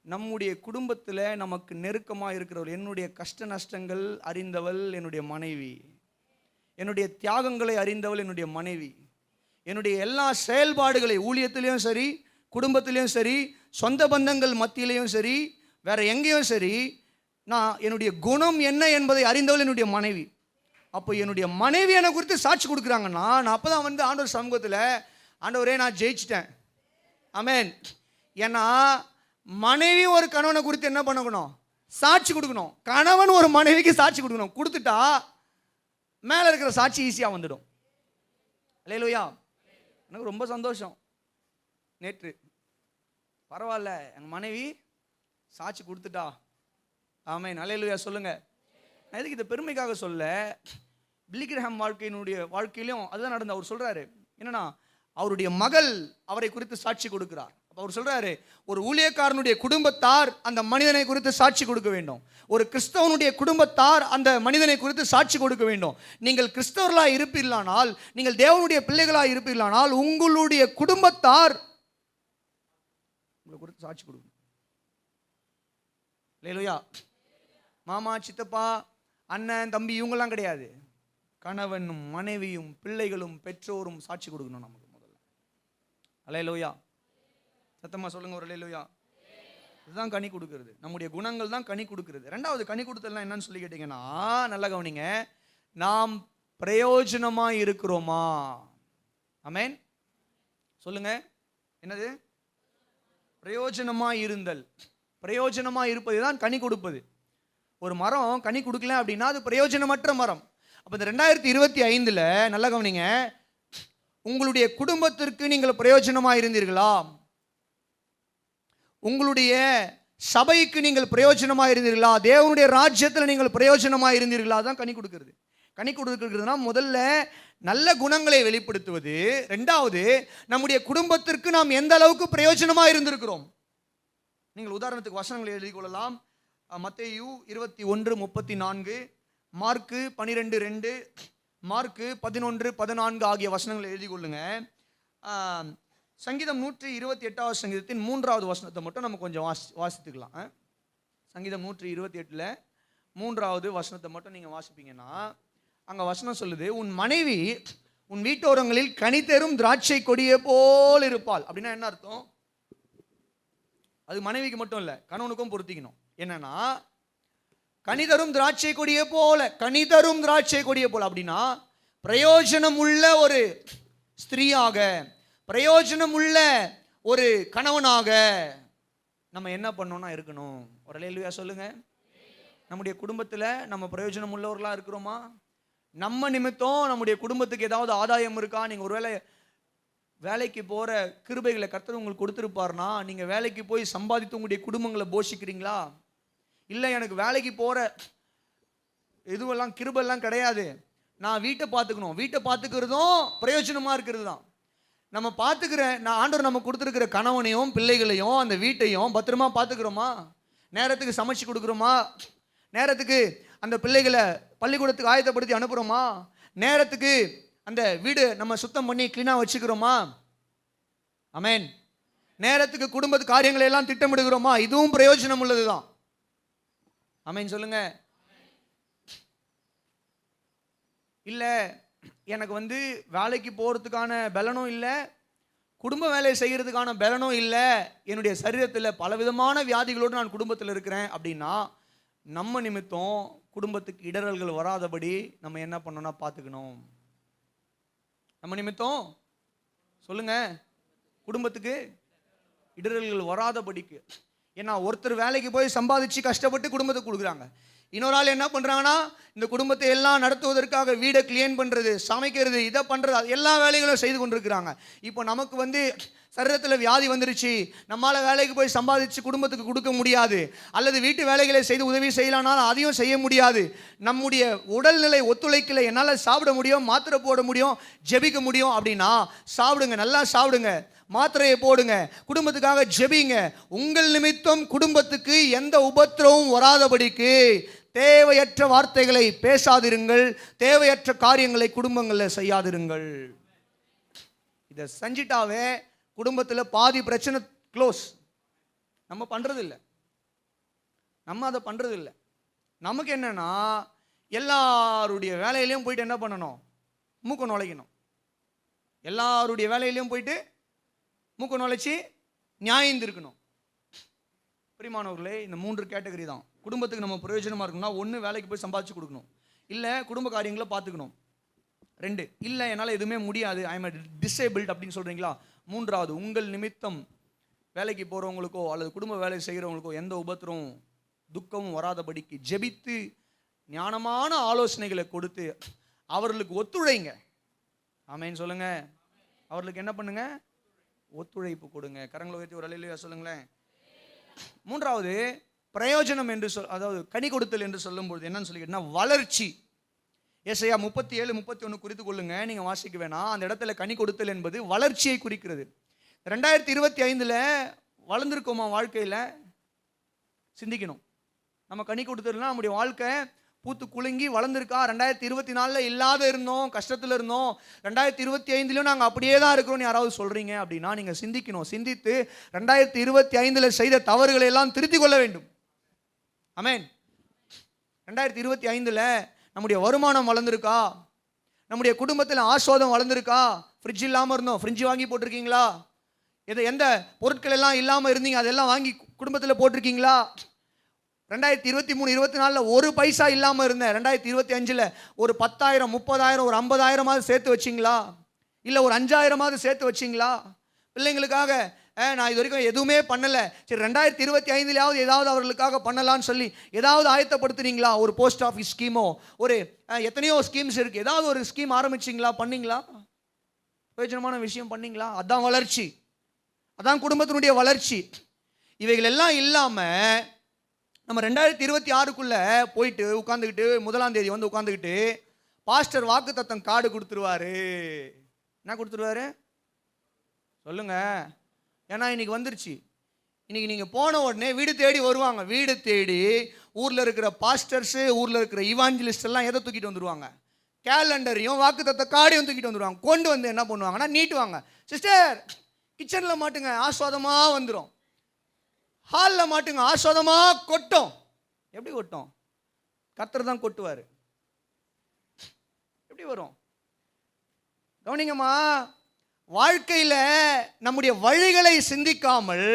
நம்முடைய குடும்பத்தில் நமக்கு நெருக்கமாக இருக்கிறவர், என்னுடைய கஷ்ட நஷ்டங்கள் அறிந்தவள் என்னுடைய மனைவி, என்னுடைய தியாகங்களை அறிந்தவள் என்னுடைய மனைவி, என்னுடைய எல்லா செயல்பாடுகளை ஊழியத்திலையும் சரி, குடும்பத்திலையும் சரி, சொந்த பந்தங்கள் மத்தியிலையும் சரி, வேற எங்கேயும் சரி, நான் என்னுடைய குணம் என்ன என்பதை அறிந்தவள் என்னுடைய மனைவி. அப்போ என்னுடைய மனைவி என்னை குறித்து சாட்சி கொடுக்குறாங்கன்னா, நான் அப்போ தான் வந்து ஆண்டவர் சமூகத்தில், ஆண்டவரே நான் ஜெயிச்சிட்டேன், ஆமென். ஏன்னா மனைவி ஒரு கணவனை குறித்து என்ன பண்ணணும்? சாட்சி கொடுக்கணும். கணவன் ஒரு மனைவிக்கு சாட்சி கொடுக்கணும். கொடுத்துட்டா மேலே இருக்கிற சாட்சி ஈஸியாக வந்துடும். அல்லேலூயா. எனக்கு ரொம்ப சந்தோஷம். நேற்று பரவாயில்ல, எங்கள் மனைவி சாட்சி கொடுத்துட்டா, ஆமென். அல்லேலூயா சொல்லுங்க. நான் எதுக்கு இதை பெருமைக்காக சொல்ல, பில்லி கிரஹாம் வாழ்க்கையிலும் அதுதான் நடந்து. அவர் சொல்றாரு என்னன்னா, அவருடைய மகள் அவரை குறித்து சாட்சி கொடுக்கிறார். அப்போ அவர் சொல்றாரு, ஒரு ஊழியக்காரனுடைய குடும்பத்தார் அந்த மனிதனை குறித்து சாட்சி கொடுக்க வேண்டும். ஒரு கிறிஸ்தவனுடைய குடும்பத்தார் அந்த மனிதனை குறித்து சாட்சி கொடுக்க வேண்டும். நீங்கள் கிறிஸ்தவர்களாக இருப்பீர்களானால், நீங்கள் தேவனுடைய பிள்ளைகளாக இருப்பீர்களானால், உங்களுடைய குடும்பத்தார் உங்களை குறித்து சாட்சி கொடுக்கணும். அல்லேலூயா. மாமா, சித்தப்பா, அண்ணன், தம்பி இவங்கெல்லாம் கிடையாது. கணவனும் மனைவியும் பிள்ளைகளும் பெற்றோரும் சாட்சி கொடுக்கணும் நமக்கு முதல்ல. அல்லேலூயா. சத்தமா சொல்லுங்க ஒரு அல்லேலூயா. இதுதான் கனி கொடுக்கிறது. நம்முடைய குணங்கள் தான் கனி கொடுக்கிறது. ரெண்டாவது கனி கொடுத்தல்லாம் என்னன்னு சொல்லி கேட்டீங்கன்னா, நல்லா கவனிங்க, நாம் பிரயோஜனமா இருக்கிறோமா? ஆமென் சொல்லுங்க. என்னது? பிரயோஜனமா இருந்தல். பிரயோஜனமா இருப்பது தான் கனி கொடுப்பது. ஒரு மரம் கனி கொடுக்கல அப்படின்னா அது பிரயோஜனமற்ற மரம். அப்போ இந்த 2025 நல்லா கவனிங்க, உங்களுடைய குடும்பத்திற்கு நீங்கள் பிரயோஜனமா இருந்தீர்களா? உங்களுடைய சபைக்கு நீங்கள் பிரயோஜனமா இருந்தீர்களா? தேவனுடைய ராஜ்யத்தில் நீங்கள் பிரயோஜனமா இருந்தீர்களா? தான் கனி கொடுக்கிறது. கனி கொடுக்கிறதுனா முதல்ல நல்ல குணங்களை வெளிப்படுத்துவது. ரெண்டாவது, நம்முடைய குடும்பத்திற்கு நாம் எந்த அளவுக்கு பிரயோஜனமா இருந்திருக்கிறோம். நீங்கள் உதாரணத்துக்கு வசனங்களை எழுதி கொள்ளலாம். மத்தேயு 21:34, மார்க்கு 12:2, மார்க்கு 11:14 ஆகிய வசனங்களை எழுதி கொள்ளுங்க. சங்கீதம் 128 சங்கீதத்தின் 3வது வசனத்தை மட்டும் நம்ம கொஞ்சம் வாசித்துக்கலாம். சங்கீதம் 128 3வது வசனத்தை மட்டும் நீங்கள் வாசிப்பீங்கன்னா, அங்கே வசனம் சொல்லுது, உன் மனைவி உன் வீட்டோரங்களில் கனி தரும் திராட்சை கொடியை போல் இருப்பாள். அப்படின்னா என்ன அர்த்தம்? அது மனைவிக்கு மட்டும் இல்லை, கணவனுக்கும் பொருத்திக்கணும். என்னன்னா, கனிதரும் திராட்சை கொடியை போல, கனிதரும் திராட்சை கொடியை போல அப்படின்னா பிரயோஜனம் உள்ள ஒரு ஸ்திரீயாக, பிரயோஜனம் உள்ள ஒரு கணவனாக நம்ம என்ன பண்ணோம்னா இருக்கணும். ஒரு அல்லேலூயா சொல்லுங்க. நம்முடைய குடும்பத்தில் நம்ம பிரயோஜனம் உள்ளவர்களாக இருக்கிறோமா? நம்ம நிமித்தம் நம்முடைய குடும்பத்துக்கு ஏதாவது ஆதாயம் இருக்கா? நீங்கள் ஒருவேளை வேலைக்கு போகிற கிருபைகளை கர்த்தர் உங்களுக்கு கொடுத்துருப்பார்னா, நீங்கள் வேலைக்கு போய் சம்பாதித்து உங்களுடைய குடும்பங்களை போஷிக்கிறீங்களா? இல்லை, எனக்கு வேலைக்கு போகிற இதுவெல்லாம் கிருபெல்லாம் கிடையாது, நான் வீட்டை பார்த்துக்கணும். வீட்டை பார்த்துக்கிறதும் பிரயோஜனமாக இருக்கிறது தான். நம்ம பார்த்துக்கிற ஆண்டவர் நம்ம கொடுத்துருக்கிற கணவனையும் பிள்ளைகளையும் அந்த வீட்டையும் பத்திரமா பார்த்துக்கிறோமா? நேரத்துக்கு சமைச்சு கொடுக்குறோமா? நேரத்துக்கு அந்த பிள்ளைகளை பள்ளிக்கூடத்துக்கு ஆயத்தப்படுத்தி அனுப்புகிறோமா? நேரத்துக்கு அந்த வீடு நம்ம சுத்தம் பண்ணி கிளீனாக வச்சுக்கிறோமா? ஆமென். நேரத்துக்கு குடும்பத்து காரியங்களை எல்லாம் திட்டமிடுகிறோமா? இதுவும் பிரயோஜனம் உள்ளது தான். ஆமென் சொல்லுங்க. இல்லை, எனக்கு வந்து வேலைக்கு போகிறதுக்கான பலனும் இல்லை, குடும்ப வேலையை செய்கிறதுக்கான பலனும் இல்லை, என்னுடைய சரீரத்தில் பலவிதமான வியாதிகளோடு நான் குடும்பத்தில் இருக்கிறேன் அப்படின்னா, நம்ம நிமித்தம் குடும்பத்துக்கு இடரல்கள் வராதபடி நம்ம என்ன பண்ணணும்னா பார்த்துக்கணும். நம்ம நிமித்தம் சொல்லுங்க, குடும்பத்துக்கு இடர்கள் வராதபடிக்கு. ஏன்னா ஒருத்தர் வேலைக்கு போய் சம்பாதிச்சு கஷ்டப்பட்டு குடும்பத்துக்கு கொடுக்குறாங்க, இன்னொரு ஆள் என்ன பண்ணுறாங்கன்னா இந்த குடும்பத்தை எல்லாம் நடத்துவதற்காக வீடை கிளீன் பண்ணுறது, சமைக்கிறது, இதை பண்ணுறது, எல்லா வேலைகளும் செய்து கொண்டிருக்கிறாங்க. இப்போ நமக்கு சரீரத்தில் வியாதி வந்துருச்சு, நம்மளால் வேலைக்கு போய் சம்பாதிச்சு குடும்பத்துக்கு கொடுக்க முடியாது, அல்லது வீட்டு வேலைகளை செய்து உதவி செய்யலானாலும் அதையும் செய்ய முடியாது, நம்முடைய உடல்நிலை ஒத்துழைக்கல, என்னால் சாப்பிட முடியும், மாத்திரை போட முடியும், ஜெபிக்க முடியும் அப்படின்னா சாப்பிடுங்க, நல்லா சாப்பிடுங்க, மாத்திரையை போடுங்க, குடும்பத்துக்காக ஜெபிங்க. உங்கள் நிமித்தம் குடும்பத்துக்கு எந்த உபத்திரவும் வராதபடிக்கு தேவையற்ற வார்த்தைகளை பேசாதிருங்கள், தேவையற்ற காரியங்களை குடும்பங்களில் செய்யாதிருங்கள். இதை செஞ்சிட்டாவே குடும்பத்தில் பாதி பிரச்சனை க்ளோஸ். நம்ம பண்ணுறது இல்லை, நம்ம அதை பண்ணுறது இல்லை. நமக்கு என்னன்னா எல்லாருடைய வேலையிலையும் போயிட்டு என்ன பண்ணணும், மூக்க நுழைக்கணும். எல்லாருடைய வேலையிலையும் போயிட்டு மூக்க நுழைச்சி நியாயந்திருக்கணும். பிரியமானவர்களே, இந்த 3 கேட்டகரி தான் குடும்பத்துக்கு நம்ம பிரயோஜனமாக இருக்கணும்னா. 1, வேலைக்கு போய் சம்பாதிச்சு கொடுக்கணும், இல்லை குடும்ப காரியங்களை பார்த்துக்கணும். 2, இல்லை என்னால் எதுவுமே முடியாது, ஐ எம் டிசேபிள்ட் அப்படின்னு சொல்கிறீங்களா. 3வது, உங்கள் நிமித்தம் வேலைக்கு போகிறவங்களுக்கோ அல்லது குடும்ப வேலை செய்கிறவங்களுக்கோ எந்த உபத்திரமும் துக்கமும் வராதபடிக்கு ஜெபித்து ஞானமான ஆலோசனைகளை கொடுத்து அவர்களுக்கு ஒத்துழைங்க. ஆமேன்னு சொல்லுங்க. அவர்களுக்கு என்ன பண்ணுங்க, ஒத்துழைப்பு கொடுங்க. கரங்களை உயர்த்தி ஒரு அல்லேலூயா சொல்லுங்களேன். 3வது, பிரயோஜனம் என்று அதாவது கனி கொடுத்தல் என்று சொல்லும்போது என்னன்னு சொல்லிக்கிட்டா வளர்ச்சி. ஏசாயா 37:31 குறித்து கொள்ளுங்க, நீங்க வாசிக்க வேணாம். அந்த இடத்துல கனி கொடுத்தல் என்பது வளர்ச்சியை குறிக்கிறது. 2025 வளர்ந்துருக்கோமா வாழ்க்கையில் சிந்திக்கணும். நம்ம கனி கொடுத்தல்னா நம்முடைய வாழ்க்கை பூத்து குலுங்கி வளர்ந்துருக்கா? 2024 இல்லாத இருந்தோம், கஷ்டத்தில் இருந்தோம், 2025 நாங்கள் அப்படியே தான் இருக்கிறோம்னு யாராவது சொல்கிறீங்க அப்படின்னா நீங்கள் சிந்திக்கணும். சிந்தித்து 2025 செய்த தவறுகளை எல்லாம் திருத்திக் கொள்ள வேண்டும். ஆமென். 2025 நம்முடைய வருமானம் வளர்ந்துருக்கா? நம்முடைய குடும்பத்தில் ஆஸ்வாதம் வளர்ந்துருக்கா? ஃப்ரிட்ஜ் இல்லாமல் இருந்தோம், ஃப்ரிட்ஜ் வாங்கி போட்டிருக்கீங்களா? எந்த பொருட்கள் எல்லாம் இல்லாமல் இருந்தீங்க அதெல்லாம் வாங்கி குடும்பத்தில் போட்டிருக்கீங்களா? 2023-24 ஒரு பைசா இல்லாமல் இருந்தேன், 2025 ஒரு 10,000 30,000 ஒரு 50,000 சேர்த்து வச்சிங்களா? இல்லை ஒரு 5,000 சேர்த்து வச்சிங்களா? பிள்ளைங்களுக்காக நான் இது வரைக்கும் எதுவுமே பண்ணலை, சரி 2025 ஏதாவது அவர்களுக்காக பண்ணலான்னு சொல்லி ஏதாவது ஆயத்தப்படுத்துனீங்களா? ஒரு போஸ்ட் ஆஃபீஸ் ஸ்கீமோ, ஒரு எத்தனையோ ஸ்கீம்ஸ் இருக்குது, ஏதாவது ஒரு ஸ்கீம் ஆரம்பிச்சிங்களா? பண்ணீங்களா? பிரயோஜனமான விஷயம் பண்ணீங்களா? அதான் வளர்ச்சி, அதான் குடும்பத்தினுடைய வளர்ச்சி. இவைகள் எல்லாம் இல்லாமல் நம்ம 2026 போயிட்டு உட்காந்துக்கிட்டு 1ஆம் தேதி உட்காந்துக்கிட்டு பாஸ்டர் வாக்குத்தத்தம் கார்டு கொடுத்துருவாரு. என்ன கொடுத்துருவாரு சொல்லுங்க? ஏன்னா இன்னைக்கு வந்துருச்சு. இன்னைக்கு நீங்கள் போன உடனே வீடு தேடி வருவாங்க. வீடு தேடி ஊரில் இருக்கிற பாஸ்டர்ஸு, ஊரில் இருக்கிற இவாஞ்சலிஸ்ட் எல்லாம் எதை தூக்கிட்டு வந்துடுவாங்க? கேலண்டரையும் வாக்குத்தத்த கார்டையும் தூக்கிட்டு வந்துடுவாங்க. கொண்டு வந்து என்ன பண்ணுவாங்கன்னா நீட்டுவாங்க. சிஸ்டர் கிச்சனில் மாட்டுங்க, ஆஸ்வாதமாக வந்துடும். ஹாலில் மாட்டுங்க, ஆஸ்வாதமாக கொட்டும். எப்படி கொட்டும்? கர்த்தர் தான் கொட்டுவார். எப்படி வரும்? கவனிங்கம்மா, வாழ்க்கையில் நம்முடைய வழிகளை சிந்திக்காமல்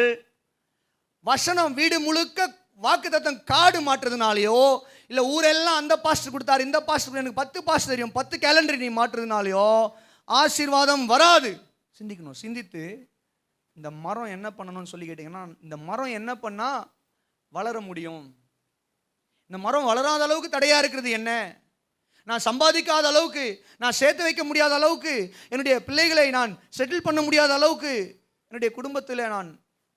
வசனம் வீடு முழுக்க வாக்குத்தத்தம் காடு மாற்றுறதுனாலையோ, இல்லை ஊரெல்லாம் அந்த பாஸ்டர் கொடுத்தாரு, இந்த பாஸ்டர் எனக்கு 10 பாஸ்டர் தெரியும், 10 கேலண்டர் நீ மாற்றுறதுனாலையோ ஆசீர்வாதம் வராது. சிந்திக்கணும். சிந்தித்து இந்த மரம் என்ன பண்ணணும்னு சொல்லி கேட்டிங்கன்னா, இந்த மரம் என்ன பண்ணால் வளர முடியும்? இந்த மரம் வளராத அளவுக்கு தடையாக இருக்கிறது என்ன? நான் சம்பாதிக்காத அளவுக்கு, நான் சேர்த்து வைக்க முடியாத அளவுக்கு, என்னுடைய பிள்ளைகளை நான் செட்டில் பண்ண முடியாத அளவுக்கு, என்னுடைய குடும்பத்தில் நான்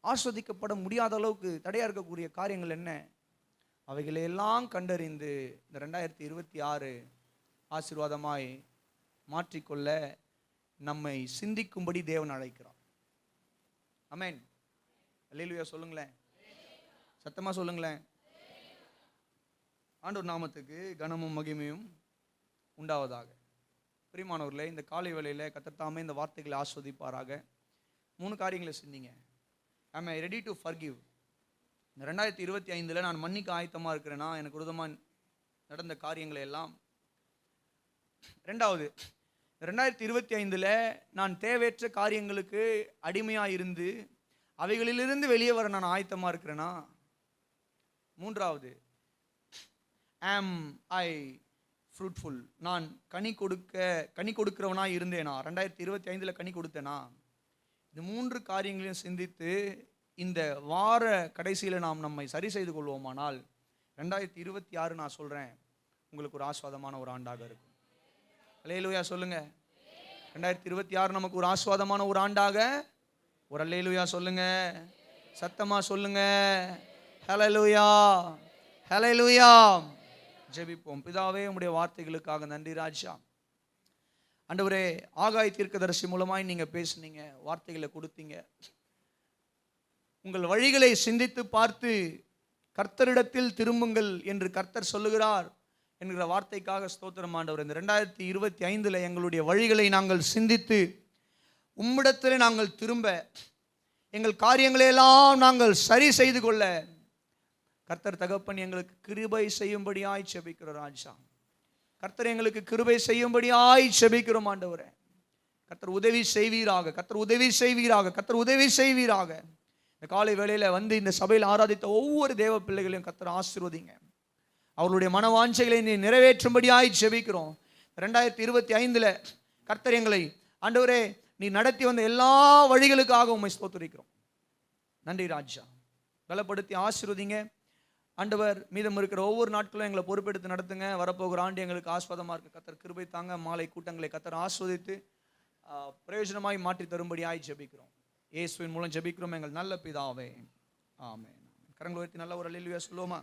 ஆஸ்வதிக்கப்பட முடியாத அளவுக்கு தடையாக இருக்கக்கூடிய காரியங்கள் என்ன? அவைகளையெல்லாம் கண்டறிந்து இந்த 2026 ஆசீர்வாதமாய் மாற்றிக்கொள்ள நம்மை சிந்திக்கும்படி தேவன் அழைக்கிறார். ஆமென். அல்லேலூயா சொல்லுங்களேன், சத்தமாக சொல்லுங்களேன். ஆண்டவர் நாமத்துக்கு கனமும் மகிமையும் உண்டாவதாக. பிரியமானவர்களே, இந்த காலை வேளையில் கர்த்தர் தாமே இந்த வார்த்தைகளை ஆஸ்வதிப்பாராக. 3 காரியங்களை சிந்திங்க. I am ready to forgive. இந்த 2025 நான் மன்னிக்க ஆயத்தமாக இருக்கிறேன்னா எனக்கு விரோதமாக நடந்த காரியங்களை எல்லாம். 2வது, 2025 நான் தேவையற்ற காரியங்களுக்கு அடிமையாக இருந்து அவைகளிலிருந்து வெளியே வர நான் ஆயத்தமாக இருக்கிறேன்னா. 3வது, am I fruitful? நான் கனி கொடுக்கிறவனாக இருந்தேனா? 2025 கனி கொடுத்தேனா? இந்த 3 காரியங்களையும் சிந்தித்து இந்த வார கடைசியில் நாம் நம்மை சரி செய்து கொள்வோமானால் 2026 நான் சொல்கிறேன் உங்களுக்கு ஒரு ஆஸ்வாதமான ஒரு ஆண்டாக இருக்கும். அல்லேலூயா சொல்லுங்க. 2026 நமக்கு ஒரு ஆஸ்வாதமான ஒரு ஆண்டாக, ஒரு அல்லேலூயா சொல்லுங்க, சத்தமா சொல்லுங்க. ஹல்லேலூயா, ஹல்லேலூயா. ஜெபிப்போம். பிதாவே, உம்முடைய வார்த்தைகளுக்காக நன்றி ராஜா. ஆண்டவரே, ஆகாய் தீர்க்கதரிசி மூலமாய் நீங்க பேசுனீங்க, வார்த்தைகளை கொடுத்தீங்க. உங்கள் வழிகளை சிந்தித்து பார்த்து கர்த்தரிடத்தில் திரும்புங்கள் என்று கர்த்தர் சொல்லுகிறார் என்கிற வார்த்தைக்காக ஸ்தோத்திரம் ஆண்டவர். இந்த 2025 எங்களுடைய வழிகளை நாங்கள் சிந்தித்து உம்மிடத்தில் நாங்கள் திரும்ப, எங்கள் காரியங்களையெல்லாம் நாங்கள் சரி செய்து கொள்ள கர்த்தர் தகப்பன் எங்களுக்கு கிருபை செய்யும்படியாய் செபிக்கிறோம் ராஜா. கர்த்தர் எங்களுக்கு கிருபை செய்யும்படியாய் செபிக்கிறோம் ஆண்டவரே. கர்த்தர் உதவி செய்வீராக, கர்த்தர் உதவி செய்வீராக, கர்த்தர் உதவி செய்வீராக. இந்த காலை வேளையில வந்து இந்த சபையில் ஆராதித்த ஒவ்வொரு தேவ பிள்ளைகளையும் கர்த்தர் ஆசீர்வதிங்க. அவர்களுடைய மனவாஞ்சைகளை நீ நிறைவேற்றும்படியாய் ஜெபிக்கிறோம். 2025 கர்த்தர் எங்களை ஆண்டவரே நீ நடத்தி வந்த எல்லா வழிகளுக்காக உம்மை ஸ்தோத்திரிக்கிறோம். நன்றி ராஜா. பலப்படுத்தி ஆசீர்வதிங்க ஆண்டவர். மீதம் இருக்கிற ஒவ்வொரு நாட்களும் எங்களை பொறுப்பெடுத்து நடத்துங்க. வரப்போகிற ஆண்டு எங்களுக்கு ஆஸ்வாதமாக இருக்கு. கர்த்தர் கிருபை தாங்க. மாலை கூட்டங்களை கர்த்தர் ஆஸ்வதித்து பிரயோஜனமாய் மாற்றி தரும்படியாய் ஜெபிக்கிறோம். இயேசுவின் மூலம் ஜெபிக்கிறோம் எங்கள் நல்ல பிதாவே, ஆமென். கரங்களை உயர்த்தி நல்ல ஒரு அல்லேலூயா சொல்லுவோமா?